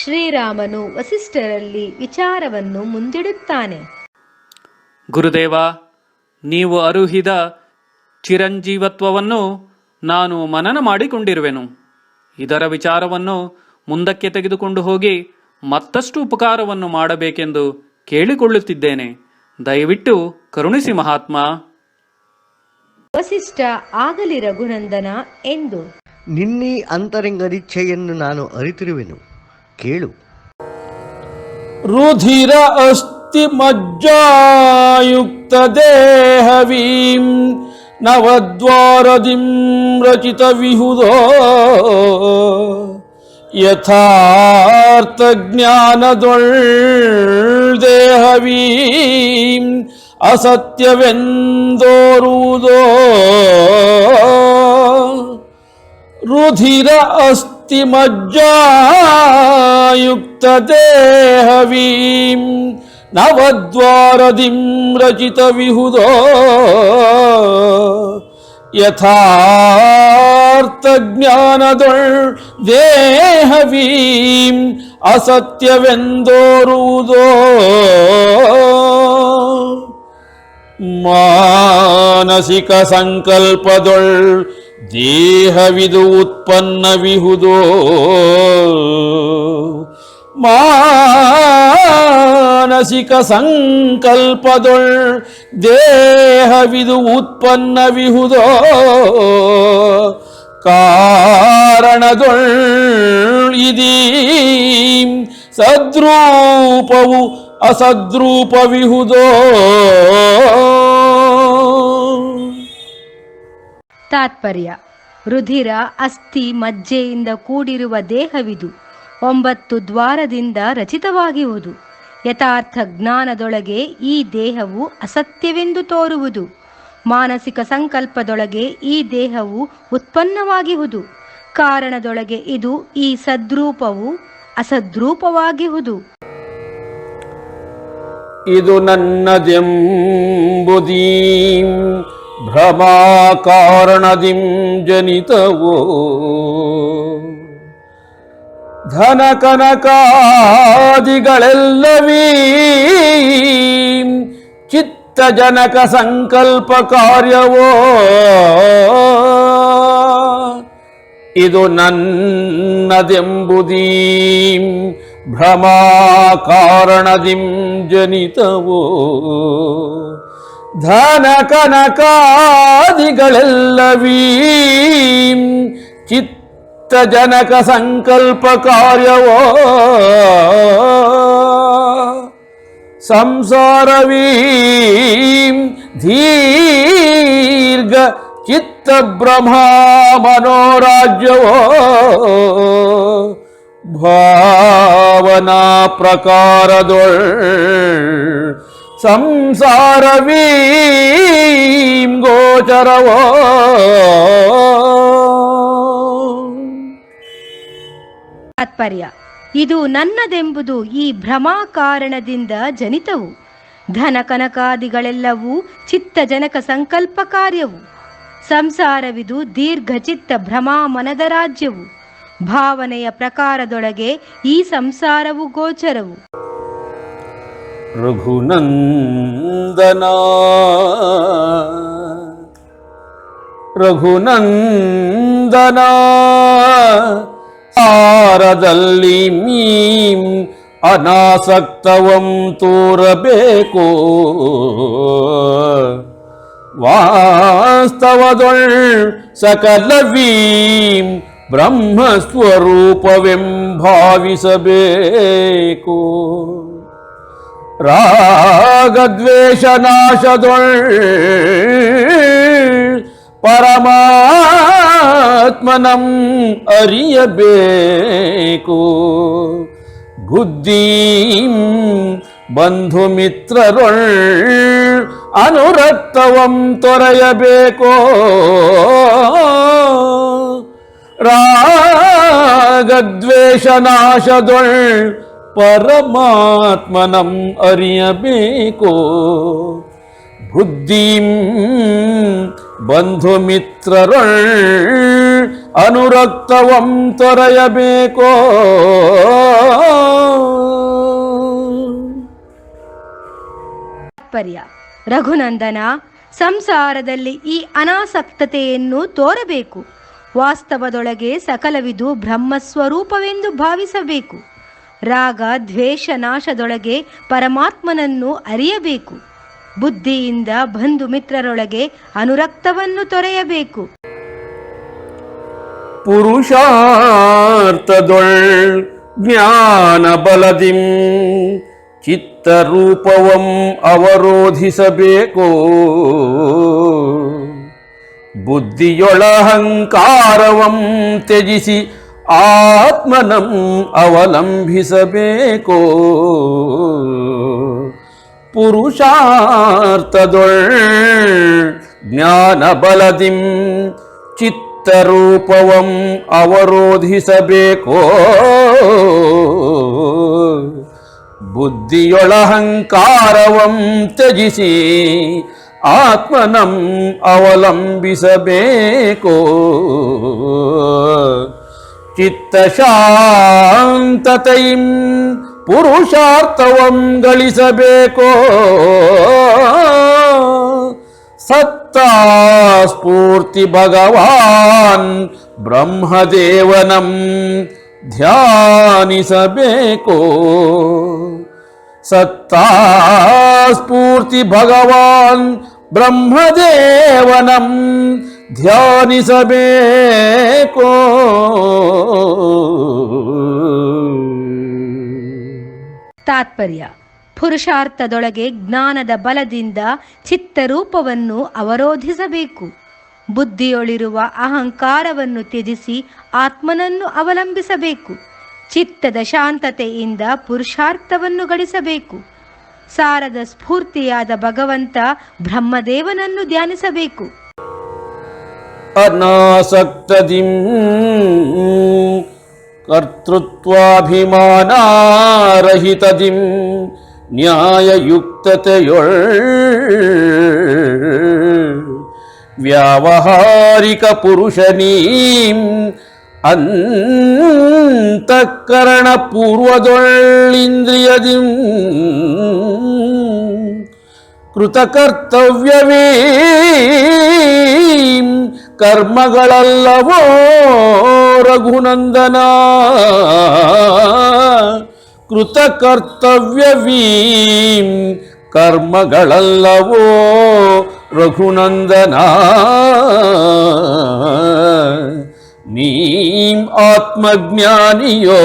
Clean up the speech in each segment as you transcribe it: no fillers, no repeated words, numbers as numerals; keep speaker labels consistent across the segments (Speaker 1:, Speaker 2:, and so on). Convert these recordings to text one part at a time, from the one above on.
Speaker 1: ಶ್ರೀರಾಮನು ವಸಿಷ್ಠರಲ್ಲಿ ವಿಚಾರವನ್ನು ಮುಂದಿಡುತ್ತಾನೆ.
Speaker 2: ಗುರುದೇವ, ನೀವು ಅರುಹಿದ ಚಿರಂಜೀವತ್ವವನ್ನು ನಾನು ಮನನ ಮಾಡಿಕೊಂಡಿರುವೆನು. ಇದರ ವಿಚಾರವನ್ನು ಮುಂದಕ್ಕೆ ತೆಗೆದುಕೊಂಡು ಹೋಗಿ ಮತ್ತಷ್ಟು ಉಪಕಾರವನ್ನು ಮಾಡಬೇಕೆಂದು ಕೇಳಿಕೊಳ್ಳುತ್ತಿದ್ದೇನೆ. ದಯವಿಟ್ಟು ಕರುಣಿಸಿ ಮಹಾತ್ಮ.
Speaker 1: ವಸಿಷ್ಠ ಆಗಲಿ ರಘುನಂದನ ಎಂದು.
Speaker 3: ನಿನ್ನೀ ಅಂತರಂಗರಿಚ್ಛೆಯನ್ನು ನಾನು ಅರಿತಿರುವೆನು, ಕೇಳು.
Speaker 4: ರುಧಿರ ಅಸ್ಥಿ ಮಜ್ಜಾಯುಕ್ತ ದೇಹವೀಂ ನವದ್ವಾರದಿಂ ರಚಿತ ವಿಹುದೋ ಯಥಾರ್ಥ ಜ್ಞಾನದೊಳ್ ದೇಹವೀಂ ಅಸತ್ಯವೆಂದೋರುವುದೋ. ರುಧಿರ ಅಸ್ಥಿ ಮಜ್ಜಾಯುಕ್ತ ದೇಹವೀಂ ನವದ್ವಾರದಿಂ ರಚಿತ ವಿಹುದೋ ಯಥಾರ್ಥ ಜ್ಞಾನದೊಳ್ ದೇಹವೀಂ ಅಸತ್ಯವೆಂದೋರುವುದೋ. ಮಾನಸಿಕ ಸಂಕಲ್ಪದೊಳ್ ದೇಹವಿದು ಉತ್ಪನ್ನವಿಹುದೋ. ಮಾನಸಿಕ ಸಂಕಲ್ಪದೊಳ್ ದೇಹವಿದು ಉತ್ಪನ್ನವಿಹುದೋ. ಕಾರಣದೊಳ್ ಇದೀಂ ಸದ್ರೂಪವು ಅಸದ್ರೂಪವಿಹುದೋ.
Speaker 1: ತಾತ್ಪರ್ಯ: ರುಧಿರ, ಅಸ್ಥಿ, ಮಜ್ಜೆಯಿಂದ ಕೂಡಿರುವ ದೇಹವಿದು 9 ದ್ವಾರದಿಂದ ರಚಿತವಾಗಿರುವುದು. ಯಥಾರ್ಥ ಜ್ಞಾನದೊಳಗೆ ಈ ದೇಹವು ಅಸತ್ಯವೆಂದು ತೋರುವುದು. ಮಾನಸಿಕ ಸಂಕಲ್ಪದೊಳಗೆ ಈ ದೇಹವು ಉತ್ಪನ್ನವಾಗಿಹುದು. ಕಾರಣದೊಳಗೆ ಇದು ಈ ಸದ್ರೂಪವು ಅಸದ್ರೂಪವಾಗಿಹುದು.
Speaker 4: ಇದು ನನ್ನದೆಂಬುದೀಂ ಭ್ರಮಾ ಕಾರಣದಿಂ ಜನಿತವೋ. ಧನ ಕನಕಾದಿಗಳೆಲ್ಲವೀಂ ಚಿತ್ತಜನಕ ಸಂಕಲ್ಪ ಕಾರ್ಯವೋ. ಇದು ನನ್ನದೆಂಬುದೀಂ ಭ್ರಮಾ ಕಾರಣದಿಂ ಜನಿತವೋ. ಧನ ಕನಕಾದಿಗಳೆಲ್ಲವೀಂ ಚಿತ್ತಜನಕ ಸಂಕಲ್ಪ ಕಾರ್ಯವೋ. ಸಂಸಾರವೀಂ ದೀರ್ಘ ಚಿತ್ತ ಬ್ರಹ್ಮ ಮನೋರಾಜ್ಯವೋ. ಭಾವನಾ ಪ್ರಕಾರದೊಳ್ ಸಂಸಾರವೀಂ ಗೋಚರವೋ.
Speaker 1: ತಾತ್ಪರ್ಯ: ಇದು ನನ್ನದೆಂಬುದು ಈ ಭ್ರಮಾ ಕಾರಣದಿಂದ ಜನಿತವು. ಧನ ಕನಕಾದಿಗಳೆಲ್ಲವೂ ಚಿತ್ತಜನಕ ಸಂಕಲ್ಪ ಕಾರ್ಯವು. ಸಂಸಾರವಿದು ದೀರ್ಘಚಿತ್ತ ಭ್ರಮಾ ಮನದ ರಾಜ್ಯವು. ಭಾವನೆಯ ಪ್ರಕಾರದೊಳಗೆ ಈ ಸಂಸಾರವು ಗೋಚರವು.
Speaker 4: ರಘುನಂದನ ರಘುನಂದನ ಸಾರದಲ್ಲಿ ಮೀಂ ಅನಾಸಕ್ತವಂ ತೋರಬೇಕು. ವಾಸ್ತವದೊಳ್ ಸಕಲವೀಂ ಬ್ರಹ್ಮಸ್ವರೂಪವೆಂಭಾವಿಸಬೇಕು. ರಾಗದ್ವೇಷ ನಾಶದೊಳ್ ಪರಮಾತ್ಮನಂ ಅರಿಯಬೇಕು. ಬುದ್ಧಿಂ ಬಂಧು ಮಿತ್ರರೊಳ್ ಅನುರಕ್ತವಂ ತೊರೆಯಬೇಕು. ರಾಗದ್ವೇಷ ನಾಶದೊಳ್ ಪರಮಾತ್ಮನಂ ಅರಿಯಬೇಕು. ಬುದ್ಧಿಂ ಬಂಧು ಮಿತ್ರರೊಳ್ ಅನುರಕ್ತವಂ ತೊರೆಯಬೇಕು.
Speaker 1: ತಾತ್ಪರ್ಯ: ರಘುನಂದನ, ಸಂಸಾರದಲ್ಲಿ ಈ ಅನಾಸಕ್ತತೆಯನ್ನು ತೋರಬೇಕು. ವಾಸ್ತವದೊಳಗೆ ಸಕಲವಿದು ಬ್ರಹ್ಮಸ್ವರೂಪವೆಂದು ಭಾವಿಸಬೇಕು. ರಾಗ ದ್ವೇಷ ನಾಶದೊಳಗೆ ಪರಮಾತ್ಮನನ್ನು ಅರಿಯಬೇಕು. ಬುದ್ಧಿಯಿಂದ ಬಂಧು ಮಿತ್ರರೊಳಗೆ ಅನುರಕ್ತವನ್ನು ತೊರೆಯಬೇಕು.
Speaker 4: ಪುರುಷಾರ್ಥದೊಳ್ ಜ್ಞಾನ ಬಲದಿಂ ಚಿತ್ತರೂಪವಂ ಅವರೋಧಿಸಬೇಕು. ಬುದ್ಧಿಯೊಳಹಂಕಾರವಂ ತ್ಯಜಿಸಿ ಆತ್ಮನಂ ಅವಲಂಬಿಸಬೇಕು. ಪುರುಷಾರ್ಥದೊಳ್ ಜ್ಞಾನ ಬಲದಿಂ ಚಿತ್ತರೂಪವಂ ಅವರೋಧಿಸಬೇಕು. ಬುದ್ಧಿಯೊಳಹಂಕಾರವಂ ತ್ಯಜಿಸಿ ಆತ್ಮನಂ ಅವಲಂಬಿಸಬೇಕು. ಚಿತ್ತಶಾಂತತೆಯಿಂ ಪುರುಷಾರ್ಥವಂ ಗಳಿಸಬೇಕು. ಸತ್ತಾ ಸ್ಫೂರ್ತಿ ಭಗವಾನ್ ಬ್ರಹ್ಮದೇವನಂ ಧ್ಯಾನಿಸಬೇಕು. ಸತ್ತಾ ಸ್ಫೂರ್ತಿ ಭಗವಾನ್ ಬ್ರಹ್ಮದೇವನಂ ಧ್ಯಾನಿಸಬೇಕು.
Speaker 1: ತಾತ್ಪರ್ಯ: ಪುರುಷಾರ್ಥದೊಳಗೆ ಜ್ಞಾನದ ಬಲದಿಂದ ಚಿತ್ತರೂಪವನ್ನು ಅವರೋಧಿಸಬೇಕು. ಬುದ್ಧಿಯೊಳಿರುವ ಅಹಂಕಾರವನ್ನು ತ್ಯಜಿಸಿ ಆತ್ಮನನ್ನು ಅವಲಂಬಿಸಬೇಕು. ಚಿತ್ತದ ಶಾಂತತೆಯಿಂದ ಪುರುಷಾರ್ಥವನ್ನು ಗಳಿಸಬೇಕು. ಸಾರದ ಸ್ಫೂರ್ತಿಯಾದ ಭಗವಂತ ಬ್ರಹ್ಮದೇವನನ್ನು ಧ್ಯಾನಿಸಬೇಕು.
Speaker 4: ಅನಾಸಕ್ತದಿಂ ಕರ್ತೃತ್ವಾಭಿಮಾನಾರಹಿತದಿಂ ನ್ಯಾಯಯುಕ್ತತೆಯೊಳ್ ವ್ಯಾವಹಾರಿಕ ಪುರುಷನೀಂ ಅಂತಃಕರಣ ಪೂರ್ವದೊಳ್ಳಿಂದ್ರಿಯದಿಂ ಕೃತಕರ್ತವ್ಯವೀಂ ಕರ್ಮಗಳಲ್ಲವೋ ರಘುನಂದನ. ಕೃತಕರ್ತವ್ಯವೀಂ ಕರ್ಮಗಳಲ್ಲವೋ ರಘುನಂದನ. ನೀಂ ಆತ್ಮಜ್ಞಾನಿಯೋ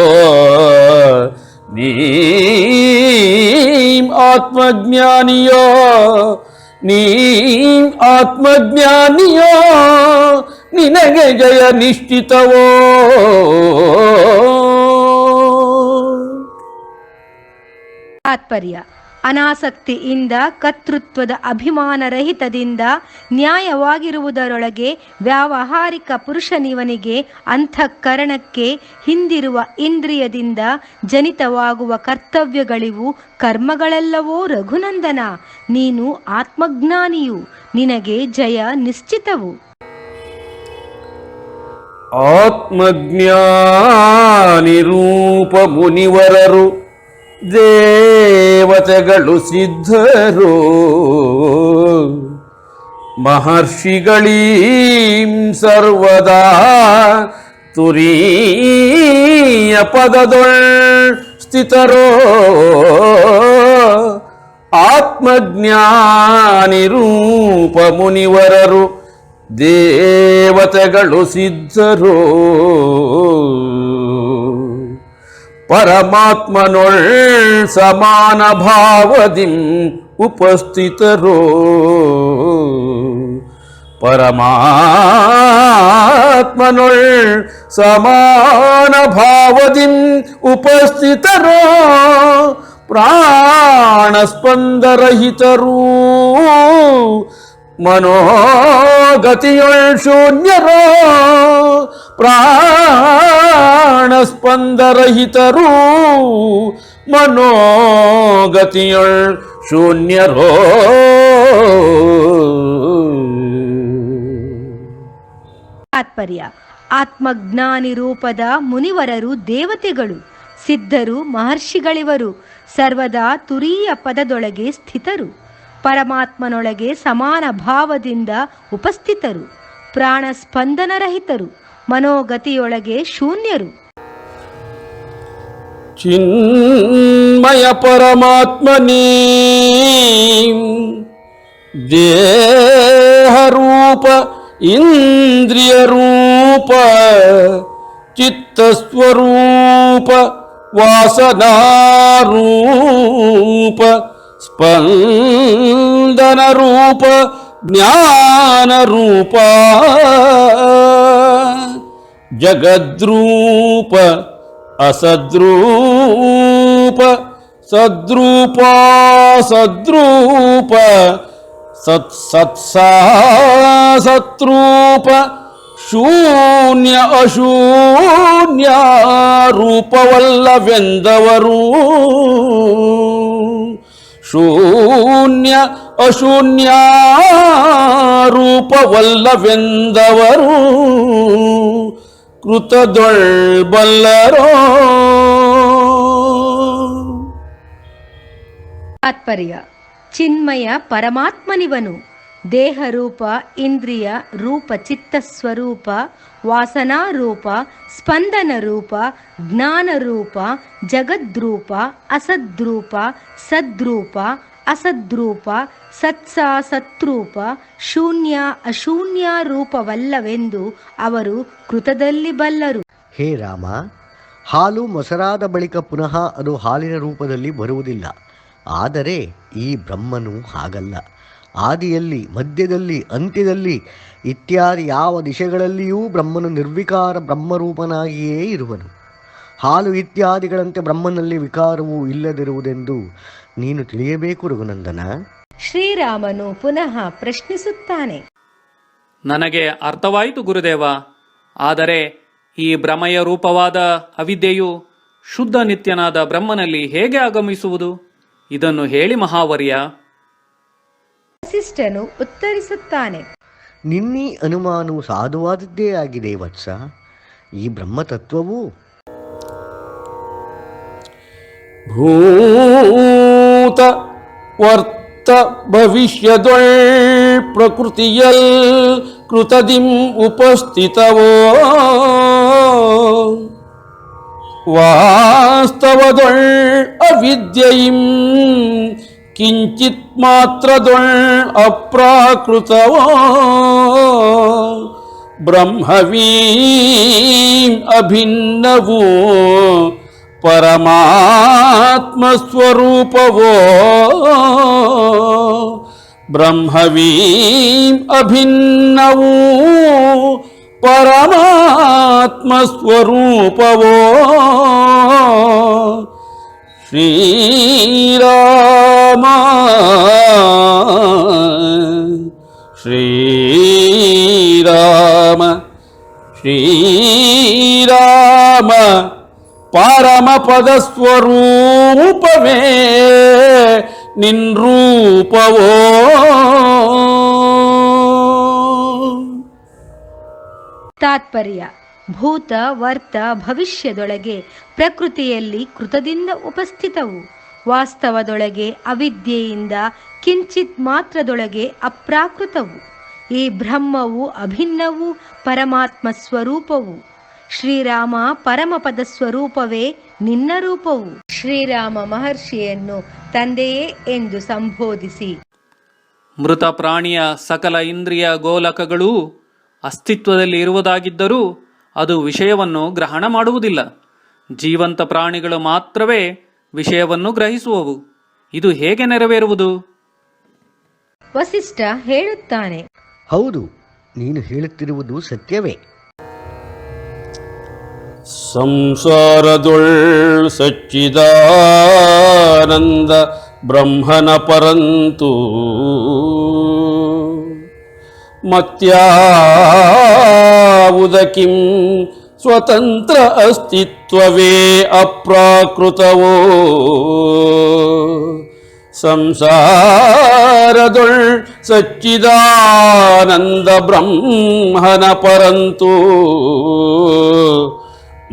Speaker 4: ನೀಂ ಆತ್ಮಜ್ಞಾನಿಯೋ ನೀಂ ಆತ್ಮಜ್ಞಾನಿಯೋ ನಿನಗೆ ಜಯ ನಿಶ್ಚಿತವೋ.
Speaker 1: ತಾತ್ಪರ್ಯ: ಅನಾಸಕ್ತಿಯಿಂದ ಕರ್ತೃತ್ವದ ಅಭಿಮಾನರಹಿತದಿಂದ ನ್ಯಾಯವಾಗಿರುವುದರೊಳಗೆ ವ್ಯಾವಹಾರಿಕ ಪುರುಷನಿವನಿಗೆ ಅಂತಃಕರಣಕ್ಕೆ ಹಿಂದಿರುವ ಇಂದ್ರಿಯದಿಂದ ಜನಿತವಾಗುವ ಕರ್ತವ್ಯಗಳಿವು ಕರ್ಮಗಳೆಲ್ಲವೋ ರಘುನಂದನ. ನೀನು ಆತ್ಮಜ್ಞಾನಿಯು, ನಿನಗೆ ಜಯ ನಿಶ್ಚಿತವು.
Speaker 4: ಆತ್ಮಜ್ಞಾನಿ ರೂಪ ಮುನಿವರರು ದೇವತೆಗಳು ಸಿದ್ಧರು ಮಹರ್ಷಿಗಳೀಂ ಸರ್ವದಾ ತುರೀಯ ಪದದೊಳ್ ಸ್ಥಿತರೋ. ಆತ್ಮಜ್ಞಾನಿ ರೂಪ ಮುನಿವರರು ದೇವತೆಗಳು ಸಿದ್ಧರೋ ಪರಮಾತ್ಮನೊಳ್ ಸಮಾನ ಭಾವದಿಂ ಉಪಸ್ಥಿತರೋ. ಪರಮಾತ್ಮನೊಳ್ ಸಮಾನ ಭಾವದಿಂ ಉಪಸ್ಥಿತರೋ. ಪ್ರಾಣಸ್ಪಂದರಹಿತರೂ ಮನೋಗತಿಯೊಳ್ ಶೂನ್ಯರೋ. ಪ್ರಾಣಸ್ಪಂದರಹಿತರೂ ಮನೋಗತಿಯೊಳ್ ಶೂನ್ಯರೋ.
Speaker 1: ತಾತ್ಪರ್ಯ: ಆತ್ಮಜ್ಞಾನಿ ರೂಪದ ಮುನಿವರರು ದೇವತೆಗಳು, ಸಿದ್ಧರು, ಮಹರ್ಷಿಗಳಿವರು ಸರ್ವದಾ ತುರೀಯ ಪದದೊಳಗೆ ಸ್ಥಿತರು. ಪರಮಾತ್ಮನೊಳಗೆ ಸಮಾನ ಭಾವದಿಂದ ಉಪಸ್ಥಿತರು, ಪ್ರಾಣ ಸ್ಪಂದನರಹಿತರು, ಮನೋಗತಿಯೊಳಗೆ ಶೂನ್ಯರು.
Speaker 4: ಚಿನ್ಮಯ ಪರಮಾತ್ಮನೇ ದೇಹರೂಪ ಇಂದ್ರಿಯ ರೂಪ ಚಿತ್ತಸ್ವರೂಪ ವಾಸನಾರೂಪ ಸ್ಪಂದನ ರೂಪ ಜ್ಞಾನ ರೂಪ ಜಗದ್ರೂಪ ಅಸದ್ರೂಪ ಸದ್ರೂಪ ಸದ್ರೂಪ ಸತ್ಸೂಪ ಶೂನ್ಯ ಅಶೂನ್ಯ ರೂಪವಲ್ಲವೆಂದವರು ಶೂನ್ಯ ಅಶೂನ್ಯ ರೂಪವಲ್ಲವೆಂದವರು ಕೃತದೊಳ್ಬಲ್ಲರೋ.
Speaker 1: ತಾತ್ಪರ್ಯ: ಚಿನ್ಮಯ ಪರಮಾತ್ಮನಿವನು. ದೇಹರೂಪ, ಇಂದ್ರಿಯ ರೂಪ, ಚಿತ್ತ ಸ್ವರೂಪ, ವಾಸನಾ ರೂಪ, ಸ್ಪಂದನ ರೂಪ, ಜ್ಞಾನ ರೂಪ, ಜಗದ್ರೂಪ, ಅಸದ್ರೂಪ, ಸದ್ರೂಪ, ಅಸದ್ರೂಪ, ಸತ್ಸಾಸತ್ರೂಪ, ಶೂನ್ಯ ಅಶೂನ್ಯ ರೂಪವಲ್ಲವೆಂದು ಅವರು ಕೃತದಲ್ಲಿ ಬಲ್ಲರು.
Speaker 3: ಹೇ ರಾಮ, ಹಾಲು ಮೊಸರಾದ ಬಳಿಕ ಪುನಃ ಅದು ಹಾಲಿನ ರೂಪದಲ್ಲಿ ಬರುವುದಿಲ್ಲ. ಆದರೆ ಈ ಬ್ರಹ್ಮನು ಹಾಗಲ್ಲ. ಆದಿಯಲ್ಲಿ, ಮಧ್ಯದಲ್ಲಿ, ಅಂತ್ಯದಲ್ಲಿ ಇತ್ಯಾದಿ ಯಾವ ದಿಶೆಗಳಲ್ಲಿಯೂ ಬ್ರಹ್ಮನು ನಿರ್ವಿಕಾರ ಬ್ರಹ್ಮರೂಪನಾಗಿಯೇ ಇರುವನು. ಹಾಲು ಇತ್ಯಾದಿಗಳಂತೆ ಬ್ರಹ್ಮನಲ್ಲಿ ವಿಕಾರವೂ ಇಲ್ಲದಿರುವುದೆಂದು ನೀನು ತಿಳಿಯಬೇಕು ರಘುನಂದನ.
Speaker 1: ಶ್ರೀರಾಮನು ಪುನಃ ಪ್ರಶ್ನಿಸುತ್ತಾನೆ.
Speaker 2: ನನಗೆ ಅರ್ಥವಾಯಿತು ಗುರುದೇವ. ಆದರೆ ಈ ಭ್ರಮಯ ರೂಪವಾದ ಅವಿದ್ಯೆಯು ಶುದ್ಧ ನಿತ್ಯನಾದ ಬ್ರಹ್ಮನಲ್ಲಿ ಹೇಗೆ ಆಗಮಿಸುವುದು? ಇದನ್ನು ಹೇಳಿ ಮಹಾವರ್ಯ.
Speaker 1: ವಸಿಷ್ಠನು ಉತ್ತರಿಸುತ್ತಾನೆ.
Speaker 3: ನಿನ್ನೀ ಅನುಮಾನವು ಸಾಧುವಾದದ್ದೇ ಆಗಿದೆ ವತ್ಸ. ಈ ಬ್ರಹ್ಮತತ್ವವು
Speaker 4: ಭೂತ ವರ್ತ ಭವಿಷ್ಯದೊಳ್ ಪ್ರಕೃತಿಯಲ್ ಕೃತದಿಂ ಉಪಸ್ಥಿತವೋ ವಾಸ್ತವದೊಳ್ ಅವಿದ್ಯೆಯಿಂ ಕಿಂಚಿತ್ ಮಾತ್ರದೊಳ್ ಅಪ್ರಾಕೃತವೋ ಬ್ರಹ್ಮವೀಂ ಅಭಿನ್ನವೋ ಪರಮಾತ್ಮ ಸ್ವರೂಪವೋ ಬ್ರಹ್ಮವೀಂ ಅಭಿನ್ನವೋ ಪರಮಾತ್ಮ ಸ್ವರೂಪವೋ ಶ್ರೀರಾಮ ಶ್ರೀರಾಮ ಶ್ರೀರಾಮ ಪರಮಪದ ಸ್ವರೂಪವೇ ನಿನ್ರೂಪವೋ.
Speaker 1: ತಾತ್ಪರ್ಯ: ಭೂತ ವರ್ತ ಭವಿಷ್ಯದೊಳಗೆ ಪ್ರಕೃತಿಯಲ್ಲಿ ಕೃತದಿಂದ ಉಪಸ್ಥಿತವು, ವಾಸ್ತವದೊಳಗೆ ಅವಿದ್ಯೆಯಿಂದ ಕಿಂಚಿತ್ ಮಾತ್ರದೊಳಗೆ ಅಪ್ರಾಕೃತವು. ಈ ಬ್ರಹ್ಮವು ಅಭಿನ್ನವು, ಪರಮಾತ್ಮ ಸ್ವರೂಪವು. ಶ್ರೀರಾಮ ಪರಮಪದ ಸ್ವರೂಪವೇ ನಿನ್ನ ರೂಪವು. ಶ್ರೀರಾಮ ಮಹರ್ಷಿಯನ್ನು ತಂದೆಯೇ ಎಂದು ಸಂಬೋಧಿಸಿ
Speaker 2: ಮೃತ ಪ್ರಾಣಿಯ ಸಕಲ ಇಂದ್ರಿಯ ಗೋಲಕಗಳೂ ಅಸ್ತಿತ್ವದಲ್ಲಿ ಇರುವುದಾಗಿದ್ದರೂ ಅದು ವಿಷಯವನ್ನು ಗ್ರಹಣ ಮಾಡುವುದಿಲ್ಲ. ಜೀವಂತ ಪ್ರಾಣಿಗಳು ಮಾತ್ರವೇ ವಿಷಯವನ್ನು ಗ್ರಹಿಸುವವು. ಇದು ಹೇಗೆ ನೆರವೇರುವುದು?
Speaker 1: ವಸಿಷ್ಠ ಹೇಳುತ್ತಾನೆ.
Speaker 3: ಹೌದು, ನೀನು ಹೇಳುತ್ತಿರುವುದು ಸತ್ಯವೇ.
Speaker 4: ಸಂಸಾರದೊಳ್ ಸಚ್ಚಿದಾನಂದ ಬ್ರಹ್ಮನ ಪರಂತು ಮತ್ಯಾವುದಕಿಂ ಸ್ವತಂತ್ರ ಅಸ್ತಿತ್ವವೇ ಅಪ್ರಾಕೃತವೋ ಸಂಸಾರದೊಳ್ ಸಚ್ಚಿದಾನಂದ ಬ್ರಹ್ಮನ ಪರಂತು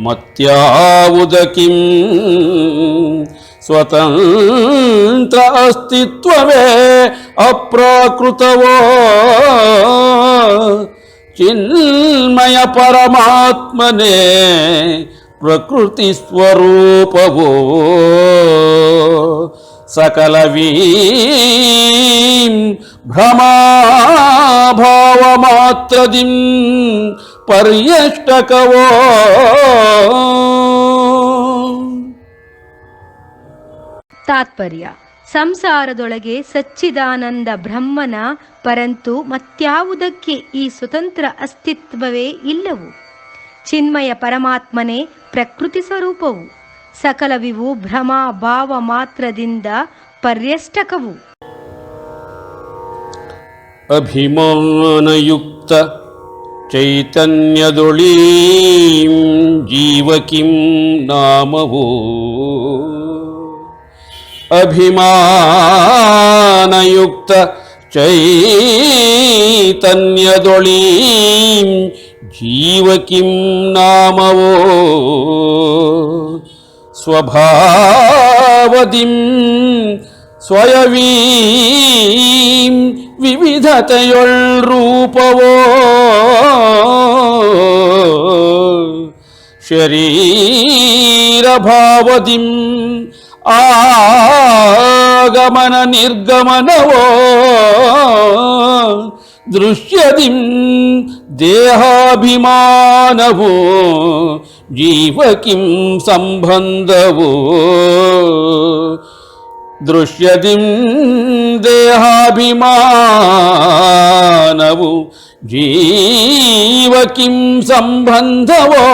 Speaker 4: ಮತ್ಯಾವುದಕಿಂ ಸ್ವತಂತ್ರ ಅಸ್ತಿತ್ವವೇ ಅಪ್ರಾಕೃತವೋ ಚಿನ್ಮಯ ಪರಮಾತ್ಮನೇ ಪ್ರಕೃತಿ ಸ್ವರೂಪವೋ ಸಕಲವೀಂ ಭ್ರಮಾಭಾವ ಮಾತ್ರದಿಂ ಪರ್ಯಷ್ಟಕವೋ
Speaker 1: ತಾತ್ಪರ್ಯ: ಸಂಸಾರದೊಳಗೆ ಸಚ್ಚಿದಾನಂದ ಬ್ರಹ್ಮನ ಪರಂತು ಮತ್ಯಾವುದಕ್ಕೆ ಈ ಸ್ವತಂತ್ರ ಅಸ್ತಿತ್ವವೇ ಇಲ್ಲವು. ಚಿನ್ಮಯ ಪರಮಾತ್ಮನೇ ಪ್ರಕೃತಿ ಸ್ವರೂಪವು. ಸಕಲವಿವು ಭ್ರಮ ಭಾವ ಮಾತ್ರದಿಂದ ಪರ್ಯಷ್ಟಕವು.
Speaker 4: ಅಭಿಮಾನಯುಕ್ತ ಚೈತನ್ಯದೊಳೀಂ ಜೀವಕಿಂ ನಾಮವೋ ಅಭಿಮಾನಯುಕ್ತ ಚೈತನ್ಯದೊಳೀಂ ಜೀವಕಿಂ ನಾಮವೋ ಸ್ವಭಾವದಿಂ ಸ್ವಯವೀಂ ವಿವಿಧತೆಯೊಳ್ ರೂಪವೋ ಶರೀರ ಭಾವದಿಂ ಆಗಮನ ನಿರ್ಗಮನವೋ ದೃಶ್ಯದಿಂ ದೇಹಾಭಿಮಾನವೋ ಜೀವಕಿಂ ಸಂಬಂಧವೋ ದೃಶ್ಯದಿಂ ದೇಹಾಭಿಮಾನವು ಜೀವಕಿಂ ಸಂಬಂಧವೋ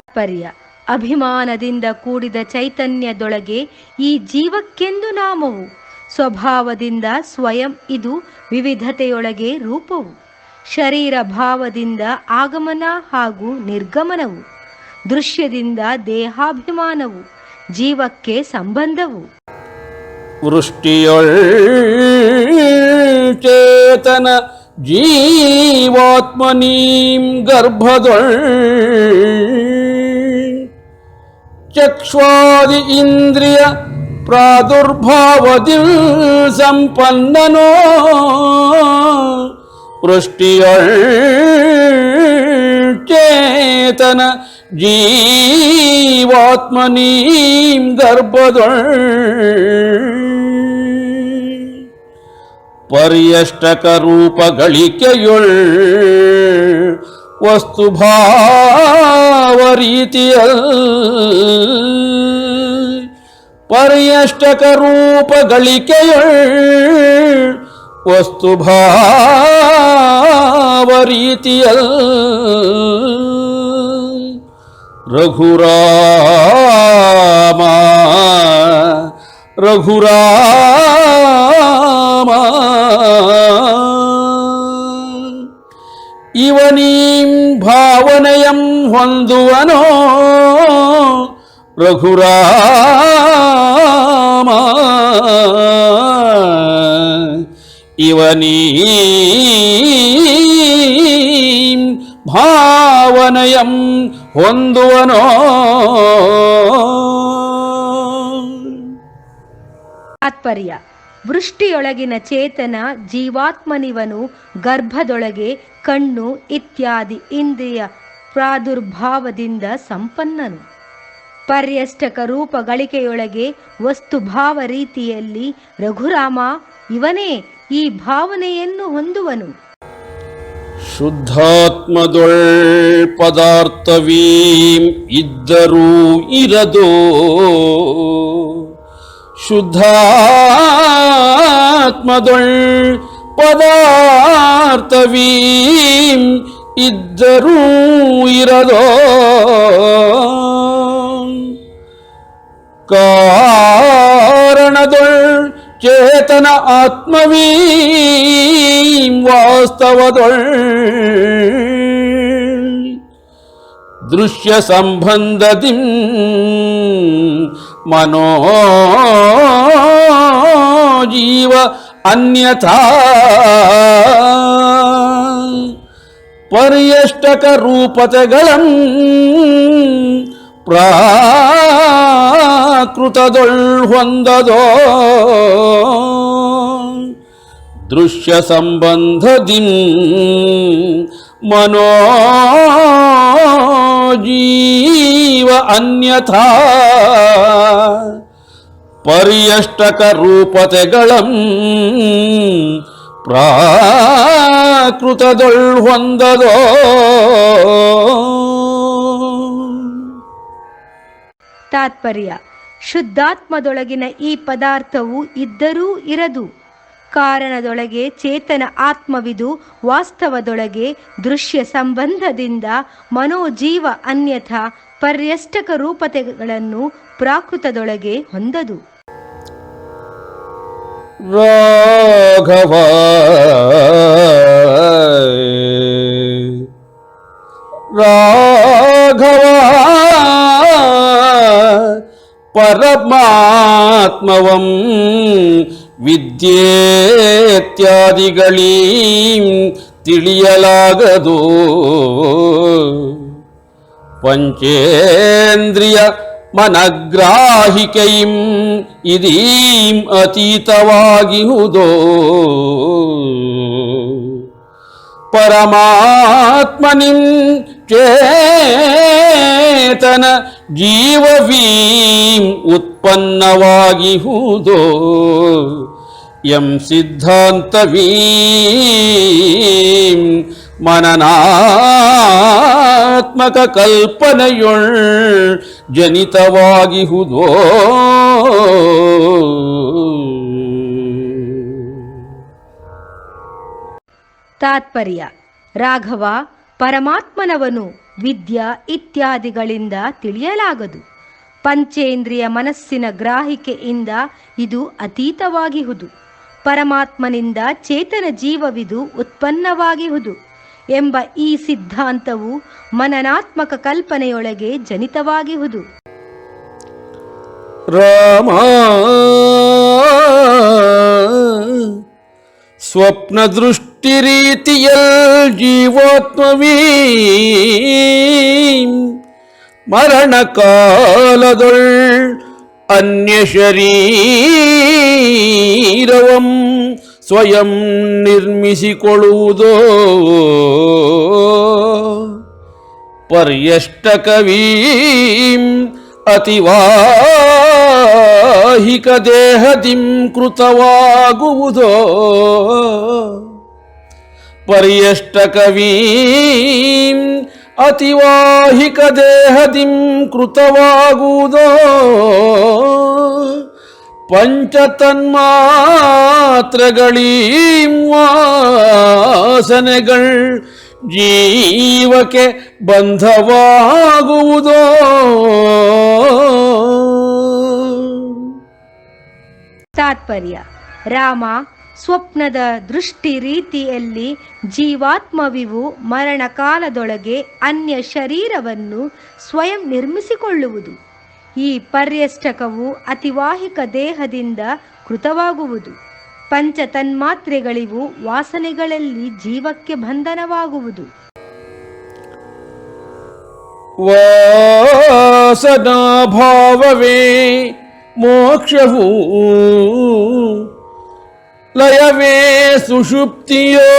Speaker 1: ತಾತ್ಪರ್ಯ: ಅಭಿಮಾನದಿಂದ ಕೂಡಿದ ಚೈತನ್ಯದೊಳಗೆ ಈ ಜೀವಕ್ಕೆಂದು ನಾಮವು. ಸ್ವಭಾವದಿಂದ ಸ್ವಯಂ ಇದು ವಿವಿಧತೆಯೊಳಗೆ ರೂಪವು. ಶರೀರ ಭಾವದಿಂದ ಆಗಮನ ಹಾಗೂ ನಿರ್ಗಮನವು. ದೃಶ್ಯದಿಂದ ದೇಹಾಭಿಮಾನವು ಜೀವಕ್ಕೆ ಸಂಬಂಧವು.
Speaker 4: ವೃಷ್ಟಿಯೊಳ್ ಚೇತನ ಜೀವಾತ್ಮನೀಂ ಗರ್ಭದೊಳ್ ಚಕ್ಷ್ವಾದಿ ಇಂದ್ರಿಯ ಪ್ರಾದುರ್ಭಾವದಿಲ್ ಸಂಪನ್ನನೋ ವೃಷ್ಟಿಯೊಳ್ ಚೇತನ ಜೀವಾತ್ಮನೀಂ ಗರ್ಭದೊಳ್ ಪರ್ಯಷ್ಟಕ ರೂಪಗಳಿಕೆಯೊಳ್ ವಸ್ತುಭಾವ ರೀತಿಯಲ್ ಪರ್ಯಷ್ಟಕ ರೂಪಗಳಿಕೆಯೊಳ್ ವಸ್ತುಭಾವ ರೀತಿಯಲ್ ರಘುರಾಮ ರಘುರಾಮ ಇವನೀಂ ಭಾವನೆಯಂ ಹೊಂದುವನೋ ರಘುರಾಮ ಇವನೀಂ ಭಾವನೆಯಂ ಹೊಂದುವನೋ
Speaker 1: ತಾತ್ಪರ್ಯ: ವೃಷ್ಟಿಯೊಳಗಿನ ಚೇತನ ಜೀವಾತ್ಮನಿವನು ಗರ್ಭದೊಳಗೆ ಕಣ್ಣು ಇತ್ಯಾದಿ ಇಂದ್ರಿಯ ಪ್ರಾದುರ್ಭಾವದಿಂದ ಸಂಪನ್ನನು. ಪರ್ಯಷ್ಟಕ ರೂಪಗಳಿಕೆಯೊಳಗೆ ವಸ್ತುಭಾವ ರೀತಿಯಲ್ಲಿ ರಘುರಾಮ ಇವನೇ ಈ ಭಾವನೆಯನ್ನು ಹೊಂದುವನು.
Speaker 4: ಶುದ್ಧಾತ್ಮದೊಳ್ ಪದಾರ್ಥವೀಂ ಇದ್ದರೂ ಇರದೋ ಶುದ್ಧಾತ್ಮದೊಳ್ ಪದಾರ್ಥವೀಂ ಇದ್ದರೂ ಇರದೋ ಕಾರಣದೊಳ್ ಚೇತನ ಆತ್ಮವೀಂ ವಾಸ್ತವದೊಳ್ ದೃಶ್ಯ ಸಂಬಂಧದಿಂ ಮನೋಜೀವ ಅನ್ಯಥಾ ಪರ್ಯಷ್ಟಕ ರೂಪತೆಗಳಂ ಪ್ರಾಕೃತ ಪ್ರಾಕೃತದೊಳ್ ಹೊಂದದೋ ದೃಶ್ಯ ಸಂಬಂಧದಿಂ ಮನೋಜೀವ ಅನ್ಯಥಾ ಪರ್ಯಷ್ಟಕ ರೂಪತೆಗಳಂ ಪ್ರಾಕೃತದೊಳ್ ಹೊಂದದೋ.
Speaker 1: ತಾತ್ಪರ್ಯ: ಶುದ್ಧಾತ್ಮದೊಳಗಿನ ಈ ಪದಾರ್ಥವು ಇದ್ದರೂ ಇರದು. ಕಾರಣದೊಳಗೆ ಚೇತನ ಆತ್ಮವಿದು, ವಾಸ್ತವದೊಳಗೆ ದೃಶ್ಯ ಸಂಬಂಧದಿಂದ ಮನೋಜೀವ ಅನ್ಯಥಾ ಪರ್ಯಷ್ಟಕ ರೂಪತೆಗಳನ್ನು ಪ್ರಾಕೃತದೊಳಗೆ ಹೊಂದದು.
Speaker 4: ರಾಘವ ರಾಘವ ಪರಮಾತ್ಮವಂ ವಿದ್ಯೇತ್ಯಾದಿಗಳೀಂ ತಿಳಿಯಲಾಗದು. ಪಂಚೇಂದ್ರಿಯ ಮನಗ್ರಾಹಿಕೆಯಿಂ ಇದೀಂ ಅತೀತವಾಗಿಹುದೋ. ಪರಮಾತ್ಮನಿಂ ಚೇತನ ಜೀವವೀಂ ಉತ್ಪನ್ನವಾಗಿಹುದೋ. ಎಂ ಸಿದ್ಧಾಂತವೀಂ ಮನನಾತ್ಮಕ ಕಲ್ಪನೆಯೊಳ್ ಜನಿತವಾಗಿಹುದೋ.
Speaker 1: ತಾತ್ಪರ್ಯ: ರಾಘವ, ಪರಮಾತ್ಮನವನು ವಿದ್ಯಾ ಇತ್ಯಾದಿಗಳಿಂದ ತಿಳಿಯಲಾಗದು. ಪಂಚೇಂದ್ರಿಯ ಮನಸ್ಸಿನ ಗ್ರಾಹಿಕೆಯಿಂದ ಇದು ಅತೀತವಾಗಿಹುದು. ಪರಮಾತ್ಮನಿಂದ ಚೇತನ ಜೀವವಿದು ಉತ್ಪನ್ನವಾಗಿಹುದು ಎಂಬ ಈ ಸಿದ್ಧಾಂತವು ಮನನಾತ್ಮಕ ಕಲ್ಪನೆಯೊಳಗೆ ಜನಿತವಾಗಿಹುದು.
Speaker 4: ರಾಮ ಸ್ವಪ್ನ ದೃಷ್ಟಿ ರೀತಿಯಲ್ ಜೀವಾತ್ಮವೀ ಮರಣ ಕಾಲದೊಳ್ ಅನ್ಯ ಶರೀರವಂ ಸ್ವಯಂ ನಿರ್ಮಿಸಿಕೊಳ್ಳುವುದೋ. ಪರ್ಯಷ್ಟಕವೀಂ ಅತಿವಾಹಿಕ ದೇಹದಿಂ ಕೃತವಾಗುವುದೋ. ಪರ್ಯಷ್ಟಕವೀಂ ಅತಿವಾಹಿಕ ದೇಹದಿಂ ಕೃತವಾಗುವುದೋ. ಪಂಚತನ್ಮಾತ್ರಗಳೀಂ ವಾಸನೆಗಳ್ ಜೀವಕ್ಕೆ ಬಂಧವಾಗುವುದೋ.
Speaker 1: ತಾತ್ಪರ್ಯ: ರಾಮ, ಸ್ವಪ್ನದ ದೃಷ್ಟಿ ರೀತಿಯಲ್ಲಿ ಜೀವಾತ್ಮವಿವು ಮರಣ ಕಾಲದೊಳಗೆ ಅನ್ಯ ಶರೀರವನ್ನು ಸ್ವಯಂ ನಿರ್ಮಿಸಿಕೊಳ್ಳುವುದು. ಈ ಪರ್ಯಷ್ಟಕವು ಅತಿವಾಹಿಕ ದೇಹದಿಂದ ಕೃತವಾಗುವುದು. ಪಂಚ ತನ್ಮಾತ್ರೆಗಳಿವು ವಾಸನೆಗಳಲ್ಲಿ ಜೀವಕ್ಕೆ ಬಂಧನವಾಗುವುದು.
Speaker 4: ವಾಸನಾಭಾವವೇ ಮೋಕ್ಷವು ಲಯವೇ ಸುಷುಪ್ತಿಯೋ.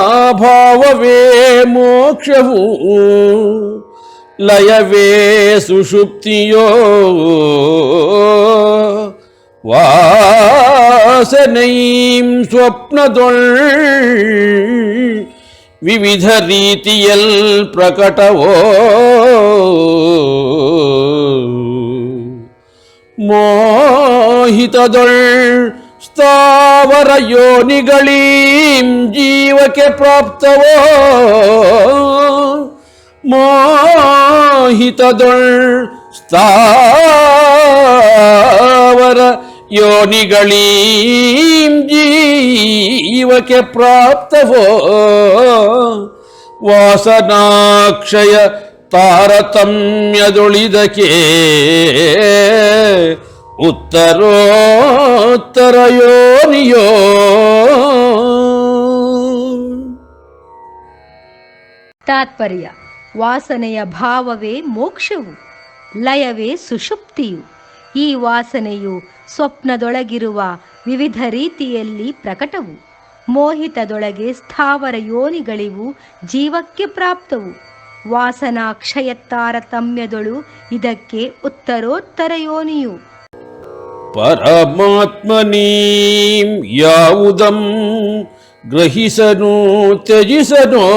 Speaker 4: ವಾಸನಾಭಾವವೇ ಮೋಕ್ಷವು ಲಯವೇ ಸುಷುಪ್ತಿಯೋ. ವಾಸನೆಯೀಂ ಸ್ವಪ್ನದೊಳ್ ವಿವಿಧ ರೀತಿಯಲ್ ಪ್ರಕಟವೋ. ಮೋಹಿತದೊಳ್ ಸ್ಥಾವರ ಯೋನಿಗಳೀಂ ಜೀವಕ್ಕೆ ಪ್ರಾಪ್ತವೋ. ಮೋಹಿತದೊಳ್ ಸ್ಥಾವರ ಯೋನಿಗಳೀಂ ಜೀವಕ್ಕೆ ಪ್ರಾಪ್ತವೋ. ವಾಸನಾಕ್ಷಯ ತಾರತಮ್ಯದೊಳಿದಕ್ಕೆ ಉತ್ತರೋತ್ತರ ಯೋನಿಯೋ.
Speaker 1: ತಾತ್ಪರ್ಯ: ವಾಸನೆಯ ಭಾವವೇ ಮೋಕ್ಷವು, ಲಯವೇ ಸುಷುಪ್ತಿಯು. ಈ ವಾಸನೆಯು ಸ್ವಪ್ನದೊಳಗಿರುವ ವಿವಿಧ ರೀತಿಯಲ್ಲಿ ಪ್ರಕಟವು. ಮೋಹಿತದೊಳಗೆ ಸ್ಥಾವರ ಯೋನಿಗಳಿವು ಜೀವಕ್ಕೆ ಪ್ರಾಪ್ತವು. ವಾಸನಾ ಕ್ಷಯ ತಾರತಮ್ಯದೊಳು ಇದಕ್ಕೆ ಉತ್ತರೋತ್ತರ ಯೋನಿಯು.
Speaker 4: ಪರಮಾತ್ಮನೀಂ ಯಾವುದಂ ಗ್ರಹಿಸನು ತ್ಯಜಿಸನೋ,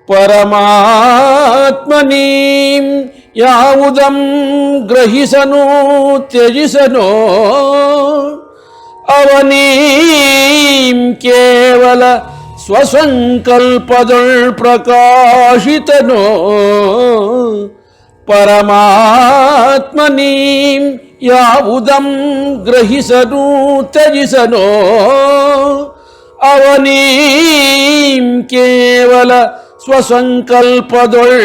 Speaker 4: ಪರಮಾತ್ಮನೀಂ ಯಾವುದಂ ಗ್ರಹಿಸನು ತ್ಯಜಿಸನೋ, ಅವನೀಂ ಕೇವಲ ಸ್ವಸಂಕಲ್ಪದೊಳ್ ಪ್ರಕಾಶಿತನೋ, ಪರಮಾತ್ಮನೀಂ ಯಾವುದಂ ಗ್ರಹಿಸನು ತ್ಯಜಿಸನೋ, ಅವನೀಂ ಕೇವಲ ಸ್ವಸಂಕಲ್ಪದೊಳ್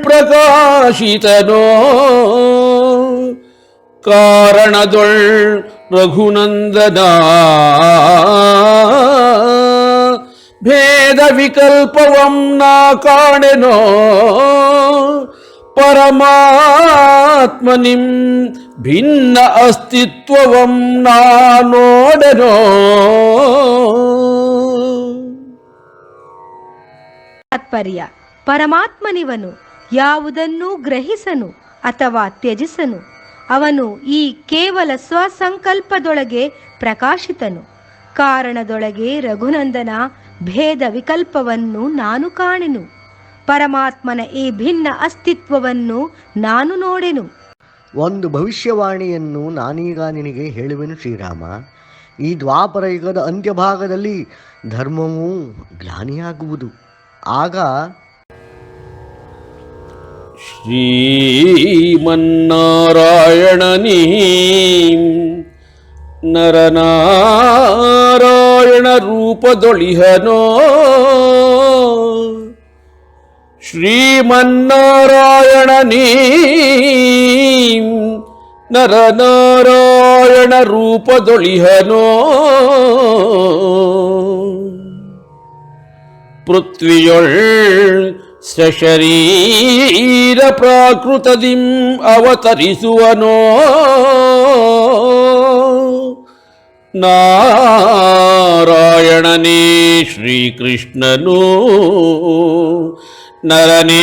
Speaker 4: ಪ್ರಕಾಶಿತನೋ, ಕಾರಣದೊಳ್ ರಘುನಂದನ ಭೇದ ವಿಕಲ್ಪವಂ ನಾ ಕಾಣೆನೋ, ಪರಮಾತ್ಮನಿಂ ಭಿನ್ನ ಅಸ್ತಿತ್ವವಂ ನಾ ನೋಡೆನೋ.
Speaker 1: ತಾತ್ಪರ್ಯ: ಪರಮಾತ್ಮನಿವನು ಯಾವುದನ್ನೂ ಗ್ರಹಿಸನು ಅಥವಾ ತ್ಯಜಿಸನು. ಅವನು ಈ ಕೇವಲ ಸ್ವಸಂಕಲ್ಪದೊಳಗೆ ಪ್ರಕಾಶಿತನು. ಕಾರಣದೊಳಗೆ ರಘುನಂದನ ಭೇದ ವಿಕಲ್ಪವನ್ನು ನಾನು ಕಾಣೆನು. ಪರಮಾತ್ಮನ ಈ ಭಿನ್ನ ಅಸ್ತಿತ್ವವನ್ನು ನಾನು ನೋಡೆನು.
Speaker 3: ಒಂದು ಭವಿಷ್ಯವಾಣಿಯನ್ನು ನಾನೀಗ ನಿನಗೆ ಹೇಳುವೆನು ಶ್ರೀರಾಮ. ಈ ದ್ವಾಪರ ಯುಗದ ಅಂತ್ಯಭಾಗದಲ್ಲಿ ಧರ್ಮವೂ ಗ್ಲಾನಿಯಾಗುವುದು. ಆಗ
Speaker 4: ಶ್ರೀಮನ್ನಾರಾಯಣನೀ ನರನಾರಾಯಣ ರೂಪದೊಳಿಹನೋ, ಶ್ರೀಮನ್ನಾರಾಯಣನೀ ನರನಾರಾಯಣ ರೂಪದೊಳಿಹನೋ, ಪೃಥ್ವಿಯೊಳ್ ಸಶರೀರ ಪ್ರಾಕೃತದಿಂ ಅವತರಿಸುವನೋ, ನಾರಾಯಣನೇ ಶ್ರೀಕೃಷ್ಣನು ನರನೇ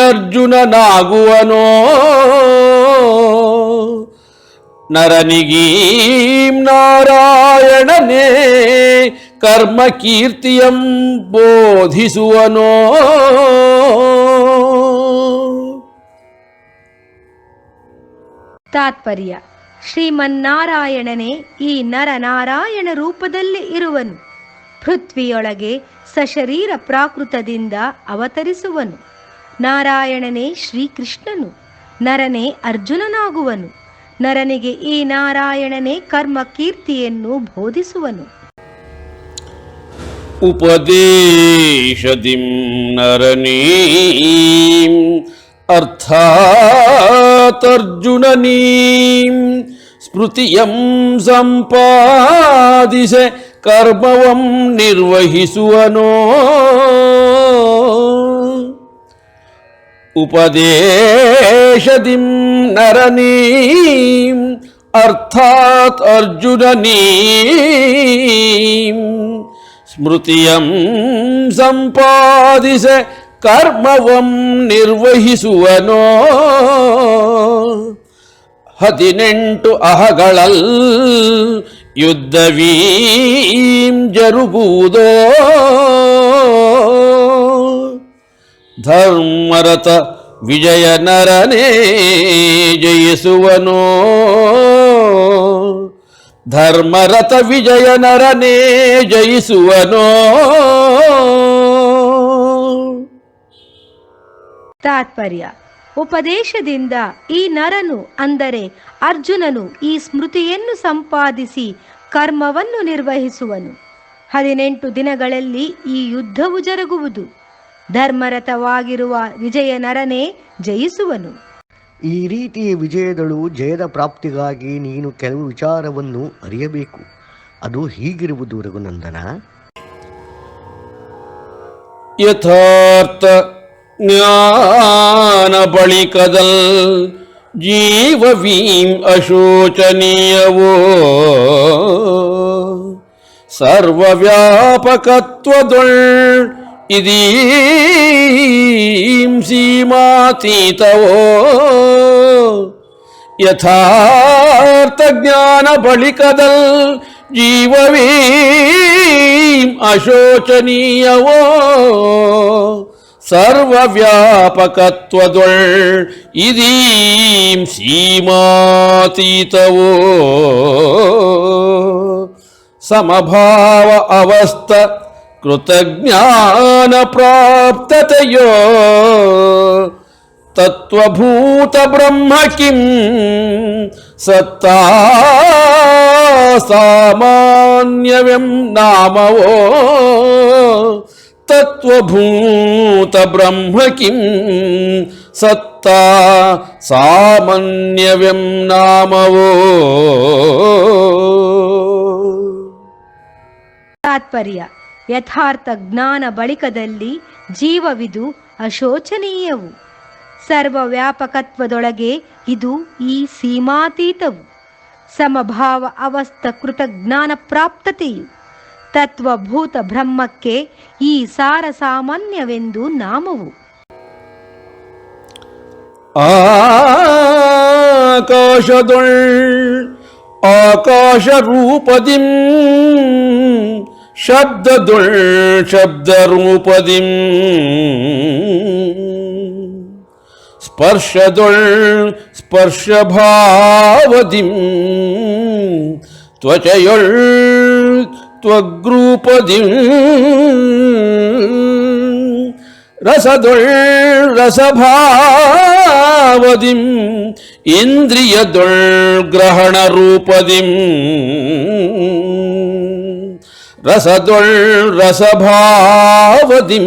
Speaker 4: ಅರ್ಜುನನಾಗುವನೋ, ನರನಿಗೀಂ ನಾರಾಯಣನೇ ಕರ್ಮ ಕೀರ್ತಿಯಂ ಬೋಧಿಸುವನೋ,
Speaker 1: ತಾತ್ಪರ್ಯ: ಶ್ರೀಮನ್ನಾರಾಯಣನೇ ಈ ನರನಾರಾಯಣ ರೂಪದಲ್ಲಿ ಇರುವನು. ಪೃಥ್ವಿಯೊಳಗೆ ಸಶರೀರ ಪ್ರಾಕೃತದಿಂದ ಅವತರಿಸುವನು. ನಾರಾಯಣನೇ ಶ್ರೀಕೃಷ್ಣನು, ನರನೇ ಅರ್ಜುನನಾಗುವನು. ನರನಿಗೆ ಈ ನಾರಾಯಣನೇ ಕರ್ಮ ಕೀರ್ತಿಯನ್ನು ಬೋಧಿಸುವನು.
Speaker 4: ಉಪದೇಶದಿಂ ನರನೀಂ ಅರ್ಥಾತ್ ಅರ್ಜುನನೀಂ ಸ್ಮೃತಿಯಂ ಸಂಪಾದಿಸೆ ಕರ್ಮವಂ ನಿರ್ವಹಿಸುವನೋ, ಉಪದೇಶದಿಂ ನರನೀಂ ಅರ್ಥಾತ್ ಅರ್ಜುನನೀಂ ಸ್ಮೃತಿಯಂ ಸಂಪಾದಿಸೆ ಕರ್ಮವಂ ನಿರ್ವಹಿಸುವನೋ, 18 ಅಹಗಳಲ್ ಯುದ್ಧವೀಂ ಜರುಗುವುದೋ, ಧರ್ಮರಥ ವಿಜಯ ನರನೇ ಜಯಿಸುವನೋ, ಧರ್ಮರಥ ವಿಜಯ ನರನೇ ಜಯಿಸುವನೋ.
Speaker 1: ತಾತ್ಪರ್ಯ: ಉಪದೇಶದಿಂದ ಈ ನರನು ಅಂದರೆ ಅರ್ಜುನನು ಈ ಸ್ಮೃತಿಯನ್ನು ಸಂಪಾದಿಸಿ ಕರ್ಮವನ್ನು ನಿರ್ವಹಿಸುವನು. 18 ದಿನಗಳಲ್ಲಿ ಈ ಯುದ್ಧವು ಜರುಗುವುದು. ಧರ್ಮರಥವಾಗಿರುವ ವಿಜಯ ನರನೇ ಜಯಿಸುವನು.
Speaker 3: ಈ ರೀತಿಯ ವಿಜಯದಳು ಜಯದ ಪ್ರಾಪ್ತಿಗಾಗಿ ನೀನು ಕೆಲವು ವಿಚಾರವನ್ನು ಅರಿಯಬೇಕು. ಅದು ಹೀಗಿರುವುದು ರಘುನಂದನ.
Speaker 4: ಯಥಾರ್ಥ ಜ್ಞಾನ ಬಳಿಕದಲ್ ಜೀವವೀಂ ಅಶೋಚನೀಯವೋ ಸರ್ವವ್ಯಾಪಕತ್ವದೊಳ್ ಇದೀಂ ಸೀಮಾತೀತವೋ ಯಥಾರ್ಥ ಜ್ಞಾನ ಬಳಿಕದಲ್ ಜೀವವೀಂ ಅಶೋಚನೀಯವೋ ಸರ್ವವ್ಯಾಪಕತ್ವದೊಳ್ ಇದೀಂ ಸೀಮಾತೀತವೋ ಸಮಭಾವ ಅವಸ್ಥ ಕೃತಜ್ಞಾನ ಪ್ರಾಪ್ತತೆಯೋ ತತ್ವಭೂತ ಬ್ರಹ್ಮ ಕಿಂ ಸತ್ತಾ ಸಾಮಾನ್ಯವೆಂ ನಾಮವೋ ತತ್ವಭೂತ ಬ್ರಹ್ಮ ಕಿಂ ಸತ್ತಾ ಸಾಮಾನ್ಯವೆಂ ನಾಮವೋ.
Speaker 1: ತಾತ್ಪರ್ಯ: ಯಥಾರ್ಥ ಜ್ಞಾನ ಬಳಿಕದಲ್ಲಿ ಜೀವವಿದು ಅಶೋಚನೀಯವು. ಸರ್ವವ್ಯಾಪಕತ್ವದೊಳಗೆ ಇದು ಈ ಸೀಮಾತೀತವು. ಸಮಭಾವ ಅವಸ್ಥ ಕೃತ ಜ್ಞಾನ ಪ್ರಾಪ್ತತೆಯು ತತ್ವಭೂತ ಬ್ರಹ್ಮಕ್ಕೆ ಈ ಸಾರ ಸಾಮಾನ್ಯವೆಂದು ನಾಮವು.
Speaker 4: ಆಕಾಶದೊಳ್ ಆಕಾಶ ರೂಪದಿಂ ಶಬ್ದದೊಳ್ ಶಬ್ದ ರೂಪದಿಂ ಸ್ಪರ್ಶದೊಳ್ ಸ್ಪರ್ಶ ಭಾವದಿಂ ತ್ವಚಯೊಳ್ ತ್ವಗ್ರೂಪದಿಂ ರಸದೊಳ್ ರಸಭಾವದಿಂ ಇಂದ್ರಿಯದೊಳ್ ಗ್ರಹಣ ರೂಪದಿಂ ರಸದೊಳ್ ರಸಭಾವದಿಂ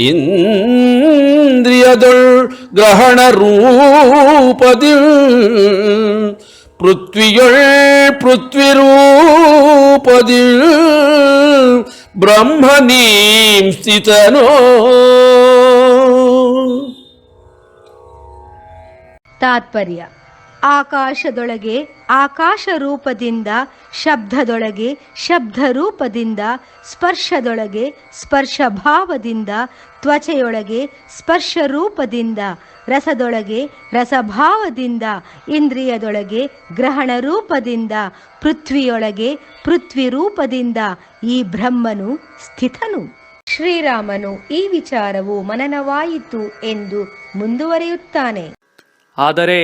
Speaker 4: ಇಂದ್ರಿಯದೊಳ್ ಗ್ರಹಣ ರೂಪದಿಂ ಪೃಥ್ವಿಯೊಳ್ ಪೃಥ್ವಿರೂಪದಿಂ ಬ್ರಹ್ಮನೀಂ ಸ್ಥಿತನೋ.
Speaker 1: ತಾತ್ಪರ್ಯ: ಆಕಾಶದೊಳಗೆ ಆಕಾಶ ರೂಪದಿಂದ, ಶಬ್ದದೊಳಗೆ ಶಬ್ದ ರೂಪದಿಂದ, ಸ್ಪರ್ಶದೊಳಗೆ ಸ್ಪರ್ಶ ಭಾವದಿಂದ, ತ್ವಚೆಯೊಳಗೆ ಸ್ಪರ್ಶ ರೂಪದಿಂದ, ರಸದೊಳಗೆ ರಸಭಾವದಿಂದ, ಇಂದ್ರಿಯದೊಳಗೆ ಗ್ರಹಣ ರೂಪದಿಂದ, ಪೃಥ್ವಿಯೊಳಗೆ ಪೃಥ್ವಿ ರೂಪದಿಂದ ಈ ಬ್ರಹ್ಮನು ಸ್ಥಿತನು. ಶ್ರೀರಾಮನು ಈ ವಿಚಾರವು ಮನನವಾಯಿತು ಎಂದು ಮುಂದುವರಿಯುತ್ತಾನೆ.
Speaker 2: ಆದರೆ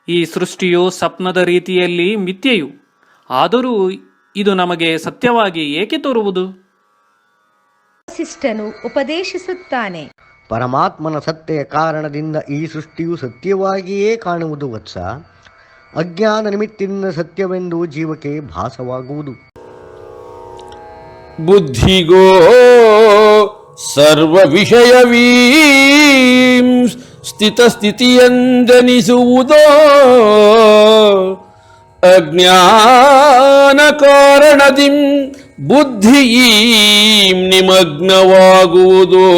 Speaker 2: ಈ ಸೃಷ್ಟಿಯು ಸ್ವಪ್ನದ ರೀತಿಯಲ್ಲಿ ಮಿಥ್ಯೆಯು. ಆದರೂ ಇದು ನಮಗೆ ಸತ್ಯವಾಗಿ ಏಕೆ ತೋರುವುದು?
Speaker 1: ವಸಿಷ್ಠನು ಉಪದೇಶಿಸುತ್ತಾನೆ.
Speaker 3: ಪರಮಾತ್ಮನ ಸತ್ತೆಯ ಕಾರಣದಿಂದ ಈ ಸೃಷ್ಟಿಯು ಸತ್ಯವಾಗಿಯೇ ಕಾಣುವುದು ವತ್ಸ. ಅಜ್ಞಾನ ನಿಮಿತ್ತಿನಿಂದ ಸತ್ಯವೆಂದು ಜೀವಕ್ಕೆ ಭಾಸವಾಗುವುದು.
Speaker 4: ಬುದ್ಧಿಗೋ ಸರ್ವ ವಿಷಯವೀಂ ಸ್ಥಿತ ಸ್ಥಿತಿಯೆಂದೆನಿಸುವುದೋ ಅಜ್ಞಾನ ಕಾರಣದಿಂ ಬುದ್ಧಿಯೀಂ ನಿಮಗ್ನವಾಗುವುದೋ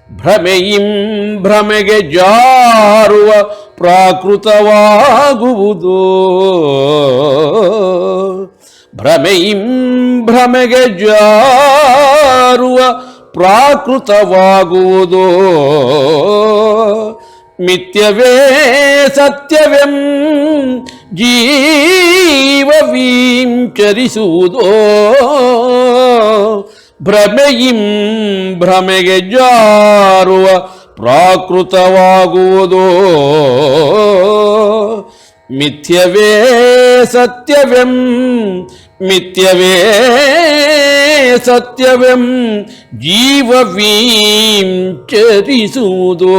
Speaker 4: ಭ್ರಮೆಯಿಂ ಭ್ರಮೆಗೆ ಜಾರುವ ಪ್ರಾಕೃತವಾಗುವುದೋ ಭ್ರಮೆಯಿಂ ಭ್ರಮೆಗೆ ಜಾರುವ ಪ್ರಾಕೃತವಾಗುವುದೋ ಮಿಥ್ಯವೇ ಸತ್ಯವೆಂ ಜೀವವೀಂ ಚರಿಸುವುದೋ ಭ್ರಮೆಯಿಂ ಭ್ರಮೆಗೆ ಜಾರುವ ಪ್ರಾಕೃತವಾಗುವುದೋ ಮಿಥ್ಯವೇ ಸತ್ಯವೆಂ ಮಿಥ್ಯವೇ ಸತ್ಯವೆಂ ಜೀವವೀಂ ಚರಿಸುವುದೋ.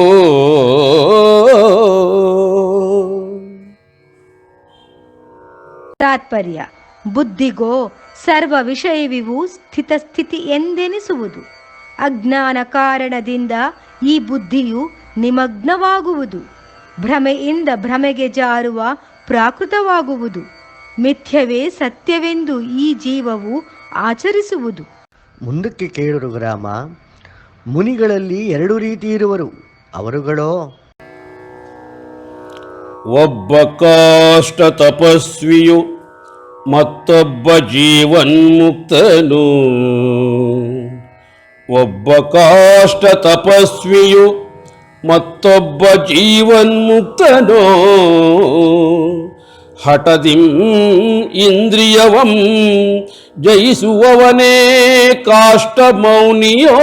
Speaker 1: ತಾತ್ಪರ್ಯ: ಬುದ್ಧಿಗೋ ಸರ್ವ ವಿಷಯವಿವು ಸ್ಥಿತಸ್ಥಿತಿ ಎಂದೆನಿಸುವುದು. ಅಜ್ಞಾನ ಕಾರಣದಿಂದ ಈ ಬುದ್ಧಿಯು ನಿಮಗ್ನವಾಗುವುದು. ಭ್ರಮೆಯಿಂದ ಭ್ರಮೆಗೆ ಜಾರುವ ಪ್ರಾಕೃತವಾಗುವುದು. ಮಿಥ್ಯವೇ ಸತ್ಯವೆಂದು ಈ ಜೀವವು ಆಚರಿಸುವುದು.
Speaker 3: ಮುಂದಕ್ಕೆ ಕೇಳು ಗ್ರಾಮ. ಮುನಿಗಳಲ್ಲಿ 2 ರೀತಿ ಇರುವರು. ಅವರುಗಳೋ:
Speaker 4: ಒಬ್ಬ ಕಾಷ್ಟ ತಪಸ್ವಿಯು, ಮತ್ತೊಬ್ಬ ಜೀವನ್ಮುಕ್ತನು. ಒಬ್ಬ ಕಾಷ್ಟ ತಪಸ್ವಿಯು, ಮತ್ತೊಬ್ಬ ಜೀವನ್ಮುಕ್ತನು. ಹಠದಿಂ ಇಂದ್ರಿಯವಂ ಜಯಿಸುವವನೇ ಕಾಷ್ಟ ಮೌನಿಯೋ.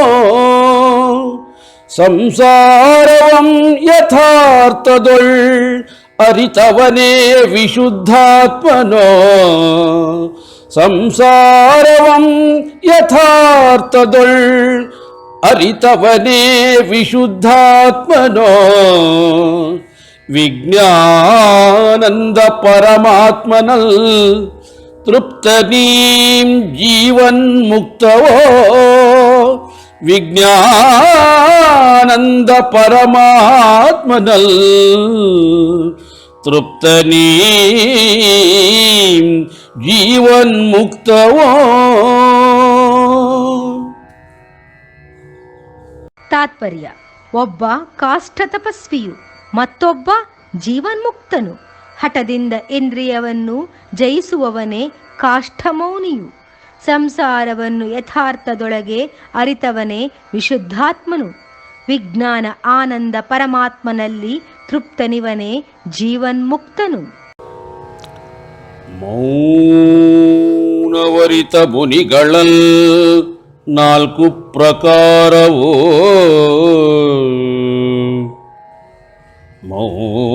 Speaker 4: ಸಂಸಾರವಂ ಯಥಾರ್ಥದೊಳ್ ಅರಿತವನೇ ವಿಶುದ್ಧಾತ್ಮನೋ. ಸಂಸಾರವಂ ಯಥಾರ್ಥದೊಳ್ ಅರಿತವನೇ ವಿಶುದ್ಧಾತ್ಮನೋ. ವಿಜ್ಞಾನಂದ ಪರಮಾತ್ಮನಲ್ ತೃಪ್ತನೀಂ ಜೀವನ್ಮುಕ್ತವೋ. ವಿಜ್ಞಾನಂದ ಪರಮಾತ್ಮನಲ್ ತೃಪ್ತನೀಂ ಜೀವನ್ಮುಕ್ತವೋ.
Speaker 1: ತಾತ್ಪರ್ಯ: ಒಬ್ಬ ಕಾಷ್ಟ ತಪಸ್ವಿಯು, ಮತ್ತೊಬ್ಬ ಜೀವನ್ಮುಕ್ತನು. ಹಠದಿಂದ ಇಂದ್ರಿಯವನ್ನು ಜಯಿಸುವವನೇ ಕಾಷ್ಠಮೌನಿಯು. ಸಂಸಾರವನ್ನು ಯಥಾರ್ಥದೊಳಗೆ ಅರಿತವನೇ ವಿಶುದ್ಧಾತ್ಮನು. ವಿಜ್ಞಾನ ಆನಂದ ಪರಮಾತ್ಮನಲ್ಲಿ ತೃಪ್ತನಿವನೇ ಜೀವನ್ಮುಕ್ತನು.
Speaker 4: ಮೌನವರಿತ ಮುನಿಗಳಲ್ 4 ಪ್ರಕಾರವೋ.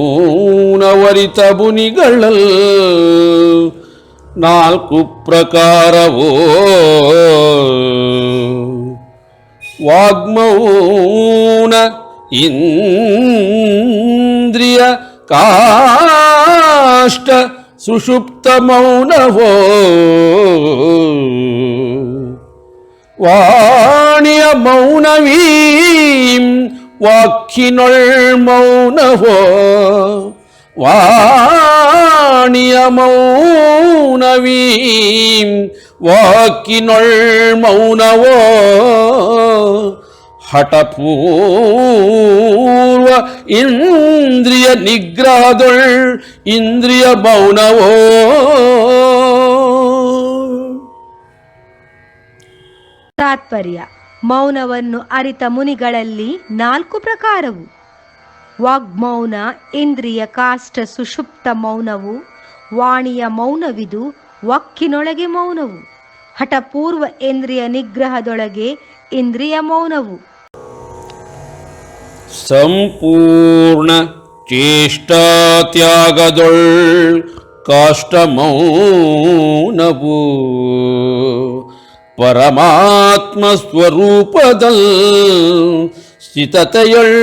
Speaker 4: ಮೌನವರಿತ ಮುನಿಗಳಲ್ 4 ಪ್ರಕಾರವೋ. ವಾಗ್ಮೌನ ಇಂದ್ರಿಯ ಕಾಷ್ಟ ಸುಷುಪ್ತ ಮೌನವೋ. ವಾಣಿಯ ಮೌನವೀಂ ವಾಕ್ಕಿನೊಳ್ ಮೌನವೋ. ವಾಣಿಯ ಮೌನವೀಂ ವಾಕ್ಕಿನೊಳ್ ಮೌನವೋ. ಹಠಪೂರ್ವ ಇಂದ್ರಿಯ ನಿಗ್ರಹದೊಳ್ ಇಂದ್ರಿಯ ಮೌನವೋ.
Speaker 1: ತಾತ್ಪರ್ಯ: ಮೌನವನ್ನು ಅರಿತ ಮುನಿಗಳಲ್ಲಿ 4 ಪ್ರಕಾರವು. ವಾಗ್ಮೌನ, ಇಂದ್ರಿಯ ಕಾಷ್ಟ ಸುಷುಪ್ತ ಮೌನವು, ವಾಣಿಯ ಮೌನವಿದು ವಕ್ಕಿನೊಳಗೆ ಮೌನವು, ಹಠಪೂರ್ವ ಇಂದ್ರಿಯ ನಿಗ್ರಹದೊಳಗೆ ಇಂದ್ರಿಯ ಮೌನವು.
Speaker 4: ಸಂಪೂರ್ಣ ಚೇಷ್ಟಾತ್ಯಾಗದೊಳ್ ಕಾಷ್ಟ ಮೌನವು. ಪರಮಾತ್ಮ ಸ್ವರೂಪದಲ್ ಸ್ಥಿತತೆಯೊಳ್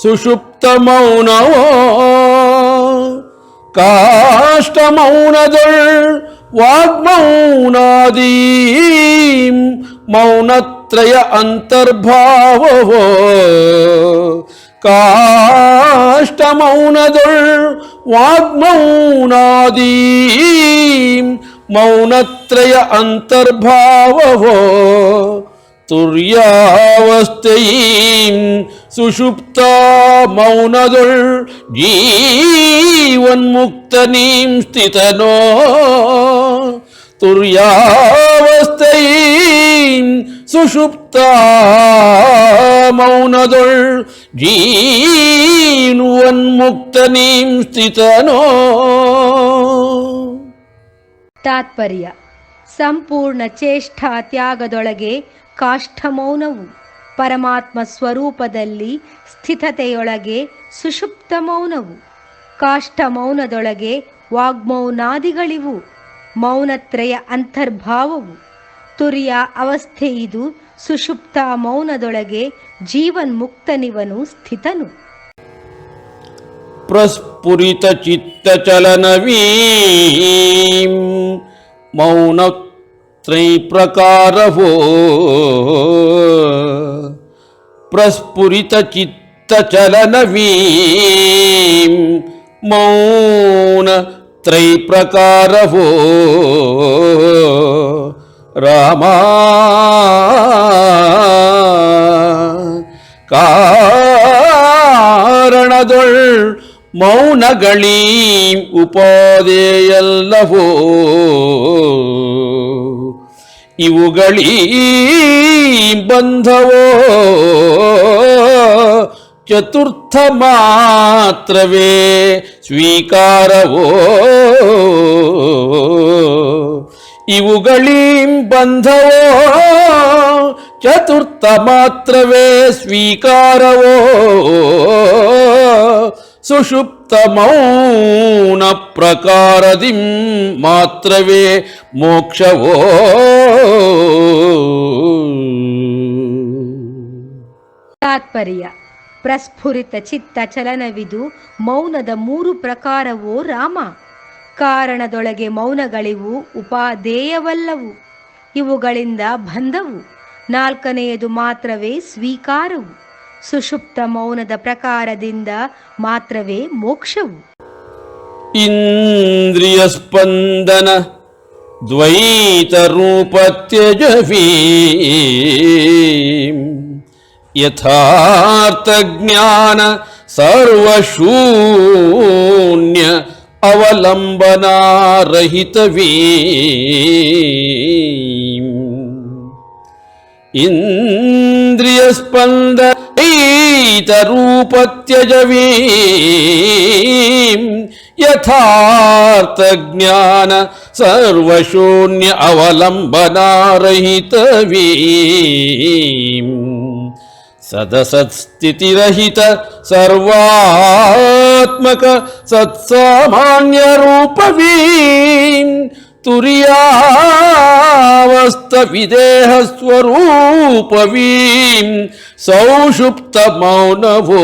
Speaker 4: ಸುಷುಪ್ತ ಮೌನವೋ. ಕಾಷ್ಟ ಮೌನದೊಳ್ ವಾಗ್ಮೌನಾದೀಂ ಮೌನತ್ರಯ ಅಂತರ್ಭಾವವೋ. ಕಾಷ್ಟ ಮೌನದೊಳ್ ವಾಗ್ಮೌನಾದೀಂ ಮೌನತ್ರಯ ಅಂತರ್ಭಾವವೋ. ತುರ್ಯಾವಸ್ಥೆಯೀಂ ಸುಷುಪ್ತ ಮೌನದೊಳ್ ಜೀವನ್ಮುಕ್ತನೀಂ ಸ್ಥಿತನೋ. ತುರ್ಯಾವಸ್ಥೆಯೀಂ ಸುಷುಪ್ತ ಮೌನದೊಳ್ ಜೀವನ್ಮುಕ್ತನೀಂ ಸ್ಥಿತನೋ.
Speaker 1: ತಾತ್ಪರ್ಯ: ಸಂಪೂರ್ಣ ಚೇಷ್ಟಾ ತ್ಯಾಗದೊಳಗೆ ಕಾಷ್ಠಮೌನವು, ಪರಮಾತ್ಮ ಸ್ವರೂಪದಲ್ಲಿ ಸ್ಥಿತತೆಯೊಳಗೆ ಸುಷುಪ್ತ ಮೌನವು, ಕಾಷ್ಠಮೌನದೊಳಗೆ ವಾಗ್ಮೌನಾದಿಗಳಿವು, ಮೌನತ್ರಯ ಅಂತರ್ಭಾವವು, ತುರ್ಯ ಅವಸ್ಥೆಯಿದು ಸುಷುಪ್ತ ಮೌನದೊಳಗೆ ಜೀವನ್ಮುಕ್ತನಿವನು ಸ್ಥಿತನು.
Speaker 4: ಪ್ರಸ್ಫುರಿತ ಚಿತ್ತಚಲನವೀಂ ಮೌನತ್ರೈಪ್ರಕಾರವೋ. ಪ್ರಸ್ಫುರಿತ ಚಿತ್ತಚಲನವೀಂ ಮೌನತ್ರೈಪ್ರಕಾರವೋ. ರಾಮ ಕಾರಣದೊಳ್ ಮೌನಗಳೀ ಉಪಾದೇಯಲ್ಲವೋ ಇವುಗಳೀ ಬಂಧವೋ ಚತುರ್ಥ ಮಾತ್ರವೇ ಸ್ವೀಕಾರವೋ ಇವುಗಳೀ ಬಂಧವೋ ಚತುರ್ಥ ಮಾತ್ರವೇ ಸ್ವೀಕಾರವೋ ಸುಷುಪ್ತ ಮೌನ ಪ್ರಕಾರದಿ ಮಾತ್ರವೇ ಮೋಕ್ಷವೋ
Speaker 1: ತಾತ್ಪರ್ಯ ಪ್ರಸ್ಫುರಿತ ಚಿತ್ತ ಚಲನವಿದು ಮೌನದ 3 ಪ್ರಕಾರವೋ ರಾಮ. ಕಾರಣದೊಳಗೆ ಮೌನಗಳಿವು ಉಪಾದೇಯವಲ್ಲವು, ಇವುಗಳಿಂದ ಬಂಧವು. 4ನೆಯದು ಮಾತ್ರವೇ ಸ್ವೀಕಾರವು, ಸುಷುಪ್ತ ಮೌನದ ಪ್ರಕಾರದಿಂದ ಮಾತ್ರವೇ ಮೋಕ್ಷವು.
Speaker 4: ಇಂದ್ರಿಯ ಸ್ಪಂದನ ದ್ವೈತ ರೂಪ ತ್ಯಜವೀ ಯಥಾರ್ಥ ಜ್ಞಾನ ಸರ್ವಶೂನ್ಯ ಅವಲಂಬನಾರಹಿತವೀ ಇಂದ್ರಿಯ ಸ್ಪಂದನ ರೂಪ ತ್ಯಜವೀ ಯಥಾರ್ಥ ಜ್ಞಾನ ಸರ್ವಶೂನ್ಯ ಅವಲಂಬನಾರಹಿತವೀ ಸದಸತ್ಸ್ಥಿತಿರಹಿತ ಸರ್ವಾತ್ಮಕ ಸತ್ಸಾಮಾನ್ಯ ರೂಪವೀ ತುರ್ಯಾವಸ್ಥ ವಿದೇಹ ಸ್ವರೂಪವೀ ಸೌಷುಪ್ತ ಮೌನವೋ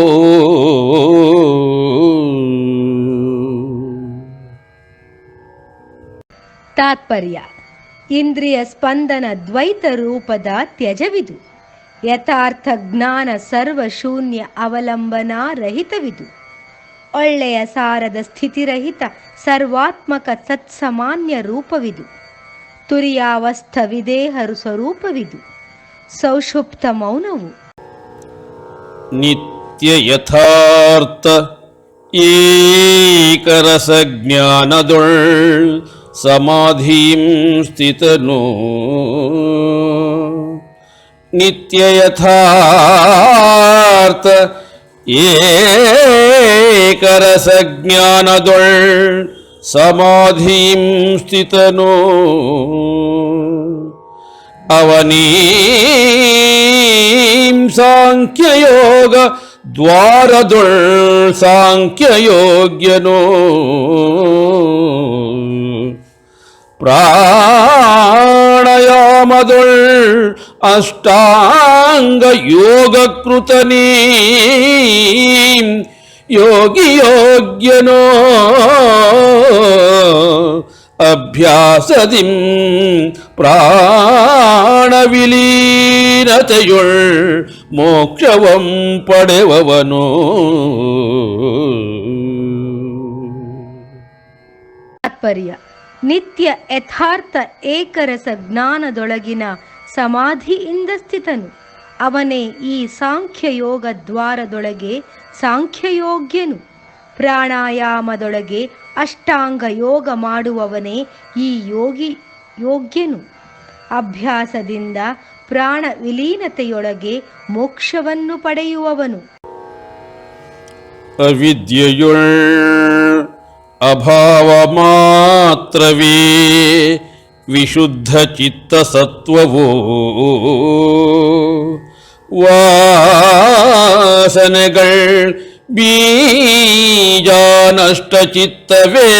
Speaker 1: ತಾತ್ಪರ್ಯ ಇಂದ್ರಿಯ ಸ್ಪಂದನ ದ್ವೈತ ರೂಪದ ತ್ಯಜವಿದು, ಯಥಾರ್ಥ ಜ್ಞಾನ ಸರ್ವಶೂನ್ಯ ಅವಲಂಬನಾ ರಹಿತವಿದು, ಒಳ್ಳೆಯ ಸಾರದ ಸ್ಥಿತಿರಹಿತ ಸರ್ವಾತ್ಮಕ ಸತ್ಸಮಾನ್ಯ ರೂಪವಿದು, ತುರಿಯಾವಸ್ಥ ವಿದೇಹ ಸ್ವರೂಪವಿದು, ಸೌಷುಪ್ತ ಮೌನವು.
Speaker 4: ನಿತ್ಯ ಯಥಾರ್ಥ ಏಕರಸ ಜ್ಞಾನದೊಳ್ ಸಮಾಧಿಂ ಸ್ಥಿತನೋ ನಿತ್ಯ ಯಥಾರ್ಥ ಏಕರಸ ಜ್ಞಾನದೊಳ್ ಸಮಾಧಿಂ ಸ್ಥಿತನೋ ಅವನೀಂ ಸಾಂಖ್ಯಯೋಗ ದ್ವಾರದೊಳ್ ಸಾಂಖ್ಯಯೋಗ್ಯನೋ ಪ್ರಾಣಾಯಾಮದೊಳ್ ಅಷ್ಟಾಂಗ ಯೋಗ ಕೃತನೀ ಯೋಗಿ ಯೋಗ್ಯನೋ ಅಭ್ಯಾಸದಿಂ ಪ್ರಾಣವಿಲೀನತೆಯೊಳ್ ಮೋಕ್ಷವಂ ಪಡೆವವನೋ
Speaker 1: ತಾತ್ಪರ್ಯ ನಿತ್ಯ ಯಥಾರ್ಥ ಏಕರಸ ಜ್ಞಾನದೊಳಗಿನ ಸಮಾಧಿಯಿಂದ ಸ್ಥಿತನು, ಅವನೇ ಈ ಸಾಂಖ್ಯಯೋಗ ದ್ವಾರದೊಳಗೆ ಸಾಂಖ್ಯಯೋಗ್ಯನು. ಪ್ರಾಣಾಯಾಮದೊಳಗೆ ಅಷ್ಟಾಂಗ ಯೋಗ ಮಾಡುವವನೇ ಈ ಯೋಗ್ಯನು. ಅಭ್ಯಾಸದಿಂದ ಪ್ರಾಣ ವಿಲೀನತೆಯೊಳಗೆ ಮೋಕ್ಷವನ್ನು ಪಡೆಯುವವನು.
Speaker 4: ಅವಿದ್ಯೆಯೊಳ್ ಅಭಾವ ಮಾತ್ರವೇ ವಿಶುದ್ಧ ಚಿತ್ತ ಸತ್ವವೋ ವಾಸನೆಗಳ್ ಬೀಜ ನಷ್ಟ ಚಿತ್ತವೇ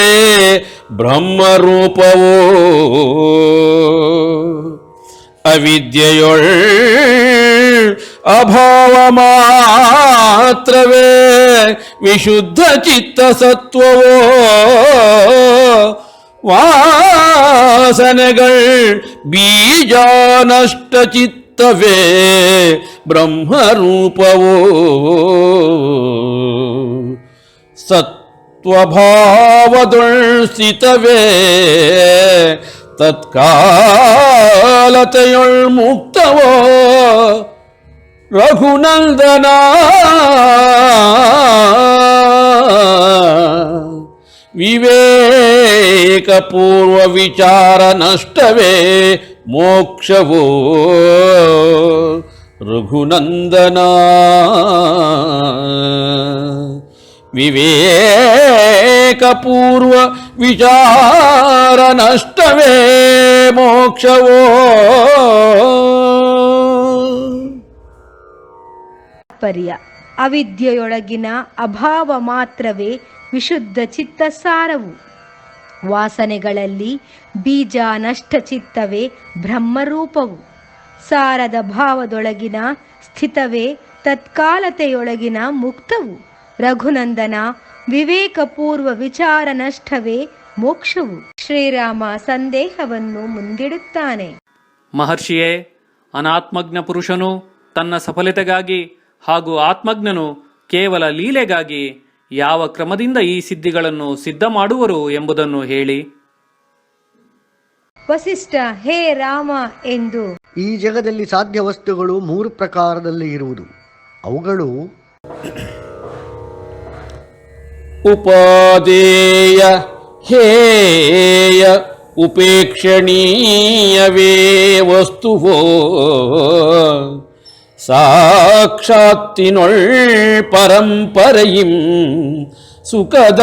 Speaker 4: ಬ್ರಹ್ಮರೂಪವೋ ಅವಿದ್ಯೆಯೊಳ್ ಅಭಾವ ಮಾತ್ರವೇ ವಿಶುದ್ಧ ಚಿತ್ತ ಸತ್ವವೋ ವಾಸನೆಗಳ್ ಬೀಜ ನಷ್ಟ ಚಿತ್ತವೇ ಬ್ರಹ್ಮರೂಪವೋ ಸತ್ವಭಾವದೊಳ್ ಸ್ಥಿತವೇ ತತ್ಕಾಲತೆಯೊಳ್ ಮುಕ್ತವೋ ರಘುನಂದನ ವಿವೇಕ ಪೂರ್ವ ವಿಚಾರ ನಷ್ಟವೇ ಮೋಕ್ಷವೋ ರಘುನಂದನ ವಿವೇಕ ಪೂರ್ವ ವಿಚಾರ ನಷ್ಟವೇ ಮೋಕ್ಷವೋ.
Speaker 1: ತಾತ್ಪರ್ಯ: ಅವಿದ್ಯೆಯೊಳಗಿನ ಅಭಾವ ಮಾತ್ರವೇ ವಿಶುದ್ಧ ಚಿತ್ತ ಸಾರವು. ವಾಸನೆಗಳಲ್ಲಿ ಬೀಜ ನಷ್ಟ ಚಿತ್ತವೇ ಬ್ರಹ್ಮರೂಪವು. ಸಾರದ ಭಾವದೊಳಗಿನ ಸ್ಥಿತವೇ ತತ್ಕಾಲತೆಯೊಳಗಿನ ಮುಕ್ತವು. ರಘುನಂದನ, ವಿವೇಕಪೂರ್ವ ವಿಚಾರ ನಷ್ಟವೇ ಮೋಕ್ಷವು. ಶ್ರೀರಾಮ ಸಂದೇಹವನ್ನು ಮುಂದಿಡುತ್ತಾನೆ.
Speaker 2: ಮಹರ್ಷಿಯೇ, ಅನಾತ್ಮಜ್ಞ ಪುರುಷನು ತನ್ನ ಸಫಲತೆಗಾಗಿ ಹಾಗೂ ಆತ್ಮಜ್ಞನು ಕೇವಲ ಲೀಲೆಗಾಗಿ ಯಾವ ಕ್ರಮದಿಂದ ಈ ಸಿದ್ಧಿಗಳನ್ನು ಸಿದ್ಧ ಮಾಡುವರು ಎಂಬುದನ್ನು ಹೇಳಿ.
Speaker 1: ವಸಿಷ್ಠ: ಹೇ ರಾಮ ಎಂದು.
Speaker 3: ಈ ಜಗದಲ್ಲಿ ಸಾಧ್ಯ ವಸ್ತುಗಳು 3 ಪ್ರಕಾರದಲ್ಲಿ ಇರುವುದು. ಅವುಗಳು
Speaker 4: ಉಪಾದೇಯ, ಹೇಯ, ಉಪೇಕ್ಷಣೀಯವೇ ವಸ್ತುವೋ ಸಾಕ್ಷಾತ್ತಿನೊಳ್ ಪರಂಪರೆಯಿಂ ಸುಖದಾಯಕವೀಂ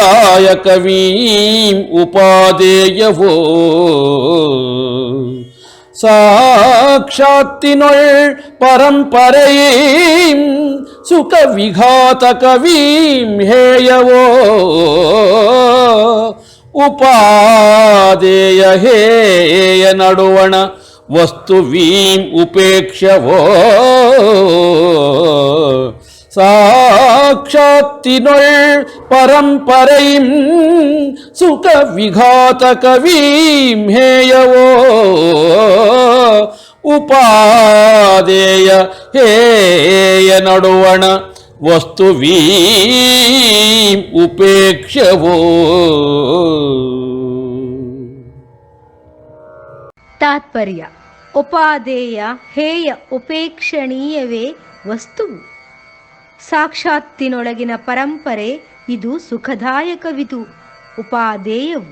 Speaker 4: ಉಪಾದೇಯವೋ ಸಾಕ್ಷಾತ್ತಿನೊಳ್ ಪರಂಪರೆಯಿಂ ಸುಖ ವಿಘಾತಕವೀಂ ಹೇಯವೋ ಉಪಾದೇಯ ಹೇಯ ನಡುವಣ ವಸ್ತುವೀಂ ಉಪೇಕ್ಷವೋ ಸಾಕ್ಷಾತ್ತಿನೊಳ್ ಪರಂಪರೆಯಿಂ ಸುಖ ವಿಘಾತಕವೀಂ ಹೇಯವೋ ಉಪಾದೇಯ ಹೇಯ ನಡುವಣ ವಸ್ತುವೀಂ ಉಪೇಕ್ಷವೋ.
Speaker 1: ತಾತ್ಪರ್ಯ: ಉಪಾದೇಯ, ಹೇಯ, ಉಪೇಕ್ಷಣೀಯವೇ ವಸ್ತುವು. ಸಾಕ್ಷಾತ್ತಿನೊಳಗಿನ ಪರಂಪರೆ ಇದು ಸುಖದಾಯಕವಿದು ಉಪಾದೇಯವು.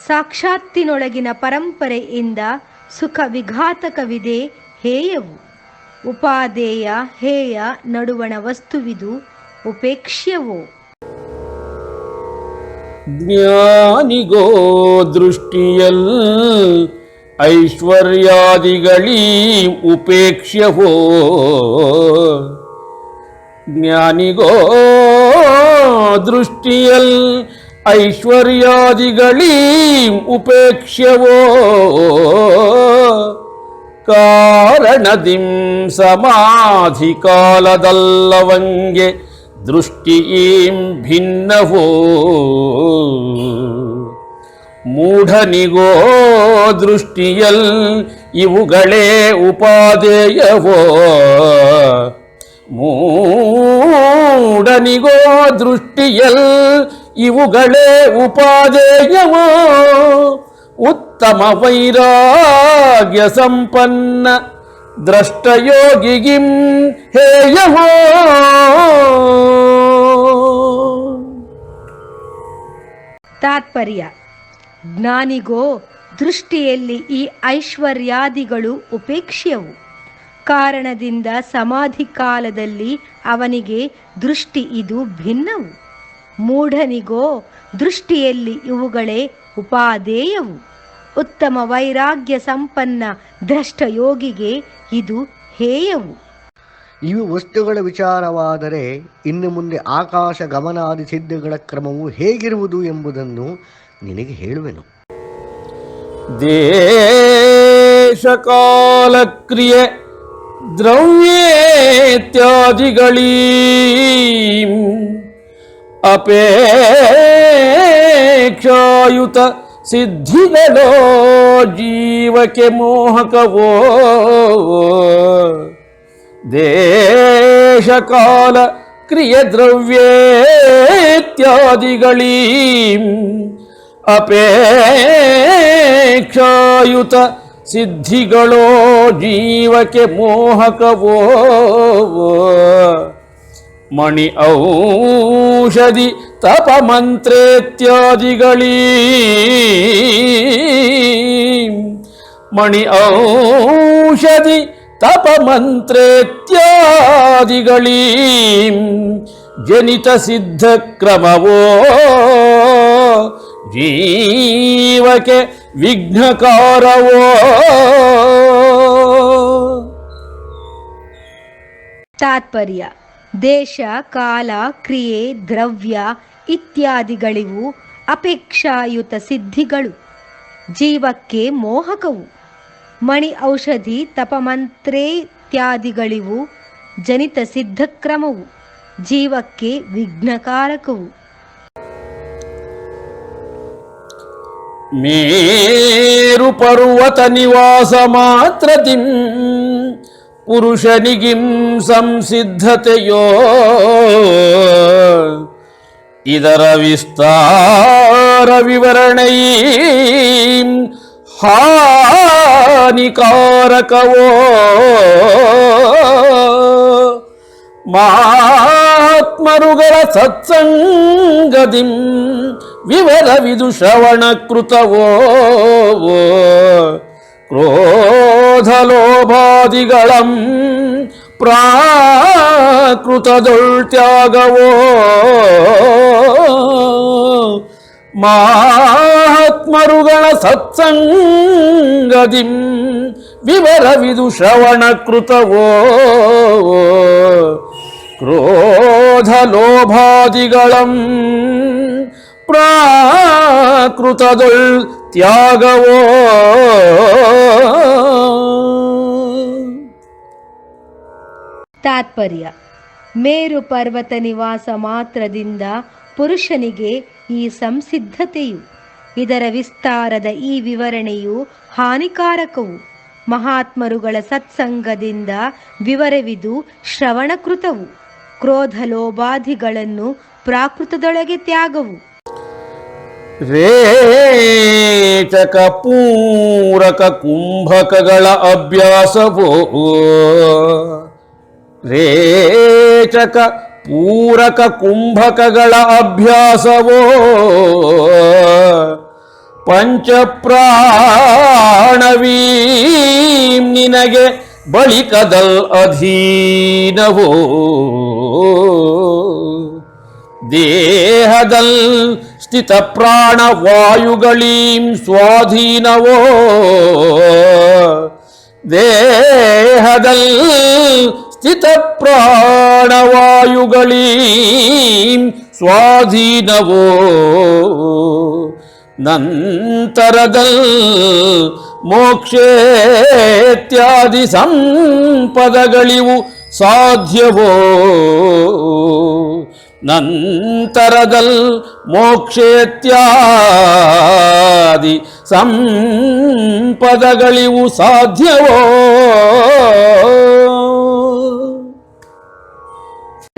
Speaker 1: ಸಾಕ್ಷಾತ್ತಿನೊಳಗಿನ ಪರಂಪರೆಯಿಂದ ಸುಖ ವಿಘಾತಕವಿದೆ ಹೇಯವು. ಉಪಾದೇಯ ಹೇಯ ನಡುವಣ ವಸ್ತುವಿದು ಉಪೇಕ್ಷ್ಯವೋ.
Speaker 4: ಜ್ಞಾನಿಗೋ ದೃಷ್ಟಿಯಲ್ ಐಶ್ವರ್ಯಾದಿಗಳೀ ಉಪೇಕ್ಷ್ಯವೋ ಜ್ಞಾನಿಗೋ ದೃಷ್ಟಿಯಲ್ ಐಶ್ವರ್ಯಾದಿಗಳೀ ಉಪೇಕ್ಷ್ಯವೋ ಕಾರಣದಿಂ ಸಮಾಧಿ ಕಾಲದಲ್ಲವಂಗೆ ದೃಷ್ಟಿಯೀಂ ಭಿನ್ನವೋ ಮೂಢನಿಗೋ ದೃಷ್ಟಿಯಲ್ ಇವುಗಳೇ ಉಪಾದೇಯವೋ ಮೂಢನಿಗೋ ದೃಷ್ಟಿಯಲ್ ಇವುಗಳೇ ಉಪಾದೇಯವೋ ಉತ್ತಮ ವೈರಾಗ್ಯ ಸಂಪನ್ನ ದ್ರಷ್ಟಯೋಗಿಗಿಂ ಹೇಯವೋ.
Speaker 1: ತಾತ್ಪರ್ಯ: ಜ್ಞಾನಿಗೋ ದೃಷ್ಟಿಯಲ್ಲಿ ಈ ಐಶ್ವರ್ಯಾದಿಗಳು ಉಪೇಕ್ಷ್ಯವು. ಕಾರಣದಿಂದ ಸಮಾಧಿ ಕಾಲದಲ್ಲಿ ಅವನಿಗೆ ದೃಷ್ಟಿ ಇದು ಭಿನ್ನವು. ಮೂಢನಿಗೋ ದೃಷ್ಟಿಯಲ್ಲಿ ಇವುಗಳೇ ಉಪಾದೇಯವು. ಉತ್ತಮ ವೈರಾಗ್ಯ ಸಂಪನ್ನ ದ್ರಷ್ಟ ಯೋಗಿಗೆ ಇದು ಹೇಯವು.
Speaker 3: ಇವು ವಸ್ತುಗಳ ವಿಚಾರವಾದರೆ ಇನ್ನು ಮುಂದೆ ಆಕಾಶ ಗಮನಾದಿ ಸಿದ್ಧಿಗಳ ಕ್ರಮವು ಹೇಗಿರುವುದು ಎಂಬುದನ್ನು ನಿನಗೆ ಹೇಳುವೆನು.
Speaker 4: ದೇಶಕಾಲ ಕ್ರಿಯೆ ದ್ರವ್ಯೇತ್ಯಾದಿಗಳೀ ಅಪೇಕ್ಷಾಯುತ ಸಿದ್ಧಿಗಳೋ ಜೀವಕ್ಕೆ ಮೋಹಕವೋ ದೇಶಕಾಲ ಕ್ರಿಯೆ ದ್ರವ್ಯೇತ್ಯಾದಿಗಳೀ ಅಪೇಕ್ಷಾಯುತ ಸಿದ್ಧಿಗಳೋ ಜೀವಕ್ಕೆ ಮೋಹಕವೋ ಮಣಿ ಔಷಧಿ ತಪ ಮಂತ್ರೇತ್ಯಾದಿಗಳೀ ಮಣಿ ಔಷಧಿ ತಪ ಮಂತ್ರೇತ್ಯಾದಿಗಳೀ ಜನಿತ ಸಿದ್ಧ ಕ್ರಮವೋ ಜೀವಕ್ಕೆ ವಿಘ್ನಕಾರವೋ.
Speaker 1: ತಾತ್ಪರ್ಯ: ದೇಶ, ಕಾಲ, ಕ್ರಿಯೆ, ದ್ರವ್ಯ ಇತ್ಯಾದಿಗಳಿವು ಅಪೇಕ್ಷಾಯುತ ಸಿದ್ಧಿಗಳು, ಜೀವಕ್ಕೆ ಮೋಹಕವು. ಮಣಿ ಔಷಧಿ ತಪಮಂತ್ರೇತ್ಯಾದಿಗಳಿವು ಜನಿತ ಸಿದ್ಧಕ್ರಮವು, ಜೀವಕ್ಕೆ ವಿಘ್ನಕಾರಕವು.
Speaker 4: ಮೇರು ಪರ್ವತ ನಿವಾಸ ಮಾತ್ರದಿಂ ಪುರುಷನಿಗಿಂ ಸಂಸಿದ್ಧತೆಯೋ ಇದರ ವಿಸ್ತಾರ ವಿವರಣೈ ಹಾನಿಕಾರಕವೋ ಮಹಾತ್ಮರುಗಳ ಸತ್ಸಂಗದಿಂ ವಿವರವಿದು ಶ್ರವಣಕೃತವೋ ಕ್ರೋಧಲೋಭಾದಿಗಳಂ ಪ್ರಾಕೃತದೊಳ್ತ್ಯಾಗವೋ ಮಹಾತ್ಮರುಗಳ ಸತ್ಸಂಗದಿಂ ವಿವರವಿದು ಶ್ರವಣಕೃತವೋ ಕ್ರೋಧಲೋಭಾದಿಗಳಂ ಪ್ರಾಕೃತದೊಳ್ ತ್ಯಾಗವೋ.
Speaker 1: ತಾತ್ಪರ್ಯ: ಮೇರು ಪರ್ವತ ನಿವಾಸ ಮಾತ್ರದಿಂದ ಪುರುಷನಿಗೆ ಈ ಸಂಸಿದ್ಧತೆಯು, ಇದರ ವಿಸ್ತಾರದ ಈ ವಿವರಣೆಯು ಹಾನಿಕಾರಕವು. ಮಹಾತ್ಮರುಗಳ ಸತ್ಸಂಗದಿಂದ ವಿವರವಿದು ಶ್ರವಣಕೃತವು. ಕ್ರೋಧ ಲೋಭಾದಿಗಳನ್ನು ಪ್ರಾಕೃತದೊಳಗೆ ತ್ಯಾಗವು.
Speaker 4: ರೇಚಕ ಪೂರಕ ಕುಂಭಕಗಳ ಅಭ್ಯಾಸವೋ ರೇಚಕ ಪೂರಕ ಕುಂಭಕಗಳ ಅಭ್ಯಾಸವೋ ಪಂಚಪ್ರಾಣವೀಂ ನಿನಗೆ ಬಳಿಕದಲ್ ಅಧೀನವೋ ದೇಹದಲ್ ಸ್ಥಿತ ಪ್ರಾಣವಾಯುಗಳೀಂ ಸ್ವಾಧೀನವೋ ದೇಹದಲ್ ಸ್ಥಿತ ಪ್ರಾಣವಾಯುಗಳೀಂ ಸ್ವಾಧೀನವೋ ನಂತರದಲ್ ಮೋಕ್ಷೇತ್ಯಾದಿ ಸಂಪದಗಳಿವು ಸಾಧ್ಯವೋ ನಂತರದಲ್ ಮೋಕ್ಷೇತ್ಯಾದಿ ಸಂಪದಗಳಿವು ಸಾಧ್ಯವೋ.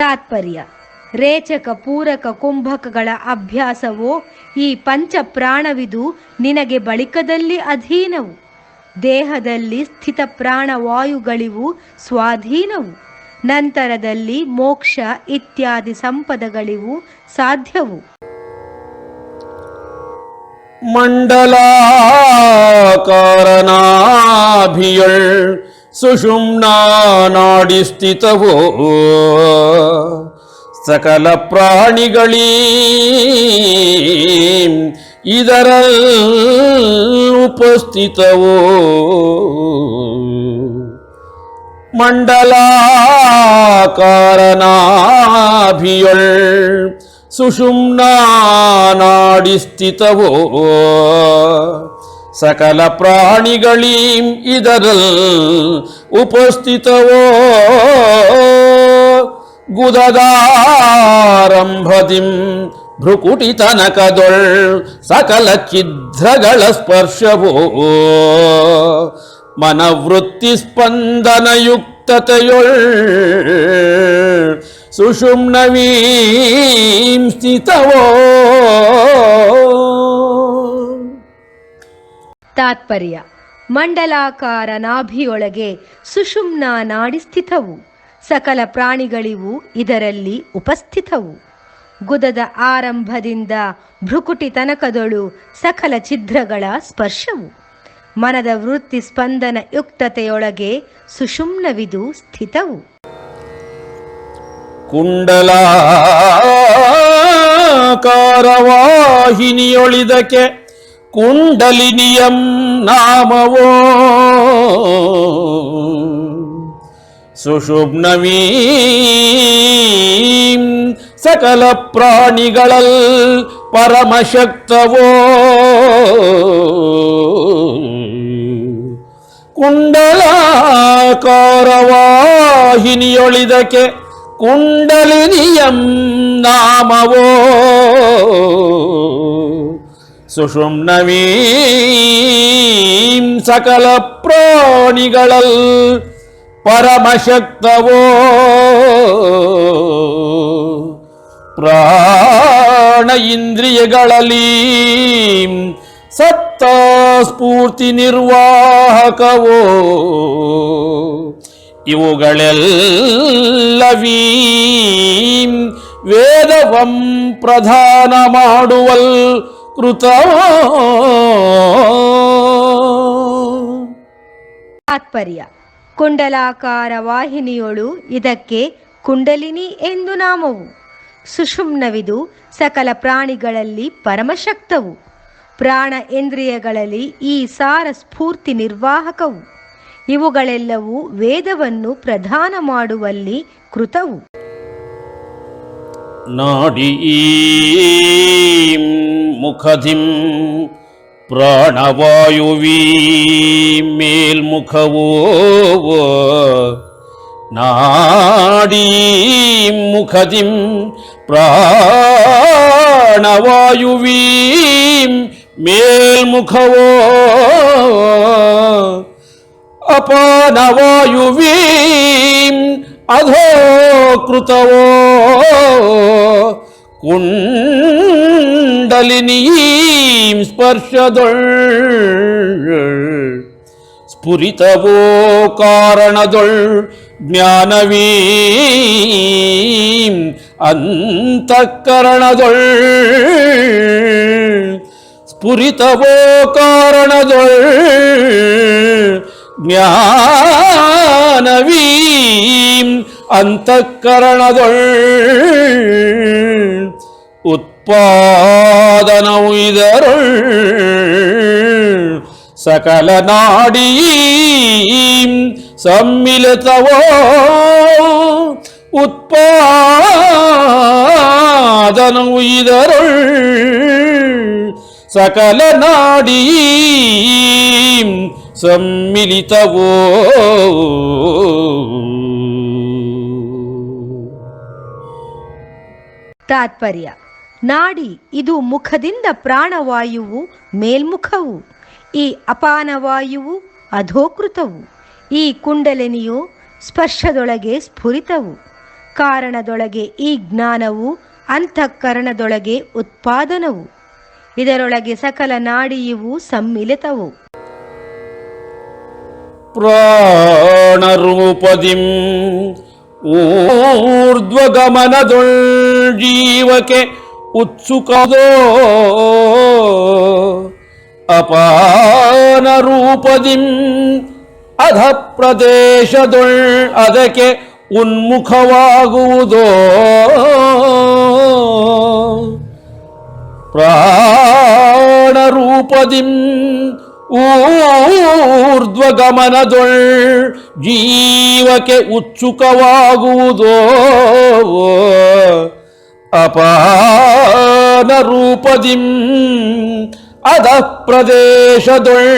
Speaker 1: ತಾತ್ಪರ್ಯ: ರೇಚಕ ಪೂರಕ ಕುಂಭಕಗಳ ಅಭ್ಯಾಸವೋ ಈ ಪಂಚ ಪ್ರಾಣವಿದು ನಿನಗೆ ಬಳಿಕದಲ್ಲಿ ಅಧೀನವು. ದೇಹದಲ್ಲಿ ಸ್ಥಿತ ಪ್ರಾಣವಾಯುಗಳಿವು ಸ್ವಾಧೀನವು. ನಂತರದಲ್ಲಿ ಮೋಕ್ಷ ಇತ್ಯಾದಿ ಸಂಪದಗಳಿವು ಸಾಧ್ಯವು.
Speaker 4: ಮಂಡಲಾಕಾರನಾಭಿಯಳ್ ಸುಷುಮ್ನಾ ನಾಡಿ ಸ್ಥಿತವೋ ಸಕಲ ಪ್ರಾಣಿಗಳೀ ಇದರ ಉಪಸ್ಥಿತವೋ ಮಂಡಲಾಕಾರನಾಭಿಯಳ್ ಸುಷುಮ್ನಾ ನಾಡಿ ಸ್ಥಿತವೋ ಸಕಲ ಪ್ರಾಣಿಗಳೀಂ ಇದರಲ್ ಉಪಸ್ಥಿತವೋ ಗುದದಾರಂಭದಿಂ ಭ್ರುಕುಟಿ ತನಕದೊಳ್ ಸಕಲ ಛಿದ್ರಗಳ ಸ್ಪರ್ಶವೋ ಮನವೃತ್ತಿ ಸ್ಪಂದನಯುಕ್ತತೆಯೊಳ್ ಸುಷುಮ್ನವೀಂ ಸ್ಥಿತವೋ.
Speaker 1: ತಾತ್ಪರ್ಯ: ಮಂಡಲಾಕಾರ ನಾಭಿಯೊಳಗೆ ಸುಷುಮ್ನ ನಾಡಿ ಸ್ಥಿತವು. ಸಕಲ ಪ್ರಾಣಿಗಳಿವು ಇದರಲ್ಲಿ ಉಪಸ್ಥಿತವು. ಗುದದ ಆರಂಭದಿಂದ ಭ್ರುಕುಟಿ ತನಕದೊಳು ಸಕಲ ಛಿದ್ರಗಳ ಸ್ಪರ್ಶವು. ಮನದ ವೃತ್ತಿ ಸ್ಪಂದನ ಯುಕ್ತತೆಯೊಳಗೆ ಸುಷುಮ್ನವಿದು ಸ್ಥಿತವು.
Speaker 4: ಕುಂಡಲಾಕಾರವಾಹಿನಿಯೊಳಿದಕ್ಕೆ ಕುಂಡಲಿನಿಯಂ ನಾಮವೋ ಸುಷುಮ್ನವೀಂ ಸಕಲ ಪ್ರಾಣಿಗಳಲ್ ಪರಮಶಕ್ತವೋ ಕುಂಡಲಾಕಾರವಾಹಿನಿಯೊಳಿದಕ್ಕೆ ಕುಂಡಲಿನಿಯಂ ನಾಮವೋ ಸುಷುಮ್ನವೀಂ ಸಕಲ ಪ್ರಾಣಿಗಳಲ್ ಪರಮಶಕ್ತವೋ ಪ್ರಾಣ ಇಂದ್ರಿಯಗಳಲ್ಲಿ ಸತ್ತ ಸ್ಫೂರ್ತಿ ನಿರ್ವಾಹಕವೋ ಇವುಗಳೆಲ್ಲವೀಂ ವೇದವಂ ಪ್ರಧಾನ ಮಾಡುವಲ್ ಕೃತವೋ.
Speaker 1: ತಾತ್ಪರ್ಯ: ಕುಂಡಲಾಕಾರ ವಾಹಿನಿಯೊಳು ಇದಕ್ಕೆ ಕುಂಡಲಿನಿ ಎಂದು ನಾಮವು. ಸುಷುಮ್ನವಿದು ಸಕಲ ಪ್ರಾಣಿಗಳಲ್ಲಿ ಪರಮಶಕ್ತವು. ಪ್ರಾಣ ಇಂದ್ರಿಯಗಳಲ್ಲಿ ಈ ಸಾರ ಸ್ಫೂರ್ತಿ ನಿರ್ವಾಹಕವು. ಇವುಗಳೆಲ್ಲವೂ ವೇದವನ್ನು ಪ್ರಧಾನ ಮಾಡುವಲ್ಲಿ ಕೃತವು.
Speaker 4: ನಾಡೀಂ ಮುಖಧಿಂ ಪ್ರಾಣವಾಯುವೀ ಮೇಲ್ಮುಖವೋ ನಾಡೀಂ ಮುಖಧಿಂ ಪ್ರಾಣವಾಯುವೀಂ ಮೇಲ್ಮುಖವೋ ಅಪಾನವಾಯುವೀಂ ಅಧೋಕೃತವೋ ಕುಂಡಲಿನೀಂ ಸ್ಪರ್ಶದೊಳ್ ಸ್ಫುರಿತವೋ ಕಾರಣದೊಳ್ ಜ್ಞಾನವೀಂ ಅಂತಃಕರಣದೊಳ್ ಸ್ಫುರಿತವೋ ಕಾರಣದೊಳ್ ಜ್ಞಾನವೀಂ ಅಂತಃಕರಣದೊಳ್ ಉತ್ಪಾದನವು ಇದರೊಳ್ ಸಕಲ ನಾಡೀಂ ಸಮ್ಮಿಲಿತವೋ ಉತ್ಪಾದನವು ಇದರೊಳ್ ಸಕಲ ನಾಡೀಂ ಸಮ್ಮಿಲಿತವೋ.
Speaker 1: ತಾತ್ಪರ್ಯ: ನಾಡಿ ಇದು ಮುಖದಿಂದ ಪ್ರಾಣವಾಯುವು ಮೇಲ್ಮುಖವು, ಈ ಅಪಾನವಾಯುವು ಅಧೋಕೃತವು, ಈ ಕುಂಡಲಿನಿಯು ಸ್ಪರ್ಶದೊಳಗೆ ಸ್ಫುರಿತವು, ಕಾರಣದೊಳಗೆ ಈ ಜ್ಞಾನವು, ಅಂತಃಕರಣದೊಳಗೆ ಉತ್ಪಾದನವು, ಇದರೊಳಗೆ ಸಕಲ ನಾಡಿಯವು ಸಮ್ಮಿಲಿತವು.
Speaker 4: ಪ್ರಾಣರೂಪದಿಂ ಊರ್ಧ್ವಗಮನದೊಳ್ ಜೀವಕ್ಕೆ ಉತ್ಸುಕದೋ ಅಪಾನರೂಪದಿಂ ಅಧ ಪ್ರದೇಶದೊಳ್ ಅದಕ್ಕೆ ಉನ್ಮುಖವಾಗುವುದೋ ಪ್ರಾಣರೂಪದಿಂ ಊರ್ಧ್ವಗಮನದೊಳ್ ಜೀವಕ್ಕೆ ಉತ್ಸುಕವಾಗುವುದೋ ಅಪಾನರೂಪದಿಂ ಅಧ ಪ್ರದೇಶದೊಳ್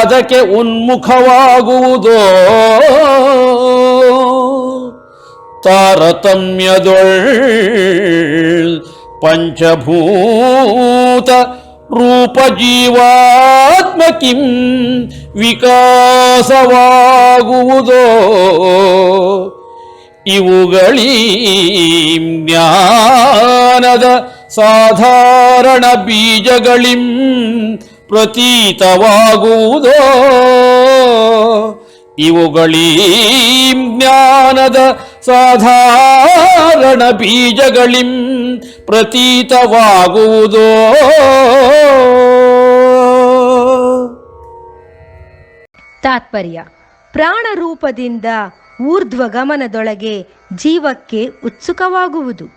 Speaker 4: ಅದಕ್ಕೆ ಉನ್ಮುಖವಾಗುವುದೋ ತಾರತಮ್ಯದೊಳ್ ಪಂಚಭೂತ ರೂಪ ಜೀವಾತ್ಮಕಿಂ ವಿಕಾಸವಾಗುವುದೋ ಇವುಗಳೀ ಜ್ಞಾನದ ಸಾಧಾರಣ ಬೀಜಗಳಿಂ ಪ್ರತೀತವಾಗುವುದೋ. ಇವುಗಳೀ ಜ್ಞಾನದ ಸಾಧಾರಣ ಬೀಜಗಳಿಂ ಪ್ರತೀತವಾಗುವುದೋ.
Speaker 1: ತಾತ್ಪರ್ಯ: ಪ್ರಾಣರೂಪದಿಂದ ಊರ್ಧ್ವಗಮನದೊಳಗೆ ಜೀವಕ್ಕೆ ಉತ್ಸುಕವಾಗುವುದು,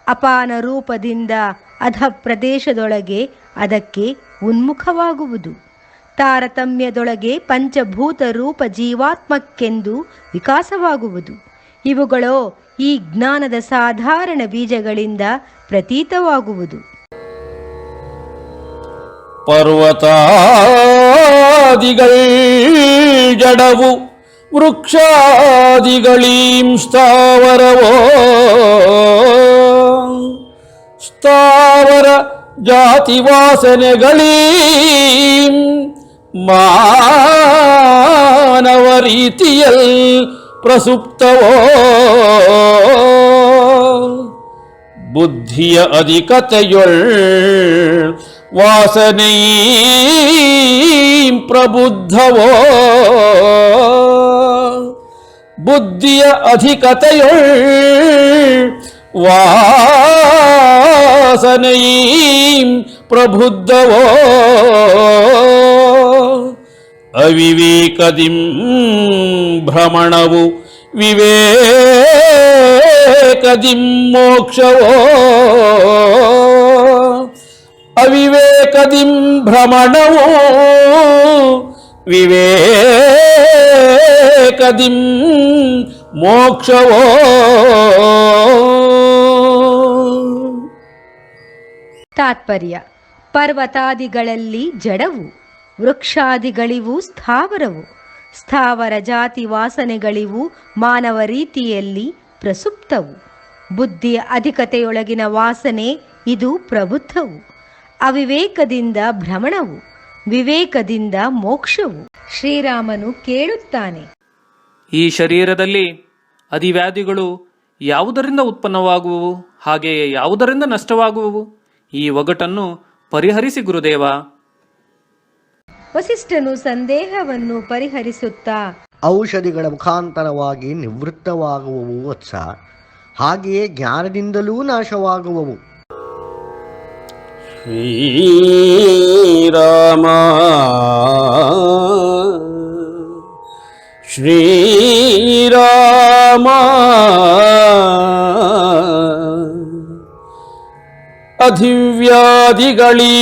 Speaker 1: ಅಪಾನ ರೂಪದಿಂದ ಅಧ ಪ್ರದೇಶದೊಳಗೆ ಅದಕ್ಕೆ ಉನ್ಮುಖವಾಗುವುದು, ತಾರತಮ್ಯದೊಳಗೆ ಪಂಚಭೂತ ರೂಪ ಜೀವಾತ್ಮಕ್ಕೆಂದು ವಿಕಾಸವಾಗುವುದು. ಇವುಗಳೋ ಈ ಜ್ಞಾನದ ಸಾಧಾರಣ ಬೀಜಗಳಿಂದ ಪ್ರತೀತವಾಗುವುದು.
Speaker 4: ಪರ್ವತಾದಿಗಳ್ ಜಡವು ವೃಕ್ಷಾದಿಗಳೀಂ ಸ್ಥಾವರವೋ. ಸ್ಥಾವರ ಜಾತಿ ವಾಸನೆಗಳೀಂ ಮಾನವ ರೀತಿಯಲ್ ಪ್ರಸುಪ್ತವೋ. ಬುದ್ಧಿಯ ಅಧಿಕತೆಯೊಳ್ ವಾಸನೆಯೀಂ ಪ್ರಬುದ್ಧವೋ. ಬುದ್ಧಿಯ ಅಧಿಕತೆಯೊಳ್ ವಾಸನೆಯೀಂ ಪ್ರಬುದ್ಧವೋ. ಅವಿವೇಕದಿಂ ಭ್ರಮಣವು ವಿವೇಕದಿಂ ಮೋಕ್ಷವೋ. ಅವಿವೇಕದಿಂ ಭ್ರಮಣವೋ ವಿವೇಕದಿಂ ಮೋಕ್ಷವೋ.
Speaker 1: ತಾತ್ಪರ್ಯ: ಪರ್ವತಾದಿಗಳಲ್ಲಿ ಜಡವು, ವೃಕ್ಷಾದಿಗಳಿವು ಸ್ಥಾವರವು, ಸ್ಥಾವರ ಜಾತಿ ವಾಸನೆಗಳಿವು ಮಾನವ ರೀತಿಯಲ್ಲಿ ಪ್ರಸುಪ್ತವು. ಬುದ್ಧಿಯ ಅಧಿಕತೆಯೊಳಗಿನ ವಾಸನೆ ಇದು ಪ್ರಬುದ್ಧವು. ಅವಿವೇಕದಿಂದ ಭ್ರಮಣವು, ವಿವೇಕದಿಂದ ಮೋಕ್ಷವು. ಶ್ರೀರಾಮನು ಕೇಳುತ್ತಾನೆ:
Speaker 2: ಈ ಶರೀರದಲ್ಲಿ ಅಧಿವ್ಯಾಧಿಗಳು ಯಾವುದರಿಂದ ಉತ್ಪನ್ನವಾಗುವವು, ಹಾಗೆಯೇ ಯಾವುದರಿಂದ ನಷ್ಟವಾಗುವವು? ಈ ಒಗಟನ್ನು ಪರಿಹರಿಸಿ ಗುರುದೇವ.
Speaker 1: ವಸಿಷ್ಠನು ಸಂದೇಹವನ್ನು ಪರಿಹರಿಸುತ್ತಾ,
Speaker 3: ಔಷಧಿಗಳ ಮುಖಾಂತರವಾಗಿ ನಿವೃತ್ತವಾಗುವವು ವತ್ಸ, ಹಾಗೆಯೇ ಜ್ಞಾನದಿಂದಲೂ ನಾಶವಾಗುವವು.
Speaker 4: ಶ್ರೀರಾಮ ಶ್ರೀರಾಮ ಅಧಿವ್ಯಾಧಿಗಳೀ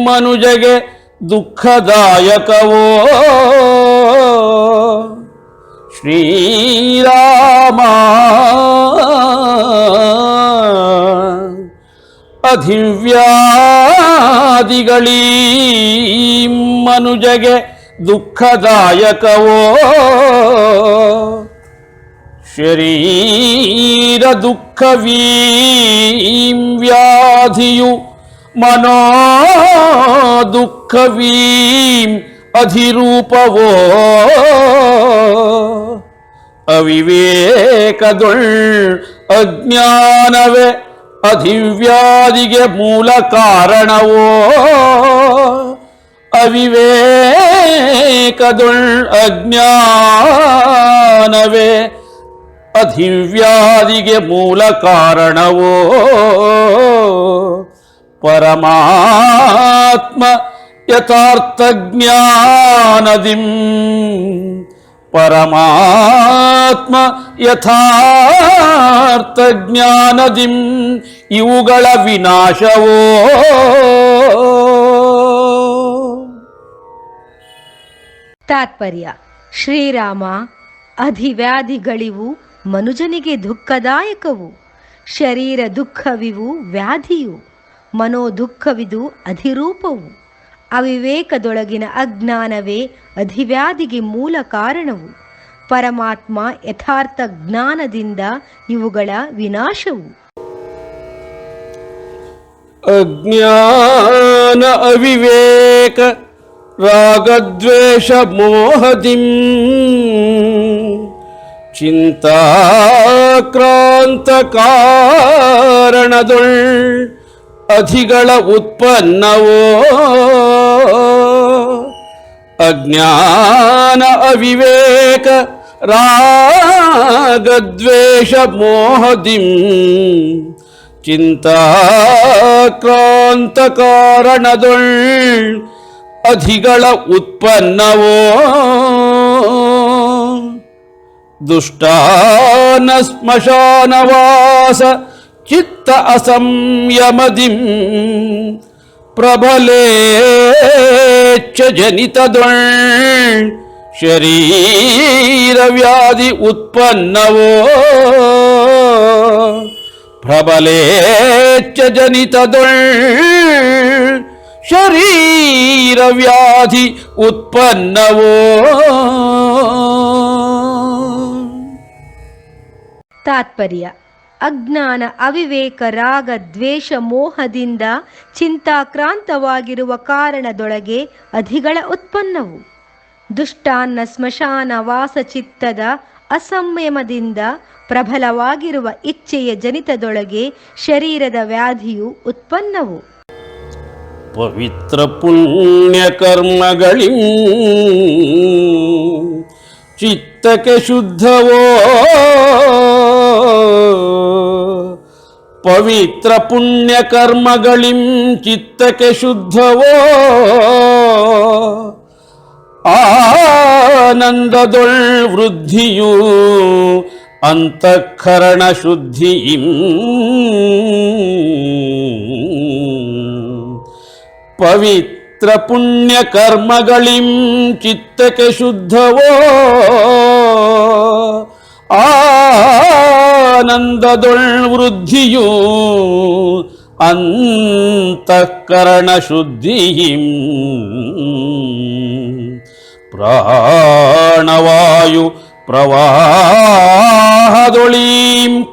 Speaker 4: ಮನುಜಗೆ ದುಃಖದಾಯಕವೋ. ಶ್ರೀರಾಮ ಅಧಿವ್ಯಾಧಿಗಳೀ ಮನುಜಗೆ ದುಃಖದಾಯಕವೋ. ಶರೀರ ದುಃಖವೀಂ ವ್ಯಾಧಿಯು ಮನೋ ದುಃಖವೀಂ ಅಧಿರೂಪವೋ. ಅವಿವೇಕದೊಳ್ ಅಜ್ಞಾನವೇ ಅಧಿವ್ಯಾಧಿಗೆ ಮೂಲ ಕಾರಣವೋ. ಅವಿವೇಕದೊಳ್ ಅಜ್ಞಾನವೇ ಅಧಿವ್ಯಾಧಿಗೆ ಮೂಲ ಕಾರಣವೋ. ಪರಮಾತ್ಮ ಯಥಾರ್ಥ ಜ್ಞಾನದಿಂ ಪರಮಾತ್ಮ ಯಥಾರ್ಥ ಜ್ಞಾನದಿಂ ಇವುಗಳ ವಿನಾಶವೋ.
Speaker 1: ತಾತ್ಪರ್ಯ: ಶ್ರೀರಾಮ, ಅಧಿವ್ಯಾಧಿಗಳಿವು ಮನುಜನಿಗೆ ದುಃಖದಾಯಕವು. ಶರೀರ ದುಃಖವಿವು ವ್ಯಾಧಿಯು, ಮನೋ ದುಃಖವಿದು ಅಧಿರೂಪವು. ಅವಿವೇಕದೊಳಗಿನ ಅಜ್ಞಾನವೇ ಅಧಿವ್ಯಾಧಿಗೆ ಮೂಲ ಕಾರಣವು. ಪರಮಾತ್ಮ ಯಥಾರ್ಥ ಜ್ಞಾನದಿಂದ ಇವುಗಳ ವಿನಾಶವು.
Speaker 4: ಅಜ್ಞಾನ ಅವಿವೇಕ ರಾಗದ್ವೇಷ ಮೋಹದಿಂ ಚಿಂತಾಕ್ರಾಂತ ಕಾರಣದೊಳ್ ಅಧಿಗಳ ಉತ್ಪನ್ನವೋ ಅಜ್ಞಾನ ಅವಿವೇಕ ರಾಗದ್ವೇಷ ಮೋಹದಿಂ ಚಿಂತಾಕ್ರಾಂತ ಕಾರಣದೊಳ್ ಅಧಿಗಳ ಉತ್ಪನ್ನವೋ ದುಷ್ಟಾನ ಸ್ಮಶಾನವಾಸ ಚಿತ್ತ ಅಸಂಯಮದಿಂ ಪ್ರಬಲೇಚ್ಛ ಜನಿತದೊಳ್ ಶರೀರ ವ್ಯಾಧಿ ಉತ್ಪನ್ನವೋ ಪ್ರಬಲೇಚ್ಛ ಜನಿತದೊಳ್ ಶರೀರ ವ್ಯಾಧಿ ಉತ್ಪನ್ನವೋ.
Speaker 1: ತಾತ್ಪರ್ಯ: ಅಜ್ಞಾನ ಅವಿವೇಕ ರಾಗ ದ್ವೇಷ ಮೋಹದಿಂದ ಚಿಂತಾಕ್ರಾಂತವಾಗಿರುವ ಕಾರಣದೊಳಗೆ ಅಧಿಗಳ ಉತ್ಪನ್ನವು. ದುಷ್ಟಾನ್ನ ಸ್ಮಶಾನ ವಾಸಚಿತ್ತದ ಅಸಂಯಮದಿಂದ ಪ್ರಬಲವಾಗಿರುವ ಇಚ್ಛೆಯ ಜನಿತದೊಳಗೆ ಶರೀರದ ವ್ಯಾಧಿಯು ಉತ್ಪನ್ನವು.
Speaker 4: ಪವಿತ್ರ ಪುಣ್ಯ ಕರ್ಮಗಳಿಂ ಚಿತ್ತಕ್ಕೆ ಶುದ್ಧವೋ ಪವಿತ್ರ ಪುಣ್ಯ ಕರ್ಮಗಳಿಂ ಚಿತ್ತಕ್ಕೆ ಶುದ್ಧವೋ ಆನಂದದೊಳ್ ವೃದ್ಧಿಯು ಅಂತಃಕರಣ ಶುದ್ಧಿಯಿಂ ಪವಿತ್ರ ಪುಣ್ಯ ಕರ್ಮಗಳಿಂ ಚಿತ್ತಕ್ಕೆ ಶುದ್ಧವೋ ಆನಂದದೊಳ್ ವೃದ್ಧಿಯು ಅಂತಃಕರಣ ಶುದ್ಧಿಯಿಂ ಪ್ರಾಣವಾಯು ಪ್ರವಾಹದೊಳೀಂ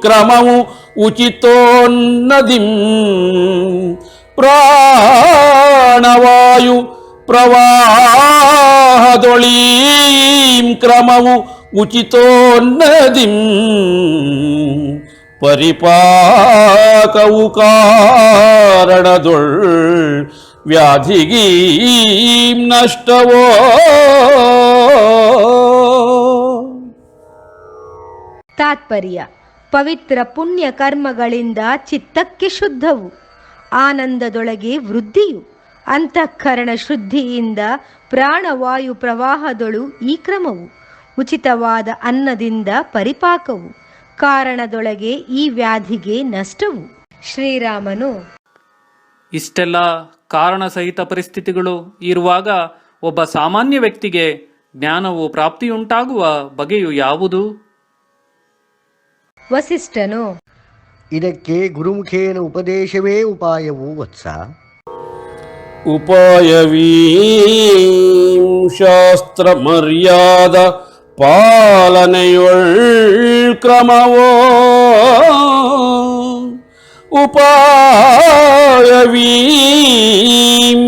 Speaker 4: ಕ್ರಮವು ಉಚಿತೋನ್ನದಿಂ ಪ್ರಾಣವಾಯು ಪ್ರವಾಹದೊಳೀಂ ಕ್ರಮವು ಉಚಿತೋನ್ನದಿಂ ಪರಿಪಾಕವು ಕಾರಣದೊಳ್ ವ್ಯಾಧಿಗೀಂ ನಷ್ಟವೋ.
Speaker 1: ತಾತ್ಪರ್ಯ: ಪವಿತ್ರ ಪುಣ್ಯ ಕರ್ಮಗಳಿಂದ ಚಿತ್ತಕ್ಕೆ ಶುದ್ಧವು, ಆನಂದದೊಳಗೆ ವೃದ್ಧಿಯು, ಅಂತಃಕರಣ ಶುದ್ಧಿಯಿಂದ ಪ್ರಾಣವಾಯು ಪ್ರವಾಹದೊಳು ಈ ಕ್ರಮವು, ಉಚಿತವಾದ ಅನ್ನದಿಂದ ಪರಿಪಾಕವು, ಕಾರಣದೊಳಗೆ ಈ ವ್ಯಾಧಿಗೆ ನಷ್ಟವು. ಶ್ರೀರಾಮನು
Speaker 2: ಇಷ್ಟೆಲ್ಲ ಕಾರಣ ಸಹಿತ ಪರಿಸ್ಥಿತಿಗಳು ಇರುವಾಗ ಒಬ್ಬ ಸಾಮಾನ್ಯ ವ್ಯಕ್ತಿಗೆ ಜ್ಞಾನವು ಪ್ರಾಪ್ತಿಯುಂಟಾಗುವ ಬಗೆಯು ಯಾವುದು?
Speaker 1: ವಸಿಷ್ಠನು
Speaker 3: ಇದಕ್ಕೆ ಗುರುಮುಖೇನ ಉಪದೇಶವೇ ಉಪಾಯವು ವತ್ಸ.
Speaker 4: ಉಪಾಯವೀಂ ಶಾಸ್ತ್ರ ಮರ್ಯಾದ ಪಾಲನೆಯೊಳ್ ಕ್ರಮವೋ ಉಪಾಯವೀಂ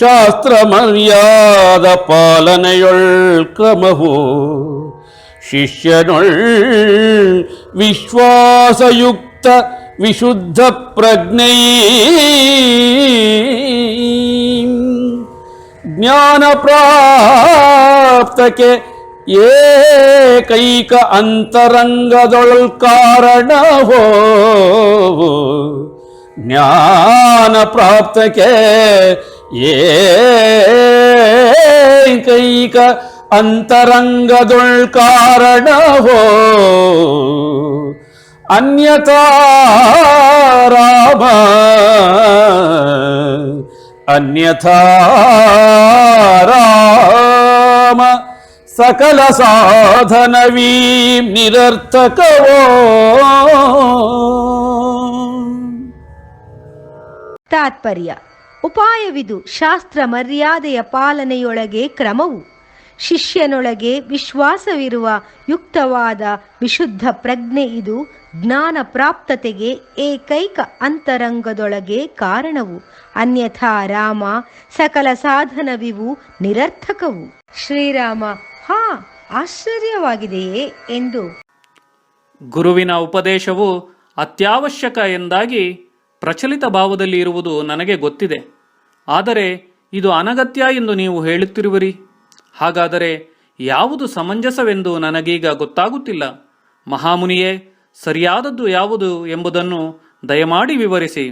Speaker 4: ಶಾಸ್ತ್ರ ಮರ್ಯಾದ ಪಾಲನೆಯೊಳ್ ಕ್ರಮವೋ ಶಿಷ್ಯನೊಳ್ ವಿಶ್ವಾಸಯುಕ್ತ ವಿಶುದ್ಧ ಪ್ರಜ್ಞೆ ಜ್ಞಾನ ಪ್ರಾಪ್ತಕ್ಕೆ ಏಕೈಕ ಅಂತರಂಗದೊಳ್ ಕಾರಣವೋ ಜ್ಞಾನ ಪ್ರಾಪ್ತಕ್ಕೆ ಏಕೈಕ ಅಂತರಂಗದೊಳ್ ಕಾರಣವೋ ಅನ್ಯಥಾ ರಾಮ ಅನ್ಯಥಾ ರಾಮ ಸಕಲ ಸಾಧನವೀಂ ನಿರರ್ಥಕವೋ.
Speaker 1: ತಾತ್ಪರ್ಯ: ಉಪಾಯವಿದು ಶಾಸ್ತ್ರ ಮರ್ಯಾದೆಯ ಪಾಲನೆಯೊಳಗೆ ಕ್ರಮವು, ಶಿಷ್ಯನೊಳಗೆ ವಿಶ್ವಾಸವಿರುವ ಯುಕ್ತವಾದ ವಿಶುದ್ಧ ಪ್ರಜ್ಞೆ ಇದು ಜ್ಞಾನ ಪ್ರಾಪ್ತತೆಗೆ ಏಕೈಕ ಅಂತರಂಗದೊಳಗೆ ಕಾರಣವು, ಅನ್ಯಥಾ ರಾಮ ಸಕಲ ಸಾಧನವಿವು ನಿರರ್ಥಕವು. ಶ್ರೀರಾಮ ಹಾ ಆಶ್ಚರ್ಯವಾಗಿದೆಯೇ ಎಂದು
Speaker 2: ಗುರುವಿನ ಉಪದೇಶವು ಅತ್ಯವಶ್ಯಕ ಎಂದಾಗಿ ಪ್ರಚಲಿತ ಭಾವದಲ್ಲಿ ಇರುವುದು ನನಗೆ ಗೊತ್ತಿದೆ. ಆದರೆ ಇದು ಅನಗತ್ಯ ಎಂದು ನೀವು ಹೇಳುತ್ತಿರುವಿರಿ. ಹಾಗಾದರೆ ಯಾವುದು ಸಮಂಜಸವೆಂದು ನನಗೀಗ ಗೊತ್ತಾಗುತ್ತಿಲ್ಲ. ಮಹಾಮುನಿಯೇ, ಸರಿಯಾದದ್ದು ಯಾವುದು ಎಂಬುದನ್ನು ದಯಮಾಡಿ ವಿವರಿಸಿ.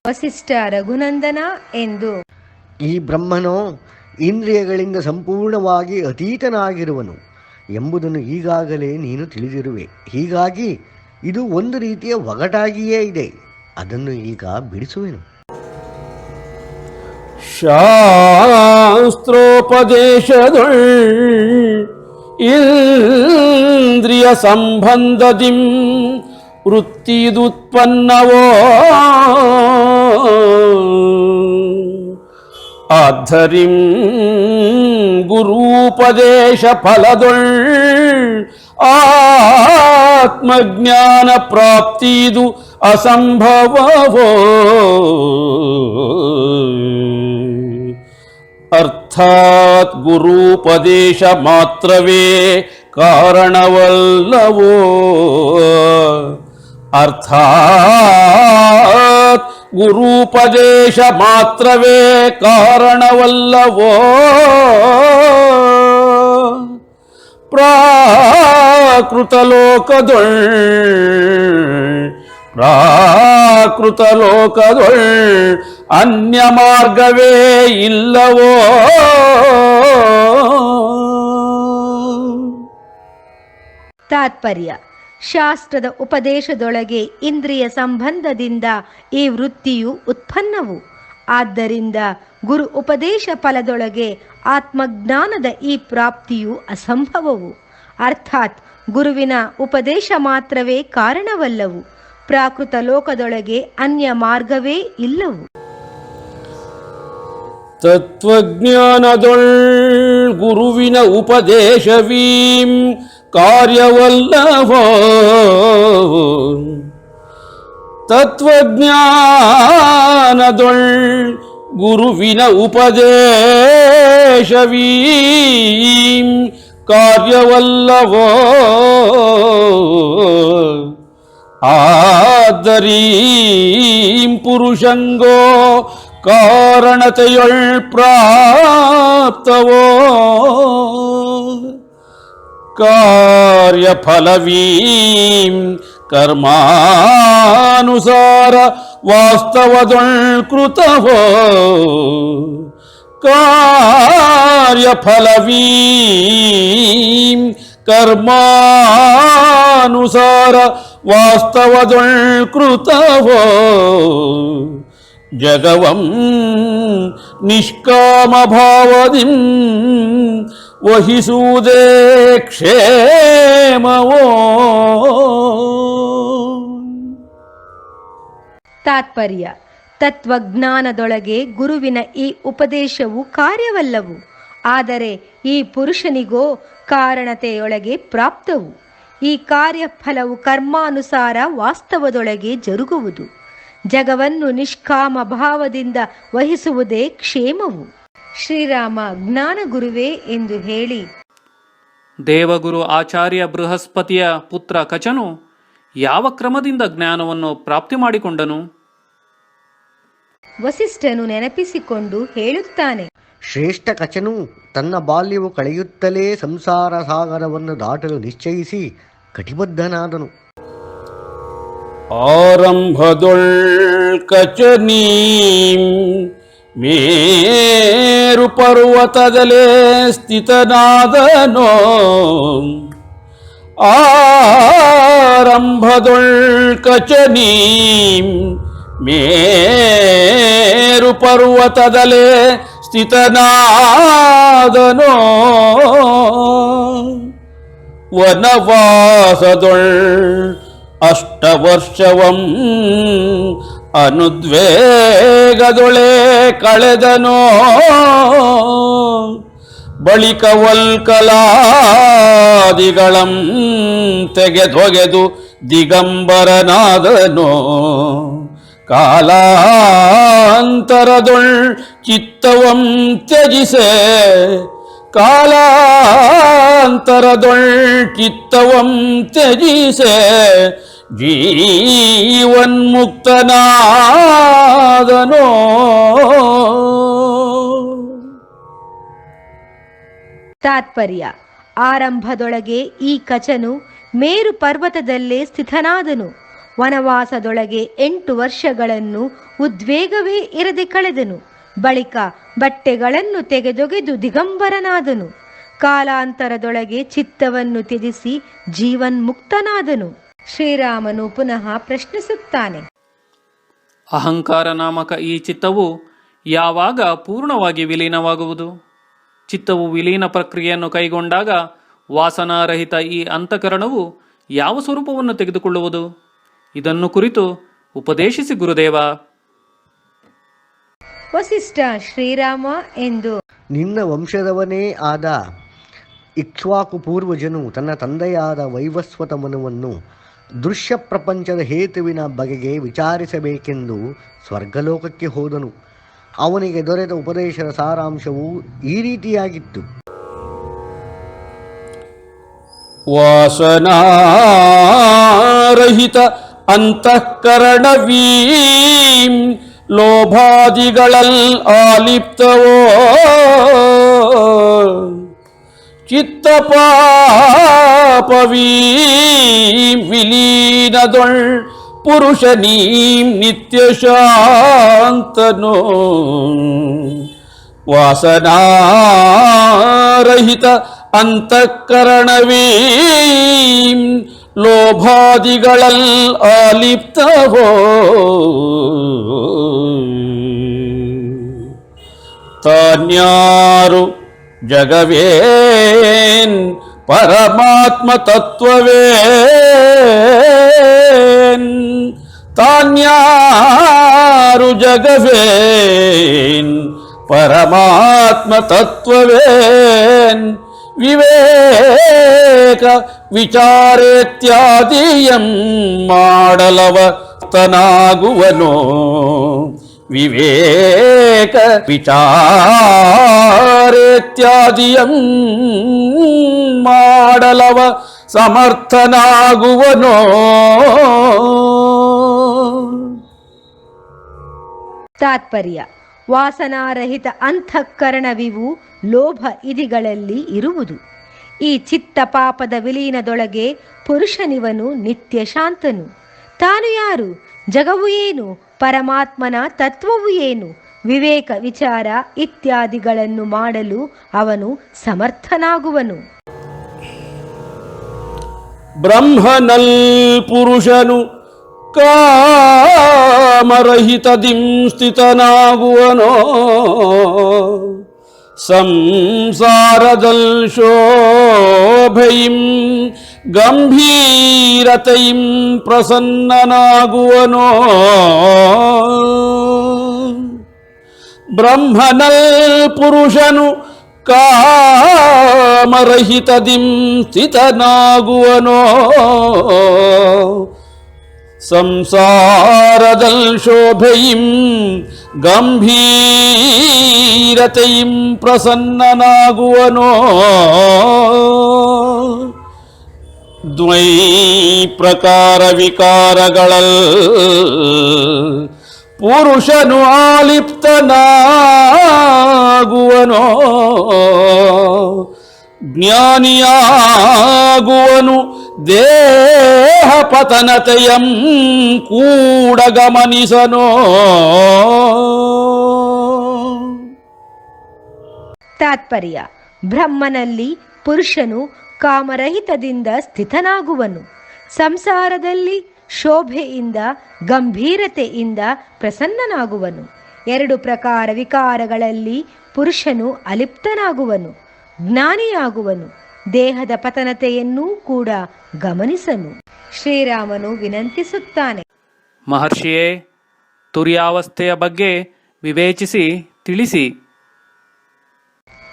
Speaker 1: ವಸಿಷ್ಠ ರಘುನಂದನ ಎಂದು
Speaker 3: ಈ ಬ್ರಹ್ಮನೋ ಇಂದ್ರಿಯಗಳಿಂದ ಸಂಪೂರ್ಣವಾಗಿ ಅತೀತನಾಗಿರುವನು ಎಂಬುದನ್ನು ಈಗಾಗಲೇ ನೀನು ತಿಳಿದಿರುವೆ. ಹೀಗಾಗಿ ಇದು ಒಂದು ರೀತಿಯ ಒಗಟಾಗಿಯೇ ಇದೆ. ಅದನ್ನು ಈಗ ಬಿಡಿಸುವೆನು.
Speaker 4: ಶಾಸ್ತ್ರೋಪದೇಶದೊಳ್ ಇಂದ್ರಿಯ ಸಂಬಂಧದಿಂ ವೃತ್ತಿದುತ್ಪನ್ನವೋ ಆಧರಿಂ ಗುರೂಪದೇಶ ಫಲದೊಳ್ ಆತ್ಮಜ್ಞಾನ ಪ್ರಾಪ್ತಿದು ಅಸಂಭವವೋ. ಅರ್ಥಾತ್ ಗುರೂಪದೇಶ ಮಾತ್ರವೇ ಕಾರಣವಲ್ಲವೋ. ಅರ್ಥಾತ್ ಗುರೂಪದೇಶ ಮಾತ್ರವೇ ಕಾರಣವಲ್ಲವೋ. ಪ್ರಾಕೃತ ಲೋಕದೊಳ್ ಅನ್ಯ ಮಾರ್ಗವೇ ಇಲ್ಲವೋ.
Speaker 1: ತಾತ್ಪರ್ಯ: ಶಾಸ್ತ್ರದ ಉಪದೇಶದೊಳಗೆ ಇಂದ್ರಿಯ ಸಂಬಂಧದಿಂದ ಈ ವೃತ್ತಿಯು ಉತ್ಪನ್ನವು. ಆದ್ದರಿಂದ ಗುರು ಉಪದೇಶ ಫಲದೊಳಗೆ ಆತ್ಮಜ್ಞಾನದ ಈ ಪ್ರಾಪ್ತಿಯು ಅಸಂಭವವು. ಅರ್ಥಾತ್ ಗುರುವಿನ ಉಪದೇಶ ಮಾತ್ರವೇ ಕಾರಣವಲ್ಲವು. ಪ್ರಾಕೃತ ಲೋಕದೊಳಗೆ ಅನ್ಯ ಮಾರ್ಗವೇ ಇಲ್ಲವು.
Speaker 4: ತತ್ವಜ್ಞಾನದೊಳ್ ಗುರುವಿನ ಉಪದೇಶವೀಂ ಕಾರ್ಯವಲ್ಲವೋ. ತತ್ವಜ್ಞಾನದೊಳ್ ಗುರುವಿನ ಉಪದೇಶವೀಂ ಕಾರ್ಯವಲ್ಲವೋ. ಆದರೀಂ ಪುರುಷಂಗೋ ಕಾರಣತೆಯೊಳ್ ಪ್ರಾಪ್ತವೋ. ಕಾರ್ಯಫಲವೀಂ ಕರ್ಮಾನುಸಾರ ವಾಸ್ತವದೊಳ್ ಕೃತವೋ. ಕಾರ್ಯಫಲವೀಂ ಕರ್ಮಾನುಸಾರ ವಾಸ್ತವದೊಳ್ ಕೃತವೋ. ಜಗವಂ ನಿಷ್ಕಾಮ ಭಾವದಿಂ ವಹಿಸುವುದೇ ಕ್ಷೇಮವೋ.
Speaker 1: ತಾತ್ಪರ್ಯ: ತತ್ವಜ್ಞಾನದೊಳಗೆ ಗುರುವಿನ ಈ ಉಪದೇಶವು ಕಾರ್ಯವಲ್ಲವು. ಆದರೆ ಈ ಪುರುಷನಿಗೋ ಕಾರಣತೆಯೊಳಗೆ ಪ್ರಾಪ್ತವು. ಈ ಕಾರ್ಯಫಲವು ಕರ್ಮಾನುಸಾರ ವಾಸ್ತವದೊಳಗೆ ಜರುಗುವುದು. ಜಗವನ್ನು ನಿಷ್ಕಾಮ ಭಾವದಿಂದ ವಹಿಸುವುದೇ ಕ್ಷೇಮವು. ಶ್ರೀರಾಮ ಜ್ಞಾನಗುರುವೇ ಎಂದು ಹೇಳಿ
Speaker 2: ದೇವಗುರು ಆಚಾರ್ಯ ಬೃಹಸ್ಪತಿಯ ಪುತ್ರ ಕಚನು ಯಾವ ಕ್ರಮದಿಂದ ಜ್ಞಾನವನ್ನು ಪ್ರಾಪ್ತಿ ಮಾಡಿಕೊಂಡನು?
Speaker 1: ವಸಿಷ್ಠನು ನೆನಪಿಸಿಕೊಂಡು ಹೇಳುತ್ತಾನೆ.
Speaker 3: ಶ್ರೇಷ್ಠ ಕಚನು ತನ್ನ ಬಾಲ್ಯವು ಕಳೆಯುತ್ತಲೇ ಸಂಸಾರ ಸಾಗರವನ್ನು ದಾಟಲು ನಿಶ್ಚಯಿಸಿ ಕಟಿಬದ್ಧನಾದನು.
Speaker 4: ಆರಂಭದೊಳ್ ಕಚನೀಂ ಮೇರು ಪರ್ವತದಲೇ ಸ್ಥಿತನಾದನೋ. ಆರಂಭದೊಳ್ ಕಚನೀಂ ಮೇರು ಪರ್ವತದಲೇ ಸ್ಥಿತನಾದನೋ. ವನವಾಸದೊಳ್ ಅಷ್ಟವರ್ಷವಂ ಅನುದ್ವೇಗದೊಳೆ ಕಳೆದನೋ. ಬಳಿಕ ವಲ್ಕಲಾದಿಗಳಂ ತೆಗೆದೊಗೆದು ದಿಗಂಬರನಾದನೋ. ಕಾಲಾಂತರದೊಳ್ ಚಿತ್ತವಂ ತ್ಯಜಿಸೆ. ಕಾಲಾಂತರದೊಳ್ ಚಿತ್ತವಂ ತ್ಯಜಿಸೆ ಜೀವನ್ಮುಕ್ತನಾದನೋ.
Speaker 1: ತಾತ್ಪರ್ಯ: ಆರಂಭದೊಳಗೆ ಈ ಕಚನು ಮೇರು ಪರ್ವತದಲ್ಲೇ ಸ್ಥಿತನಾದನು. ವನವಾಸದೊಳಗೆ 8 ವರ್ಷಗಳನ್ನು ಉದ್ವೇಗವೇ ಇರದೆ ಕಳೆದನು. ಬಳಿಕ ಬಟ್ಟೆಗಳನ್ನು ತೆಗೆದೊಗೆದು ದಿಗಂಬರನಾದನು. ಕಾಲಾಂತರದೊಳಗೆ ಚಿತ್ತವನ್ನು ತ್ಯಜಿಸಿ ಜೀವನ್ಮುಕ್ತನಾದನು. ಶ್ರೀರಾಮನು ಪುನಃ ಪ್ರಶ್ನಿಸುತ್ತಾನೆ:
Speaker 2: ಅಹಂಕಾರ ನಾಮಕ ಈ ಚಿತ್ತವು ಯಾವಾಗ ಪೂರ್ಣವಾಗಿ ವಿಲೀನವಾಗುವುದು? ಚಿತ್ತವು ವಿಲೀನ ಪ್ರಕ್ರಿಯೆಯನ್ನು ಕೈಗೊಂಡಾಗ ವಾಸನಾರಹಿತ ಈ ಅಂತಃಕರಣವು ಯಾವ ಸ್ವರೂಪವನ್ನು ತೆಗೆದುಕೊಳ್ಳುವುದು? ಇದನ್ನು ಕುರಿತು ಉಪದೇಶಿಸಿ ಗುರುದೇವ.
Speaker 1: ವಸಿಷ್ಠ ಶ್ರೀರಾಮ ಎಂದು:
Speaker 3: ನಿನ್ನ ವಂಶದವನೇ ಆದ ಇಕ್ಷ್ವಾಕು ಪೂರ್ವಜನು ತನ್ನ ತಂದೆಯಾದ ವೈವಸ್ವತ ಮನುವನ್ನು ದೃಶ್ಯ ಪ್ರಪಂಚದ ಹೇತುವಿನ ಬಗೆಗೆ ವಿಚಾರಿಸಬೇಕೆಂದು ಸ್ವರ್ಗಲೋಕಕ್ಕೆ ಹೋದನು. ಅವನಿಗೆ ದೊರೆತ ಉಪದೇಶದ ಸಾರಾಂಶವು ಈ ರೀತಿಯಾಗಿತ್ತು:
Speaker 4: ವಾಸನಾರಹಿತ ಅಂತಃಕರಣವೀಂ ಲೋಭಾದಿಗಳಲ್ ಆಲಿಪ್ತವೋ ಚಿತ್ತಪಾಪವೀಂ ವಿಲೀನದೊಳ್ ಪುರುಷನೀಂ ನಿತ್ಯ ಶಾಂತನೋ. ವಾಸನಾರಹಿತ ಅಂತಃಕರಣವೀಂ ಲೋಭಾದಿಗಳಲ್ ಆಲಿಪ್ತವೋ ತಾನ್ಯಾರು ಜಗವೇನ್ ಪರಮಾತ್ಮ ತತ್ವವೇನ್ ತಾನ್ಯಾರು ಜಗವೇನ್ ಪರಮಾತ್ಮ ತತ್ವವೇನ್ ವಿವೇಕ ವಿಚಾರೇತ್ಯಾದಿಯಂ ಮಾಡಲವ ತನಾಗುವನೋ. ವಿವೇಕ ವಿಚಾರೇತ್ಯಾದಿಯಂ ಮಾಡಲವ ಸಮರ್ಥನಾಗುವನೋ.
Speaker 1: ತಾತ್ಪರ್ಯ: ವಾಸನಾರಹಿತ ಅಂತಃಕರಣವಿವು ಲೋಭ ಇದಿಗಳಲ್ಲಿ ಇರುವುದು. ಈ ಚಿತ್ತ ಪಾಪದ ವಿಲೀನದೊಳಗೆ ಪುರುಷನಿವನು ನಿತ್ಯ ಶಾಂತನು. ತಾನು ಯಾರು? ಜಗವು ಏನು? ಪರಮಾತ್ಮನ ತತ್ವವು ಏನು? ವಿವೇಕ ವಿಚಾರ ಇತ್ಯಾದಿಗಳನ್ನು ಮಾಡಲು ಅವನು ಸಮರ್ಥನಾಗುವನು.
Speaker 4: ಬ್ರಹ್ಮನಲ್ ಪುರುಷನು ಕಾಮರಹಿತದಿಂ ಸ್ಥಿತನಾಗುವನೋ. ಸಂಸಾರದಲ್ ಶೋಭೆಯಿಂ ಗಂಭೀರತೆಯಿಂ ಪ್ರಸನ್ನನಾಗುವನೋ. ಬ್ರಹ್ಮನಲ್ ಪುರುಷನು ಕಾಮರಹಿತದಿಂ ಸ್ಥಿತನಾಗುವನೋ. ಸಂಸಾರದಲ್ ಶೋಭೆಯಿಂ ಗಂಭೀರತೆಯಿಂ ಪ್ರಸನ್ನನಾಗುವನೋ. ದ್ವೈ ಪ್ರಕಾರ ವಿಕಾರಗಳಲ್ ಪುರುಷನು ಆಲಿಪ್ತನಾಗುವನೋ. ಜ್ಞಾನಿಯಾಗುವನು ದೇಹ ಪತನತೆಯಂ ಕೂಡ ಗಮನಿಸನೋ.
Speaker 1: ತಾತ್ಪರ್ಯ: ಬ್ರಹ್ಮನಲ್ಲಿ ಪುರುಷನು ಕಾಮರಹಿತದಿಂದ ಸ್ಥಿತನಾಗುವನು. ಸಂಸಾರದಲ್ಲಿ ಶೋಭೆಯಿಂದ ಗಂಭೀರತೆಯಿಂದ ಪ್ರಸನ್ನನಾಗುವನು. 2 ಪ್ರಕಾರ ವಿಕಾರಗಳಲ್ಲಿ ಪುರುಷನು ಅಲಿಪ್ತನಾಗುವನು. ಜ್ಞಾನಿಯಾಗುವನು. ದೇಹದ ಪತನತೆಯನ್ನೂ ಕೂಡ ಗಮನಿಸನು. ಶ್ರೀರಾಮನು ವಿನಂತಿಸುತ್ತಾನೆ:
Speaker 2: ಮಹರ್ಷಿಯೇ, ತುರ್ಯಾವಸ್ಥೆಯ ಬಗ್ಗೆ ವಿವೇಚಿಸಿ ತಿಳಿಸಿ.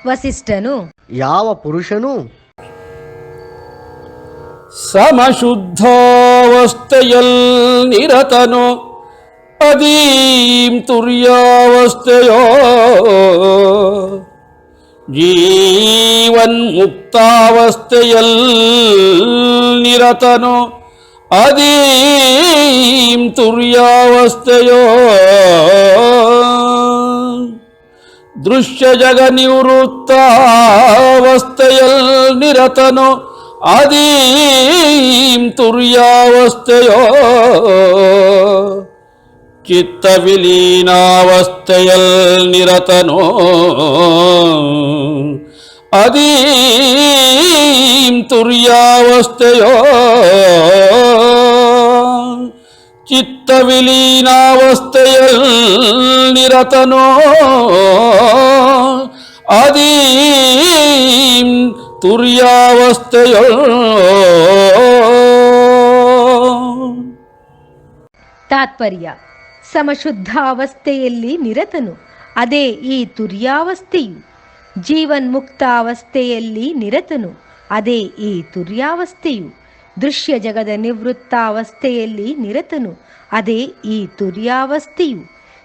Speaker 1: ವಸಿಷ್ಠನು:
Speaker 3: ಯಾವ ಪುರುಷನು
Speaker 4: ಸಮಶುದ್ಧಾವಸ್ಥೆಯಲ್ ನಿರತನೋ ಅದೀಂ ತುರ್ಯಾವಸ್ಥೆಯೋ. ಜೀವನ್ ಮುಕ್ತಾವಸ್ಥೆಯಲ್ ನಿರತನೋ ಅದೀಂ ತುರ್ಯಾವಸ್ಥೆಯೋ ದೃಶ್ಯ ಜಗ ನಿವೃತ್ತಾವಸ್ಥೆಯಲ್ ನಿರತನೋ ಅದೀಂ ತುರ್ಯಾವಸ್ಥೆಯೋ ಚಿತ್ತ ವಿಲೀನಾವಸ್ಥೆಯಲ್ ನಿರತನೋ ಅದೀಂ ತುರ್ಯಾವಸ್ಥೆಯೋ ಚಿತ್ತ ವಿಲೀನಾವಸ್ಥೆಯಲ್ ನಿರತನೋ ಅದೀಂ ತುರ್ಯಾವಸ್ಥೆಯೋ.
Speaker 1: ತಾತ್ಪರ್ಯ: ಸಮಶುದ್ಧಾವಸ್ಥೆಯಲ್ಲಿ ನಿರತನು, ಅದೇ ಈ ತುರ್ಯಾವಸ್ಥೆಯು. ಜೀವನ್ಮುಕ್ತಾವಸ್ಥೆಯಲ್ಲಿ ನಿರತನು, ಅದೇ ಈ ತುರ್ಯಾವಸ್ಥೆಯು. ದೃಶ್ಯ ಜಗದ ನಿವೃತ್ತಾವಸ್ಥೆಯಲ್ಲಿ ನಿರತನು, ಅದೇ ಈ ತುರ್ಯಾವಸ್ಥೆಯು.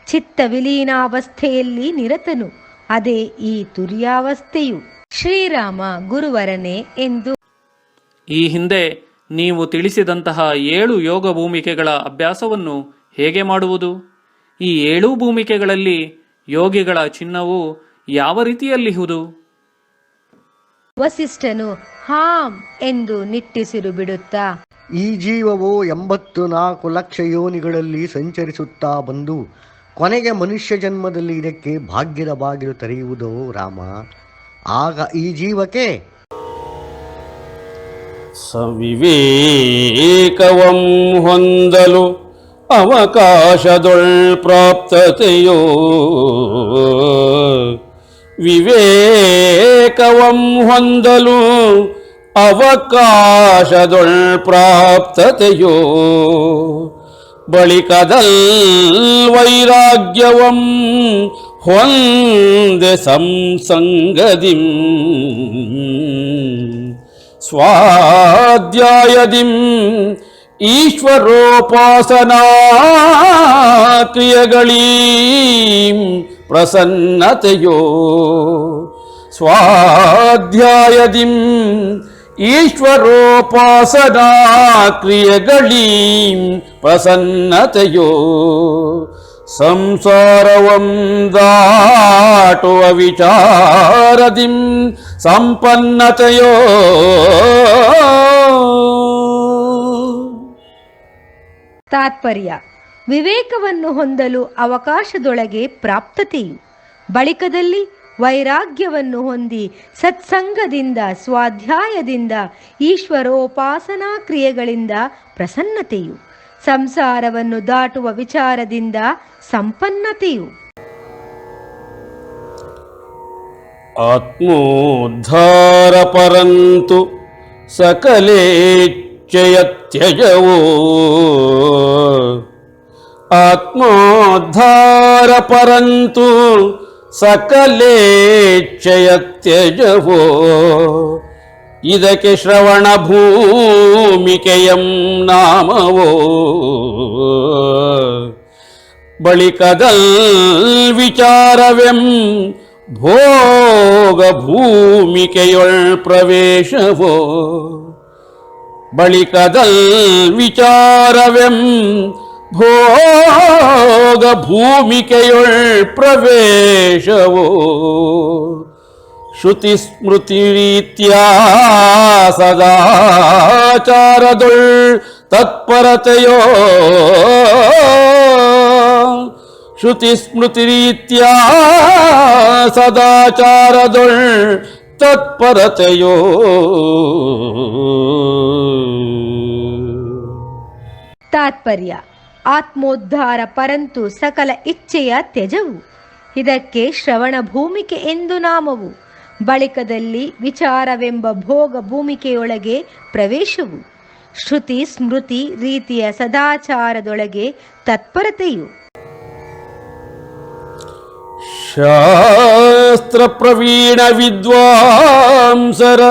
Speaker 1: ಚಿತ್ತ ವಿಲೀನಾವಸ್ಥೆಯಲ್ಲಿ ನಿರತನು, ಅದೇ ಈ ತುರ್ಯಾವಸ್ಥೆಯು. ಶ್ರೀರಾಮ ಗುರುವರನೇ ಎಂದು
Speaker 2: ಈ ಹಿಂದೆ ನೀವು ತಿಳಿಸಿದಂತಹ 7 ಯೋಗ ಭೂಮಿಕೆಗಳ ಅಭ್ಯಾಸವನ್ನು ಹೇಗೆ ಮಾಡುವುದು? ಈ 7 ಭೂಮಿಕೆಗಳಲ್ಲಿ ಯೋಗಿಗಳ ಚಿಹ್ನವು ಯಾವ ರೀತಿಯಲ್ಲಿಹುದು?
Speaker 1: ವಸಿಷ್ಠನು ಹಾಂ ಎಂದು ನಿಟ್ಟಿಸಿರು ಬಿಡುತ್ತಾ,
Speaker 3: ಈ ಜೀವವು 84 ಲಕ್ಷ ಯೋನಿಗಳಲ್ಲಿ ಸಂಚರಿಸುತ್ತಾ ಬಂದು ಕೊನೆಗೆ ಮನುಷ್ಯ ಜನ್ಮದಲ್ಲಿ ಇದಕ್ಕೆ ಭಾಗ್ಯದ ಬಾಗಿಲು ತೆರೆಯುವುದೋ ರಾಮ. ಆಗ ಈ ಜೀವಕ್ಕೆ
Speaker 4: ಸವಿವೇಕವಂ ಹೊಂದಲು ಅವಕಾಶದೊಳ್ ಪ್ರಾಪ್ತತೆಯೋ ವಿವೇಕವಂ ಹೊಂದಲು ಅವಕಾಶದೊಳ್ ಪ್ರಾಪ್ತತೆಯೋ ಬಳಿಕದಲ್ ವೈರಾಗ್ಯವಂ ಹೊಂದೆ ಸಂಸಂಗದಿಂ ಸ್ವಾಧ್ಯಾಯದಿಂ ಈಶ್ವರೋಪಾಸನಾ ಕ್ರಿಯೆಗಳೀಂ ಪ್ರಸನ್ನತೆಯೋ ಸ್ವಾಧ್ಯಾಯದಿಂ ಈಶ್ವರೋಪಾಸನಾ ಕ್ರಿಯೆಗಳೀಂ ಪ್ರಸನ್ನತೆಯೋ ಸಂಸಾರವಂ ದಾಟುವ ವಿಚಾರದಿಂ ಸಂಪನ್ನತೆಯೋ
Speaker 1: ತಾತ್ಪರ್ಯ: ವಿವೇಕವನ್ನು ಹೊಂದಲು ಅವಕಾಶದೊಳಗೆ ಪ್ರಾಪ್ತತೆಯು, ಬಳಿಕದಲ್ಲಿ ವೈರಾಗ್ಯವನ್ನು ಹೊಂದಿ ಸತ್ಸಂಗದಿಂದ ಸ್ವಾಧ್ಯಾಯದಿಂದ ಈಶ್ವರೋಪಾಸನಾ ಕ್ರಿಯೆಗಳಿಂದ ಪ್ರಸನ್ನತೆಯು, ಸಂಸಾರವನ್ನು ದಾಟುವ ವಿಚಾರದಿಂದ ಸಂಪನ್ನತೆಯು.
Speaker 4: ಆತ್ಮೋದ್ಧಾರ ಪರಂತು ಸಕಲೇಚ್ಛೆಯ ತ್ಯಜವೋ ಆತ್ಮೋದ್ಧಾರ ಪರಂತು ಸಕಲೇಚ್ಛೆಯ ತ್ಯಜವೋ ಇದಕ್ಕೆ ಶ್ರವಣ ಭೂಮಿಕೆಯಂ ನಾಮವೋ ಬಳಿಕದಲ್ ವಿಚಾರವೆಂ ಭೋಗ ಭೂಮಿಕೆಯೊಳ್ ಪ್ರವೇಶವೋ ಬಳಿಕದಲ್ ವಿಚಾರವೆಂ ಭೋಗ ಭೂಮಿಕೆಯೊಳ್ ಪ್ರವೇಶವೋ ಶ್ರುತಿ ಸ್ಮೃತಿ ರೀತ್ಯಾ ಸದಾಚಾರದೊಳ್ ತತ್ಪರತೆಯೋ ಶ್ರುತಿ ಸ್ಮೃತಿ ರೀತ್ಯಾ ಸದಾಚಾರದೊಳ್ ತತ್ಪರತೆಯೋ
Speaker 1: ತಾತ್ಪರ್ಯ: ಆತ್ಮೋದ್ಧಾರ ಪರಂತು ಸಕಲ ಇಚ್ಛೆಯ ತ್ಯಜವು, ಇದಕ್ಕೆ ಶ್ರವಣ ಭೂಮಿಕೆ ಎಂದು ನಾಮವು. ಬಳಿಕದಲ್ಲಿ ವಿಚಾರವೆಂಬ ಭೋಗ ಭೂಮಿಕೆಯೊಳಗೆ ಪ್ರವೇಶವು, ಶ್ರುತಿ ಸ್ಮೃತಿ ರೀತಿಯ ಸದಾಚಾರದೊಳಗೆ ತತ್ಪರತೆಯು.
Speaker 4: ಶಾಸ್ತ್ರ ಪ್ರವೀಣ ವಿದ್ವಾಂಸರ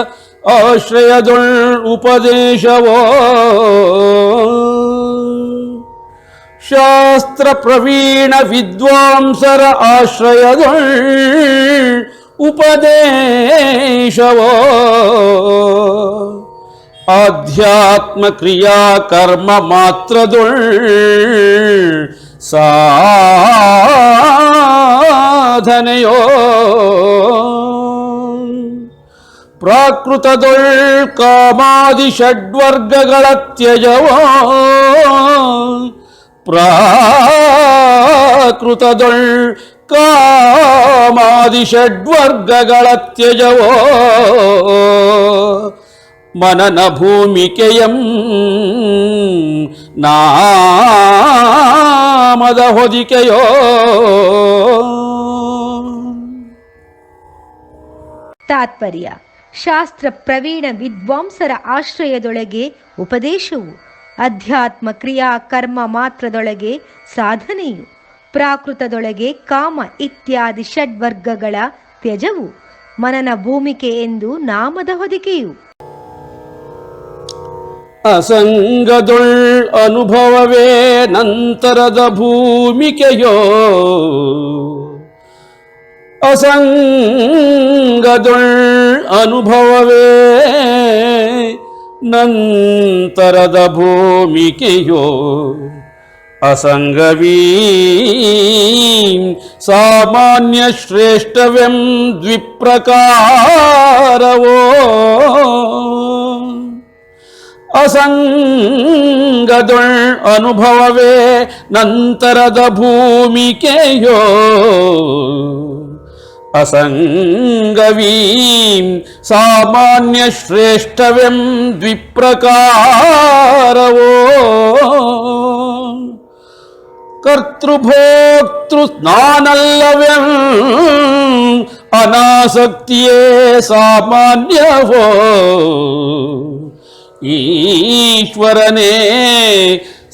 Speaker 4: ಆಶ್ರಯದೊಳ್ ಉಪದೇಶವೋ ಶಾಸ್ತ್ರ ಪ್ರವೀಣ ವಿದ್ವಾಂಸರ ಆಶ್ರಯದೊಳ್ ಉಪದೇಶವೋ ಆಧ್ಯಾತ್ಮ ಕ್ರಿಯಾ ಕರ್ಮ ಮಾತ್ರದೊಳ್ ಸಾಧನೆಯೋ ಪ್ರಾಕೃತದೊಳ್ ಕಾಮಾದಿ ಷಡ್ವರ್ಗಗಳ ತ್ಯಜವೋ ಪ್ರಾಕೃತದೊಳ್ ಕಾಮಾದಿ ಷಡ್ವರ್ಗಗಳ ತ್ಯಜವೋ ಮನನ ಭೂಮಿಕೆಯಂ ನಾಮದ ಹೊದಿಕೆಯೋ.
Speaker 1: ತಾತ್ಪರ್ಯ: ಶಾಸ್ತ್ರ ಪ್ರವೀಣ ವಿದ್ವಾಂಸರ ಆಶ್ರಯದೊಳಗೆ ಉಪದೇಶವು, ಅಧ್ಯಾತ್ಮ ಕ್ರಿಯಾ ಕರ್ಮ ಮಾತ್ರದೊಳಗೆ ಸಾಧನೆಯು, ಪ್ರಾಕೃತದೊಳಗೆ ಕಾಮ ಇತ್ಯಾದಿ ಷಡ್ವರ್ಗಗಳ ತ್ಯಜವು, ಮನನ ಭೂಮಿಕೆ ಎಂದು ನಾಮದ ಹೊದಿಕೆಯು.
Speaker 4: ಅಸಂಗದೊಳ್ ಅನುಭವವೇ ನಂತರದ ಭೂಮಿಕೆಯೋ ಅಸಂಗದೊಳ್ ಅನುಭವವೇ ನಂತರದ ಭೂಮಿಕೆಯೋ ಅಸಂಗವೀ ಸಾಮಾನ್ಯ ಶ್ರೇಷ್ಠವೆಂ ದ್ವಿಪ್ರಕಾರವೋ ಅಸಂಗದೊಳ್ ಅನುಭವವೇ ನಂತರದ ಭೂಮಿಕೆಯೋ ಅಸಂಗವೀಂ ಸಾಮಾನ್ಯ ಶ್ರೇಷ್ಠವೆಂ ದ್ವಿಪ್ರಕಾರವೋ ಕರ್ತೃಭೋಕ್ತೃ ನಾನಲ್ಲವೆಂ ಅನಾಸಕ್ತಿಯೇ ಸಾಮಾನ್ಯವೋ ಈಶ್ವರನೇ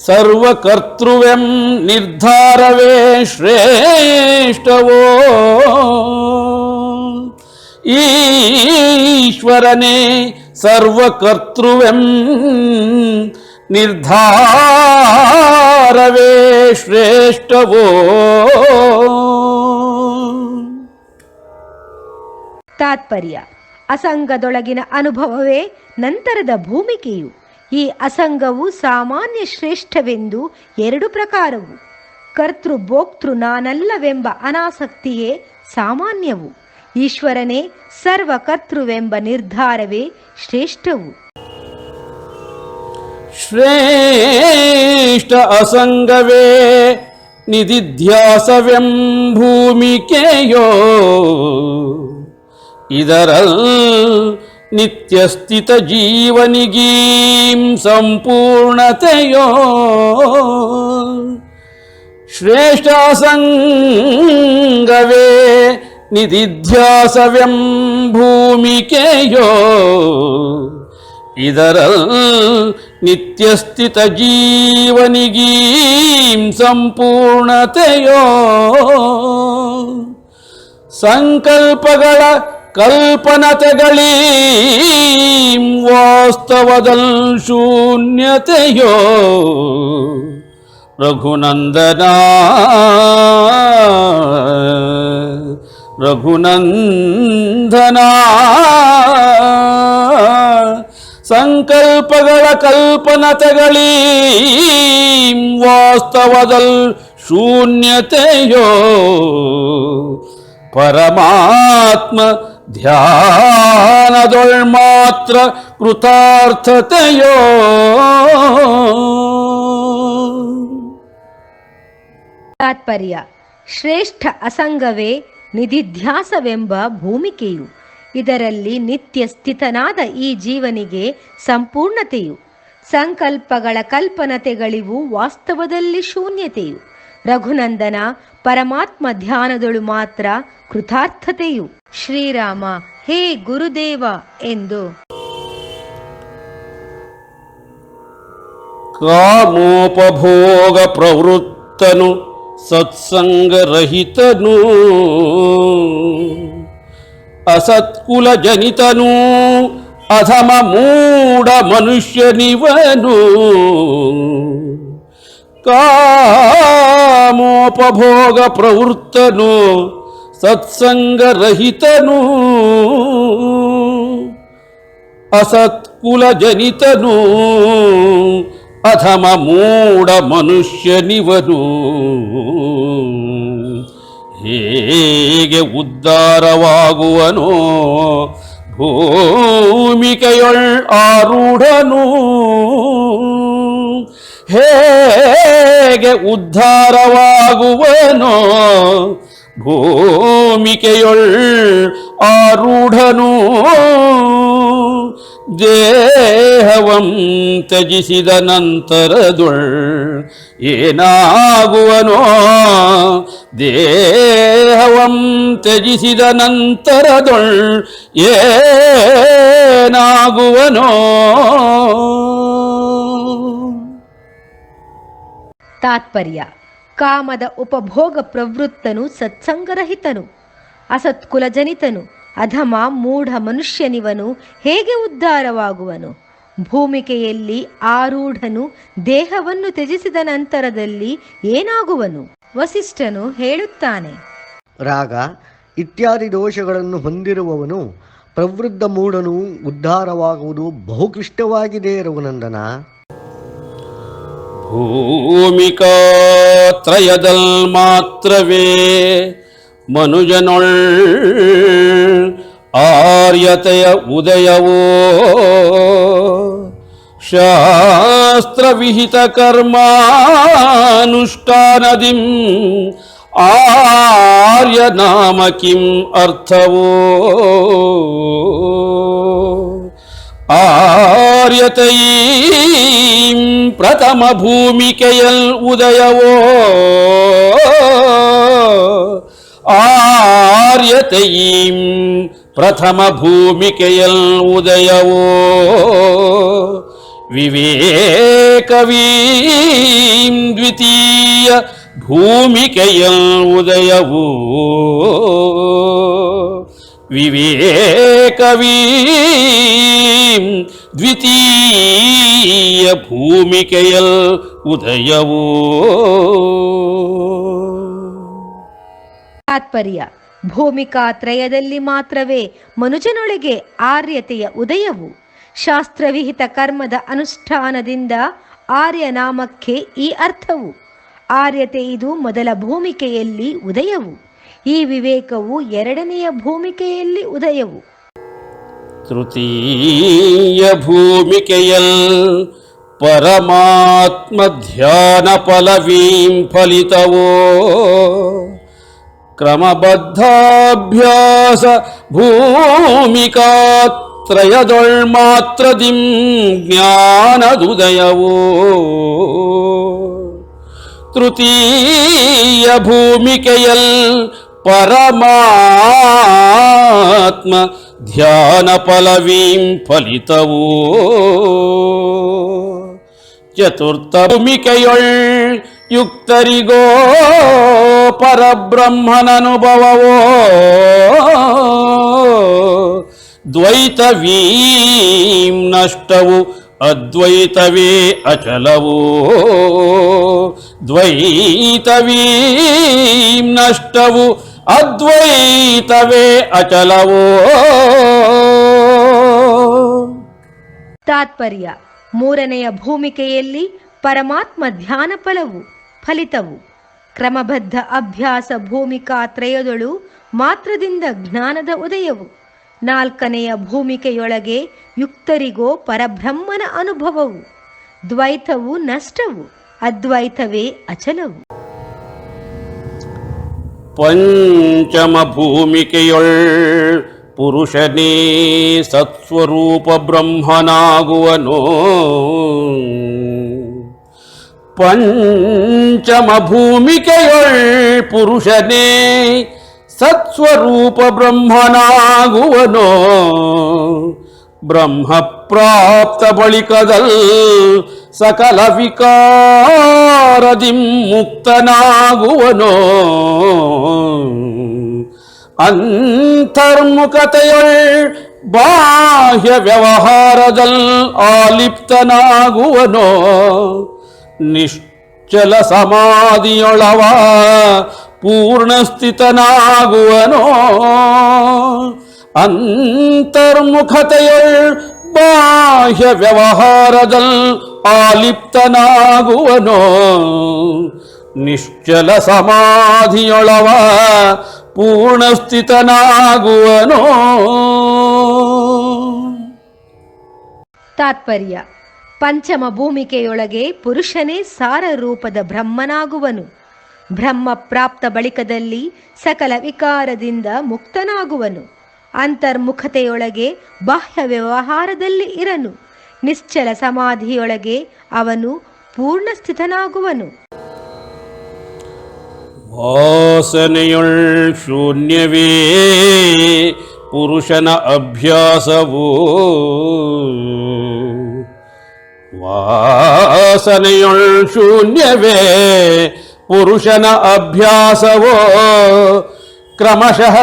Speaker 4: ಸರ್ವಕರ್ತೃವೆಂ ನಿರ್ಧಾರವೇ ಶ್ರೇಷ್ಠವೋ ಈಶ್ವರನೇ ಸರ್ವಕರ್ತೃವೆಂ ನಿರ್ಧಾರವೇ ಶ್ರೇಷ್ಠವೋ.
Speaker 1: ತಾತ್ಪರ್ಯ: ಅಸಂಗದೊಳಗಿನ ಅನುಭವವೇ ನಂತರದ ಭೂಮಿಕೆಯು. ಈ ಅಸಂಗವು ಸಾಮಾನ್ಯ ಶ್ರೇಷ್ಠವೆಂದು ಎರಡು ಪ್ರಕಾರವು. ಕರ್ತೃ ಭೋಕ್ತೃ ನಾನಲ್ಲವೆಂಬ ಅನಾಸಕ್ತಿಯೇ ಸಾಮಾನ್ಯವು. ಈಶ್ವರನೇ ಸರ್ವಕರ್ತೃವೆಂಬ ನಿರ್ಧಾರವೇ ಶ್ರೇಷ್ಠವು.
Speaker 4: ಶ್ರೇಷ್ಠ ಅಸಂಗವೇ ನಿಧಿಧ್ಯಾಸವೆಂ ಭೂಮಿಕೆಯೋ ಇದರಲ್ ನಿತ್ಯಸ್ಥಿತ ಜೀವನಿಗೀಂ ಸಂಪೂರ್ಣತೆಯೋ ಶ್ರೇಷ್ಠ ಅಸಂಗವೇ ನಿಧಿಧ್ಯಾಸವೆಂ ಭೂಮಿಕೆಯೋ ಇದರಲ್ ನಿತ್ಯಸ್ಥಿತ ಜೀವನಿಗೀಂ ಸಂಪೂರ್ಣತೆಯೋ ಸಂಕಲ್ಪಗಳ ಕಲ್ಪನತೆಗಳೀಂ ವಾಸ್ತವದಲ್ ಶೂನ್ಯತೆಯೋ ರಘುನಂದನ ರಘುನಂದನ ಸಂಕಲ್ಪಗಳ ಕಲ್ಪನತೆಗಳೀಂ ವಾಸ್ತವದಲ್ ಶೂನ್ಯತೆಯೋ ಪರಮಾತ್ಮ ಧ್ಯಾನದೊಳ್ ಮಾತ್ರ ಕೃತಾರ್ಥತೆಯೋ.
Speaker 1: ತಾತ್ಪರ್ಯ: ಶ್ರೇಷ್ಠ ಅಸಂಗವೇ ನಿಧಿಧ್ಯಾಸವೆಂಬ ಭೂಮಿಕೆಯು. ಇದರಲ್ಲಿ ನಿತ್ಯ ಸ್ಥಿತನಾದ ಈ ಜೀವನಿಗೆ ಸಂಪೂರ್ಣತೆಯು, ಸಂಕಲ್ಪಗಳ ಕಲ್ಪನತೆಗಳಿವು ವಾಸ್ತವದಲ್ಲಿ ಶೂನ್ಯತೆಯು, ರಘುನಂದನ ಪರಮಾತ್ಮ ಧ್ಯಾನದೊಳು ಮಾತ್ರ ಕೃತಾರ್ಥತೆಯು. ಶ್ರೀರಾಮ ಹೇ ಗುರುದೇವ ಎಂದು
Speaker 4: ಕಾಮೋಪಭೋಗ ಪ್ರವೃತ್ತನು ಸತ್ಸಂಗರಹಿತನು ಅಸತ್ಕುಲ ಜನಿತನು ಅಧಮ ಮೂಢ ಮನುಷ್ಯನಿವನು ಕಾಮೋಪಭೋಗ ಪ್ರವೃತ್ತನು ಸತ್ಸಂಗರಹಿತನು ಅಸತ್ಕುಲ ಜನಿತನು ಅಧಮ ಮೂಢ ಮನುಷ್ಯನಿವನು ಹೇಗೆ ಉದ್ಧಾರವಾಗುವನೋ ಭೂಮಿಕೆಯೊಳ್ ಆರೂಢನು ಹೇಗೆ ಉದ್ಧಾರವಾಗುವನೋ ಭೂಮಿಕೆಯೊಳ್ ಆರೂಢನು ದೇಹವಂ ತ್ಯಜಿಸಿದ ನಂತರದೊಳ್ ಏನಾಗುವನೋ ದೇಹವಂ ತ್ಯಜಿಸಿದ ನಂತರದೊಳ್ ಏನಾಗುವನೋ.
Speaker 1: ತಾತ್ಪರ್ಯ: ಕಾಮದ ಉಪಭೋಗ ಪ್ರವೃತ್ತನು, ಸತ್ಸಂಗರಹಿತನು, ಅಸತ್ಕುಲಜನಿತನು, ಅಧಮ ಮೂಢ ಮನುಷ್ಯನಿವನು ಹೇಗೆ ಉದ್ಧಾರವಾಗುವನು? ಭೂಮಿಕೆಯಲ್ಲಿ ಆರೂಢನು, ದೇಹವನ್ನು ತ್ಯಜಿಸಿದ ನಂತರದಲ್ಲಿ ಏನಾಗುವನು? ವಸಿಷ್ಠನು ಹೇಳುತ್ತಾನೆ:
Speaker 3: ರಾಗ ಇತ್ಯಾದಿ ದೋಷಗಳನ್ನು ಹೊಂದಿರುವವನು ಪ್ರವೃದ್ಧ ಮೂಢನು ಉದ್ಧಾರವಾಗುವುದು ಬಹುಕ್ಲಿಷ್ಟವಾಗಿದೆ ರಘುನಂದನ.
Speaker 4: ಭೂಮಿಕಾತ್ರಯದಲ್ ಮಾತ್ರವೇ ಮನುಜನೊಳ್ ಆರ್ಯತೆಯ ಉದಯವೋ ಶಾಸ್ತ್ರವಿಹಿತ ಕರ್ಮಾನುಷ್ಠಾನದಿಂ ಆರ್ಯ ನಾಮ ಕಿಂ ಅರ್ಥವೋ ಆರ್ಯತೆಯೀಂ ಪ್ರಥಮ ಭೂಮಿಕೆಯಲ್ ಉದಯವೋ ಆರ್ಯತೆಯೀಂ ಪ್ರಥಮ ಭೂಮಿಕೆಯಲ್ ಉದಯವೋ ವಿವೇಕವೀಂ ದ್ವಿತೀಯ ಭೂಮಿಕೆಯಲ್ ಉದಯವೋ ವಿವೇಕವೀಂ ದ್ವಿತೀಯ ಭೂಮಿಕೆಯಲ್ ಉದಯವೋ.
Speaker 1: ತಾತ್ಪರ್ಯ: ಭೂಮಿಕಾತ್ರಯದಲ್ಲಿ ಮಾತ್ರವೇ ಮನುಜನೊಳಗೆ ಆರ್ಯತೆಯ ಉದಯವು. ಶಾಸ್ತ್ರವಿಹಿತ ಕರ್ಮದ ಅನುಷ್ಠಾನದಿಂದ ಆರ್ಯ ನಾಮಕ್ಕೆ ಈ ಅರ್ಥವು. ಆರ್ಯತೆ ಇದು ಮೊದಲ ಭೂಮಿಕೆಯಲ್ಲಿ ಉದಯವು, ಈ ವಿವೇಕವು ಎರಡನೆಯ ಭೂಮಿಕೆಯಲ್ಲಿ ಉದಯವು.
Speaker 4: ತೃತೀಯ ಭೂಮಿಕೆಯಲ್ ಪರಮಾತ್ಮ ಧ್ಯಾನ ಫಲವೀಂ ಫಲಿತವೋ ಕ್ರಮಬದ್ಧಾಭ್ಯಾಸ ಭೂಮಿಕಾತ್ರಯದೊಳ್ ಮಾತ್ರದಿಂ ಜ್ಞಾನದುದಯವೋ ತೃತೀಯ ಭೂಮಿಕೆಯಲ್ ಪರಮಾತ್ಮ ಧ್ಯಾನ ಫಲವೀಂ ಫಲಿತವೋ ಚತುರ್ಥ ಭೂಮಿಕೆಯೊಳ್ ಯುಕ್ತರಿಗೋ ಪರಬ್ರಹ್ಮನನುಭವವೋ ದ್ವೈತವೀಂ ನಷ್ಟವು ಅದ್ವೈತವೇ ಅಚಲವೋ ದ್ವೈತವೀಂ ನಷ್ಟವು ಅದ್ವೈತವೇ ಅಚಲವೋ.
Speaker 1: ತಾತ್ಪರ್ಯ: ಮೂರನೆಯ ಭೂಮಿಕೆಯಲ್ಲಿ ಪರಮಾತ್ಮ ಧ್ಯಾನ ಫಲಿತವು. ಕ್ರಮಬದ್ಧ ಅಭ್ಯಾಸ ಭೂಮಿಕಾತ್ರಯದೊಳು ಮಾತ್ರದಿಂದ ಜ್ಞಾನದ ಉದಯವು. ನಾಲ್ಕನೆಯ ಭೂಮಿಕೆಯೊಳಗೆ ಯುಕ್ತರಿಗೋ ಪರಬ್ರಹ್ಮನ ಅನುಭವವು. ದ್ವೈತವು ನಷ್ಟವು, ಅದ್ವೈತವೇ ಅಚಲವು.
Speaker 4: ಪಂಚಮ ಭೂಮಿಕೆಯೊಳ್ ಪುರುಷನೇ ಸತ್ಸ್ವರೂಪ ಬ್ರಹ್ಮನಾಗುವನೋ ಪಂಚಮ ಭೂಮಿಕೆಯೊಳ್ ಪುರುಷನೇ ಸತ್ಸ್ವರೂಪ ಬ್ರಹ್ಮನಾಗುವನೋ ಬ್ರಹ್ಮಪ್ರಾಪ್ತ ಬಳಿಕದಲ್ ಸಕಲ ವಿಕಾರದಿಂ ಮುಕ್ತನಾಗುವನೋ ಅಂತರ್ಮುಖತೆಯೊಳ್ ಬಾಹ್ಯ ವ್ಯವಹಾರದಲ್ ಆಲಿಪ್ತನಾಗುವನೋ ನಿಶ್ಚಲ ಸಮಾಧಿಯೊಳವ ಪೂರ್ಣಸ್ಥಿತನಾಗುವನೋ ಅಂತರ್ಮುಖತೆಯೊಳ್ ಬಾಹ್ಯ ವ್ಯವಹಾರದಲ್ ಆಲಿಪ್ತನಾಗುವನೋ ನಿಶ್ಚಲ ಸಮಾಧಿಯೊಳವ ಪೂರ್ಣಸ್ಥಿತನಾಗುವನೋ.
Speaker 1: ತಾತ್ಪರ್ಯ: ಪಂಚಮ ಭೂಮಿಕೆಯೊಳಗೆ ಪುರುಷನೇ ಸಾರ ರೂಪದ ಬ್ರಹ್ಮನಾಗುವನು. ಬ್ರಹ್ಮ ಪ್ರಾಪ್ತ ಬಳಿಕದಲ್ಲಿ ಸಕಲ ವಿಕಾರದಿಂದ ಮುಕ್ತನಾಗುವನು. ಅಂತರ್ಮುಖತೆಯೊಳಗೆ ಬಾಹ್ಯ ವ್ಯವಹಾರದಲ್ಲಿ ಇರನು. ನಿಶ್ಚಲ ಸಮಾಧಿಯೊಳಗೆ ಅವನು ಪೂರ್ಣಸ್ಥಿತನಾಗುವನು.
Speaker 4: ವಾಸನೆಯೊಳ್ ಶೂನ್ಯವೇ ಪುರುಷನ ಅಭ್ಯಾಸವೋ. ವಾಸನೆಯೊಳ್ ಶೂನ್ಯವೇ ಪುರುಷನ ಅಭ್ಯಾಸವೋ. ಕ್ರಮಶಃ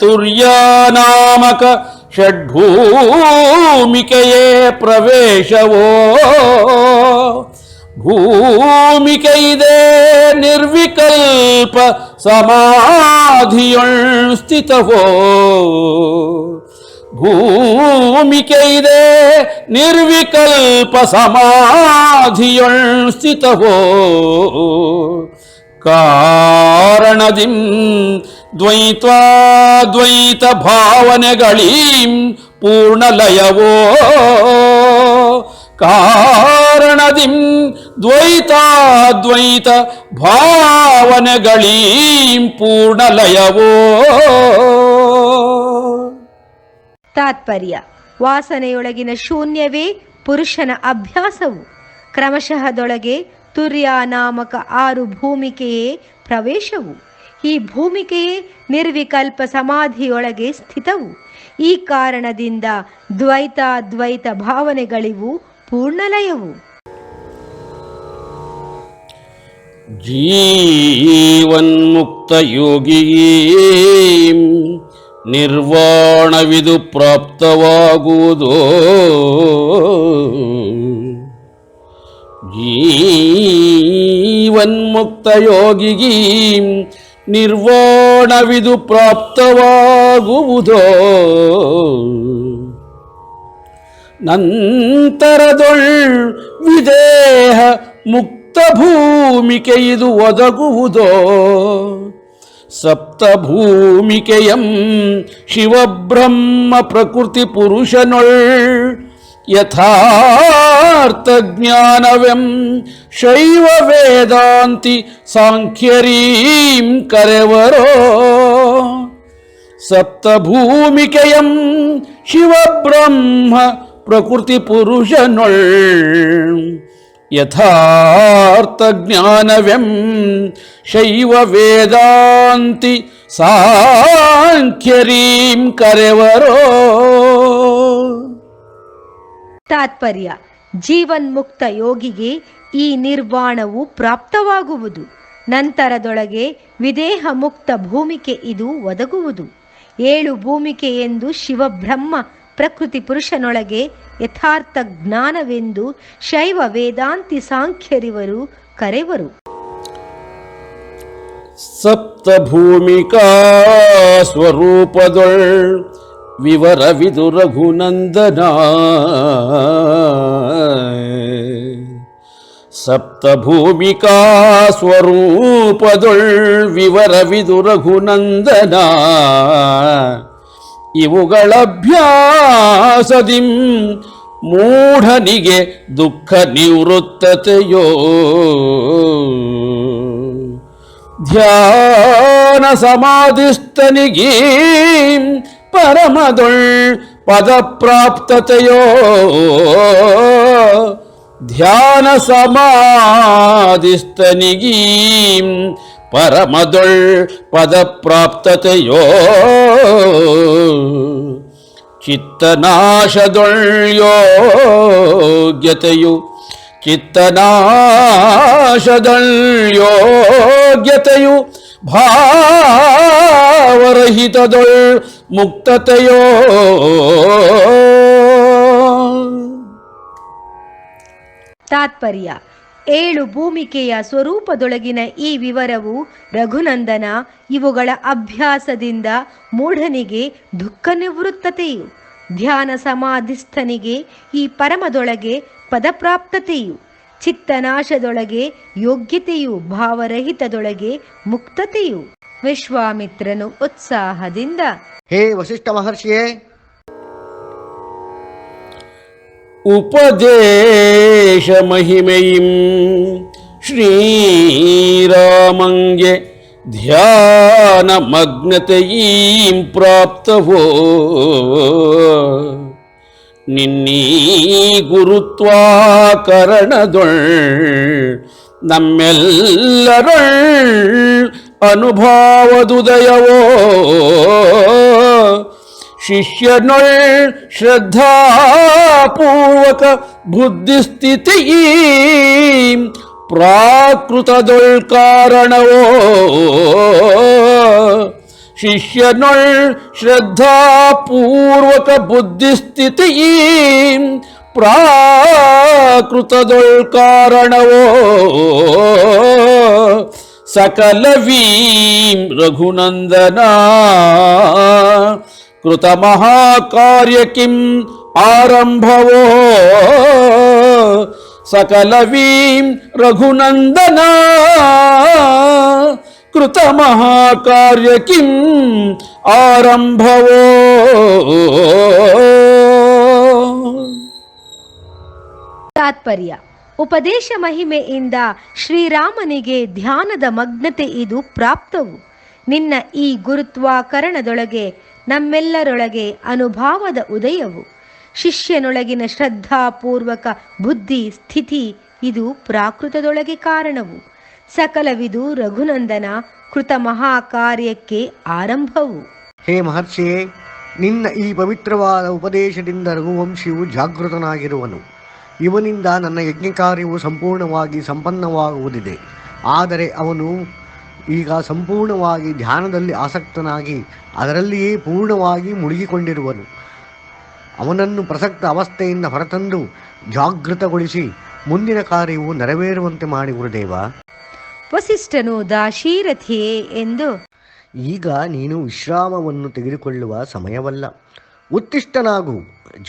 Speaker 4: ತುರ್ಯಾನಾಮಕ ಷಡ್ಭೂಮಿಕೆಯೇ ಪ್ರವೇಶವೋ. ಭೂಮಿಕೆಯಿದೆ ನಿರ್ವಿಕಲ್ಪ ಸಮಾಧಿಯೊಳ್ ಸ್ಥಿತವೋ. ಭೂಮಿಕೆಯಿದೆ ನಿರ್ವಿಕಲ್ಪ ಸಮಾಧಿಯೊಳ್ ಸ್ಥಿತವೋ. ಕಾರಣದಿಂ ದ್ವೈತಾದ್ವೈತ ಭಾವನೆಗಳೀಂ ಪೂರ್ಣಲಯವೋ. ಕಾರಣದಿಂ ದ್ವೈತಾದ್ವೈತ ಭಾವನೆಗಳೀಂ ಪೂರ್ಣಲಯವೋ.
Speaker 1: ತಾತ್ಪರ್ಯ: ವಾಸನೆಯೊಳಗಿನ ಶೂನ್ಯವೇ ಪುರುಷನ ಅಭ್ಯಾಸವು. ಕ್ರಮಶಃದೊಳಗೆ ತುರ್ಯ ನಾಮಕ 6 ಭೂಮಿಕೆಯೇ ಪ್ರವೇಶವು. ಈ ಭೂಮಿಕೆಯೇ ನಿರ್ವಿಕಲ್ಪ ಸಮಾಧಿಯೊಳಗೆ ಸ್ಥಿತವು. ಈ ಕಾರಣದಿಂದ ದ್ವೈತಾದ್ವೈತ ಭಾವನೆಗಳಿವು ಪೂರ್ಣಲಯವು.
Speaker 4: ಜೀವನ್ಮುಕ್ತ ಯೋಗಿಯೇ ನಿರ್ವಾಣವಿದು ಪ್ರಾಪ್ತವಾಗುವುದೋ. ಜೀವನ್ಮುಕ್ತ ಯೋಗಿಗೆ ನಿರ್ವಾಣವಿದು ಪ್ರಾಪ್ತವಾಗುವುದೋ. ನಂತರದೊಳ್ ವಿದೇಹ ಮುಕ್ತ ಭೂಮಿಕೆ ಇದು ಒದಗುವುದೋ. ಸಪ್ತಭೂಮಿಕೆಯಂ ಶಿವಬ್ರಹ್ಮ ಪ್ರಕೃತಿ ಪುರುಷನೊಳ್ ಯಥಾರ್ಥ ಜ್ಞಾನವೆಂ ಶೈವ ವೇದಾಂತಿ ಸಾಂಖ್ಯರೀಂ ಕರೆವರೋ. ಸಪ್ತಭೂಮಿಕೆಯಂ ಶಿವಬ್ರಹ್ಮ ಪ್ರಕೃತಿ ಪುರುಷನೊಳ್ ಯಥಾರ್ಥ ಜ್ಞಾನವೆಂ ಶೈವ ವೇದಾಂತಿ ಸಾಂಖ್ಯರೀಂ ಕರೆವರೋ.
Speaker 1: ತಾತ್ಪರ್ಯ: ಜೀವನ್ಮುಕ್ತ ಯೋಗಿಗೆ ಈ ನಿರ್ವಾಣವು ಪ್ರಾಪ್ತವಾಗುವುದು. ನಂತರದೊಳಗೆ ವಿದೇಹ ಮುಕ್ತ ಭೂಮಿಕೆ ಇದು ಒದಗುವುದು. 7 ಭೂಮಿಕೆ ಎಂದು ಶಿವಬ್ರಹ್ಮ ಪ್ರಕೃತಿ ಪುರುಷನೊಳಗೆ ಯಥಾರ್ಥ ಜ್ಞಾನವೆಂದು ಶೈವ ವೇದಾಂತಿ ಸಾಂಖ್ಯರಿವರು ಕರೆವರು.
Speaker 4: ಸಪ್ತಭೂಮಿಕಾ ಸ್ವರೂಪದೊಳ್ ವಿವರವಿದು ರಘುನಂದನ. ಸಪ್ತಭೂಮಿಕಾ ಸ್ವರೂಪದೊಳ್ ವಿವರವಿದು ರಘುನಂದನ. ಇವುಗಳಭ್ಯಾಸದಿಂ ಮೂಢನಿಗೆ ದುಃಖ ನಿವೃತ್ತತೆಯೋ. ಧ್ಯಾನ ಸಮಾಧಿಸ್ಥನಿಗೆ ಪರಮದೊಳ್ ಪದಪ್ರಾಪ್ತತೆಯೋ. ಧ್ಯಾನ ಸಮಾಧಿಸ್ಥನಿಗೆ ಪರಮದೊಳ್ ಪದಪ್ರಾಪ್ತತೆಯೋ. ಚಿತ್ತನಾಶದೊಳ್ ಯೋಗ್ಯತೆಯು ಚಿತ್ತನಾಶದೊಳ್ ಯೋಗ್ಯತೆಯು ಭಾವರಹಿತದೊಳ್ ಮುಕ್ತತೆಯೋ.
Speaker 1: ತಾತ್ಪರ್ಯ: 7 ಭೂಮಿಕೆಯ ಸ್ವರೂಪದೊಳಗಿನ ಈ ವಿವರವು ರಘುನಂದನ, ಇವುಗಳ ಅಭ್ಯಾಸದಿಂದ ಮೂಢನಿಗೆ ದುಃಖ ನಿವೃತ್ತತೆಯು ಧ್ಯಾನ ಸಮಾಧಿಸ್ಥನಿಗೆ ಈ ಪರಮದೊಳಗೆ ಪದಪ್ರಾಪ್ತತೆಯು, ಚಿತ್ತನಾಶದೊಳಗೆ ಯೋಗ್ಯತೆಯು, ಭಾವರಹಿತದೊಳಗೆ ಮುಕ್ತತೆಯು. ವಿಶ್ವಾಮಿತ್ರನು ಉತ್ಸಾಹದಿಂದ,
Speaker 3: ಹೇ ವಸಿಷ್ಠ ಮಹರ್ಷಿಯೇ,
Speaker 4: ಉಪದೇಶ ಮಹಿಮೆಯಿಂ ಶ್ರೀರಾಮಂಗೆ ಧ್ಯಾನ ಮಗ್ನತೆಯೀಂ ಪ್ರಾಪ್ತವೋ ನಿನ್ನೀ ಗುರುತ್ವಾಕರಣದೊಳ್ ನಮ್ಮೆಲ್ಲರೊಳ್ ಅನುಭಾವದುದಯವೋ ಶಿಷ್ಯನೊಳ್ ಶ್ರದ್ಧಾಪೂರ್ವಕ ಬುದ್ಧಿಸ್ಥಿತಿಯೀಂ ಪ್ರಾಕೃತದೊಳ್ ಕಾರಣವೋ ಶಿಷ್ಯನೊಳ್ ಶ್ರದ್ಧಾಪೂರ್ವಕ ಬುದ್ಧಿಸ್ಥಿತಿಯೀಂ ಪ್ರಾಕೃತದೊಳ್ ಕಾರಣವೋ ಸಕಲವೀಂ ರಘುನಂದನ ಕೃತ ಮಹಾಕಾರ್ಯಕಿಂ ಆರಂಭವೋ ಸಕಲವೀಂ ರಘುನಂದನ ಕೃತ ಮಹಾಕಾರ್ಯಕಿಂ ಆರಂಭವೋ.
Speaker 1: ತಾತ್ಪರ್ಯ: ಉಪದೇಶ ಮಹಿಮೆಯಿಂದ ಶ್ರೀರಾಮನಿಗೆ ಧ್ಯಾನದ ಮಗ್ನತೆ ಇದು ಪ್ರಾಪ್ತವು. ನಿನ್ನ ಈ ಗುರುತ್ವಾಕರಣದೊಳಗೆ ನಮ್ಮೆಲ್ಲರೊಳಗೆ ಅನುಭಾವದ ಉದಯವು. ಶಿಷ್ಯನೊಳಗಿನ ಶ್ರದ್ಧಾಪೂರ್ವಕ ಬುದ್ಧಿ ಸ್ಥಿತಿ ಇದು ಪ್ರಾಕೃತದೊಳಗೆ ಕಾರಣವು. ಸಕಲವಿದು ರಘುನಂದನ ಕೃತ ಮಹಾಕಾರ್ಯಕ್ಕೆ ಆರಂಭವು.
Speaker 3: ಹೇ ಮಹರ್ಷಿಯೇ, ನಿನ್ನ ಈ ಪವಿತ್ರವಾದ ಉಪದೇಶದಿಂದ ರಘುವಂಶಿಯು ಜಾಗೃತನಾಗಿರುವನು. ಇವನಿಂದ ನನ್ನ ಯಜ್ಞಕಾರ್ಯವು ಸಂಪೂರ್ಣವಾಗಿ ಸಂಪನ್ನವಾಗುವುದಿದೆ. ಆದರೆ ಅವನು ಈಗ ಸಂಪೂರ್ಣವಾಗಿ ಧ್ಯಾನದಲ್ಲಿ ಆಸಕ್ತನಾಗಿ ಅದರಲ್ಲಿಯೇ ಪೂರ್ಣವಾಗಿ ಮುಳುಗಿಕೊಂಡಿರುವನು. ಅವನನ್ನು ಪ್ರಸಕ್ತ ಅವಸ್ಥೆಯಿಂದ ಹೊರತಂದು ಜಾಗೃತಗೊಳಿಸಿ ಮುಂದಿನ ಕಾರ್ಯವು ನೆರವೇರುವಂತೆ ಮಾಡಿ ಗುರುದೇವ.
Speaker 1: ವಸಿಷ್ಠನು ದಾಶೀರಥಿಯೇ ಎಂದು,
Speaker 3: ಈಗ ನೀನು ವಿಶ್ರಾಮವನ್ನು ತೆಗೆದುಕೊಳ್ಳುವ ಸಮಯವಲ್ಲ. ಉತ್ತಿಷ್ಠನಾಗು,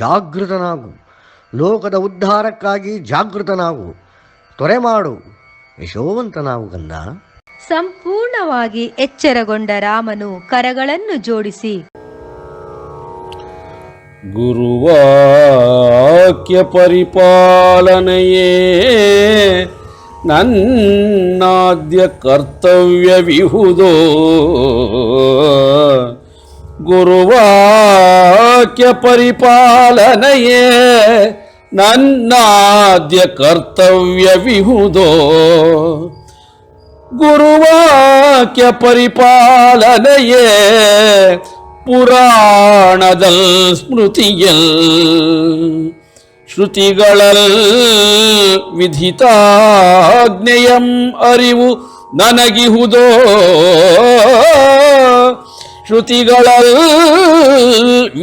Speaker 3: ಜಾಗೃತನಾಗು, ಲೋಕದ ಉದ್ಧಾರಕ್ಕಾಗಿ ಜಾಗೃತನಾಗು, ತ್ವರೆ ಮಾಡು, ಯಶೋವಂತನಾಗು ಕಂದ.
Speaker 1: ಸಂಪೂರ್ಣವಾಗಿ ಎಚ್ಚರಗೊಂಡ ರಾಮನು ಕರಗಳನ್ನು ಜೋಡಿಸಿ,
Speaker 4: ಗುರುವಾಕ್ಯ ಪರಿಪಾಲನೆಯೇ ನನ್ನಾದ್ಯ ಕರ್ತವ್ಯವಿಹುದೋ ಗುರುವಾಕ್ಯ ಪರಿಪಾಲನೆಯೇ ನನ್ನಾದ್ಯ ಕರ್ತವ್ಯವಿಹುದೋ ಗುರುವಾಕ್ಯ ಪರಿಪಾಲನೆಯೇ ಪುರಾಣದಲ್ ಸ್ಮೃತಿಯಲ್ ಶ್ರುತಿಗಳಲ್ ವಿಧಿತಾಜ್ಞೆಯಂ ಅರಿವು ನನಗಿಹುದೋ ಶ್ರುತಿಗಳಲ್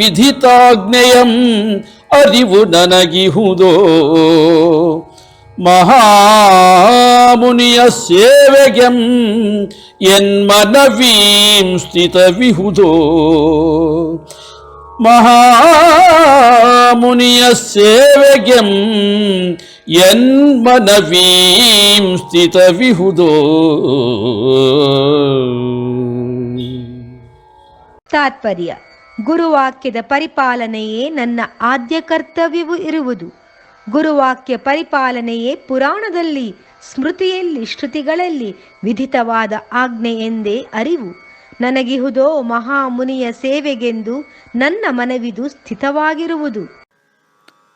Speaker 4: ವಿಧಿತಾಜ್ಞೆಯಂ ಅರಿವು ನನಗಿಹುದೋ ಮಹಾಮುನಿಯ ಸೇವೆಗೆಂ ಎನ್ಮನವೀಂ ಸ್ಥಿತವಿಹುದೋ ಮಹಾಮುನಿಯ ಸೇವೆಗೆಂ ಎನ್ಮನವೀಂ ಸ್ಥಿತವಿಹುದೋ.
Speaker 1: ತಾತ್ಪರ್ಯ: ಗುರುವಾಕ್ಯದ ಪರಿಪಾಲನೆಯೇ ನನ್ನ ಆದ್ಯ ಕರ್ತವ್ಯವು ಇರುವುದು. ಗುರುವಾಕ್ಯ ಪರಿಪಾಲನೆಯೇ ಪುರಾಣದಲ್ಲಿ, ಸ್ಮೃತಿಯಲ್ಲಿ, ಶ್ರುತಿಗಳಲ್ಲಿ ವಿಧಿತವಾದ ಆಜ್ಞೆ ಎಂದೇ ಅರಿವು ನನಗಿಹುದೋ. ಮಹಾಮುನಿಯ ಸೇವೆಗೆಂದು ನನ್ನ ಮನವಿದು ಸ್ಥಿತವಾಗಿರುವುದು.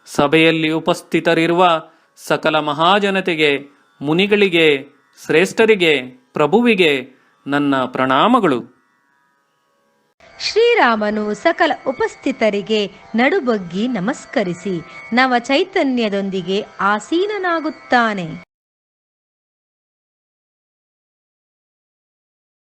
Speaker 2: ಸಭೆಯಲ್ಲಿ ಉಪಸ್ಥಿತರಿರುವ ಸಕಲ ಮಹಾಜನತೆಗೆ, ಮುನಿಗಳಿಗೆ, ಶ್ರೇಷ್ಠರಿಗೆ, ಪ್ರಭುವಿಗೆ ನನ್ನ ಪ್ರಣಾಮಗಳು.
Speaker 1: ಶ್ರೀರಾಮನು ಸಕಲ ಉಪಸ್ಥಿತರಿಗೆ ನಡುಬಗ್ಗಿ ನಮಸ್ಕರಿಸಿ ನವ ಚೈತನ್ಯದೊಂದಿಗೆ ಆಸೀನನಾಗುತ್ತಾನೆ.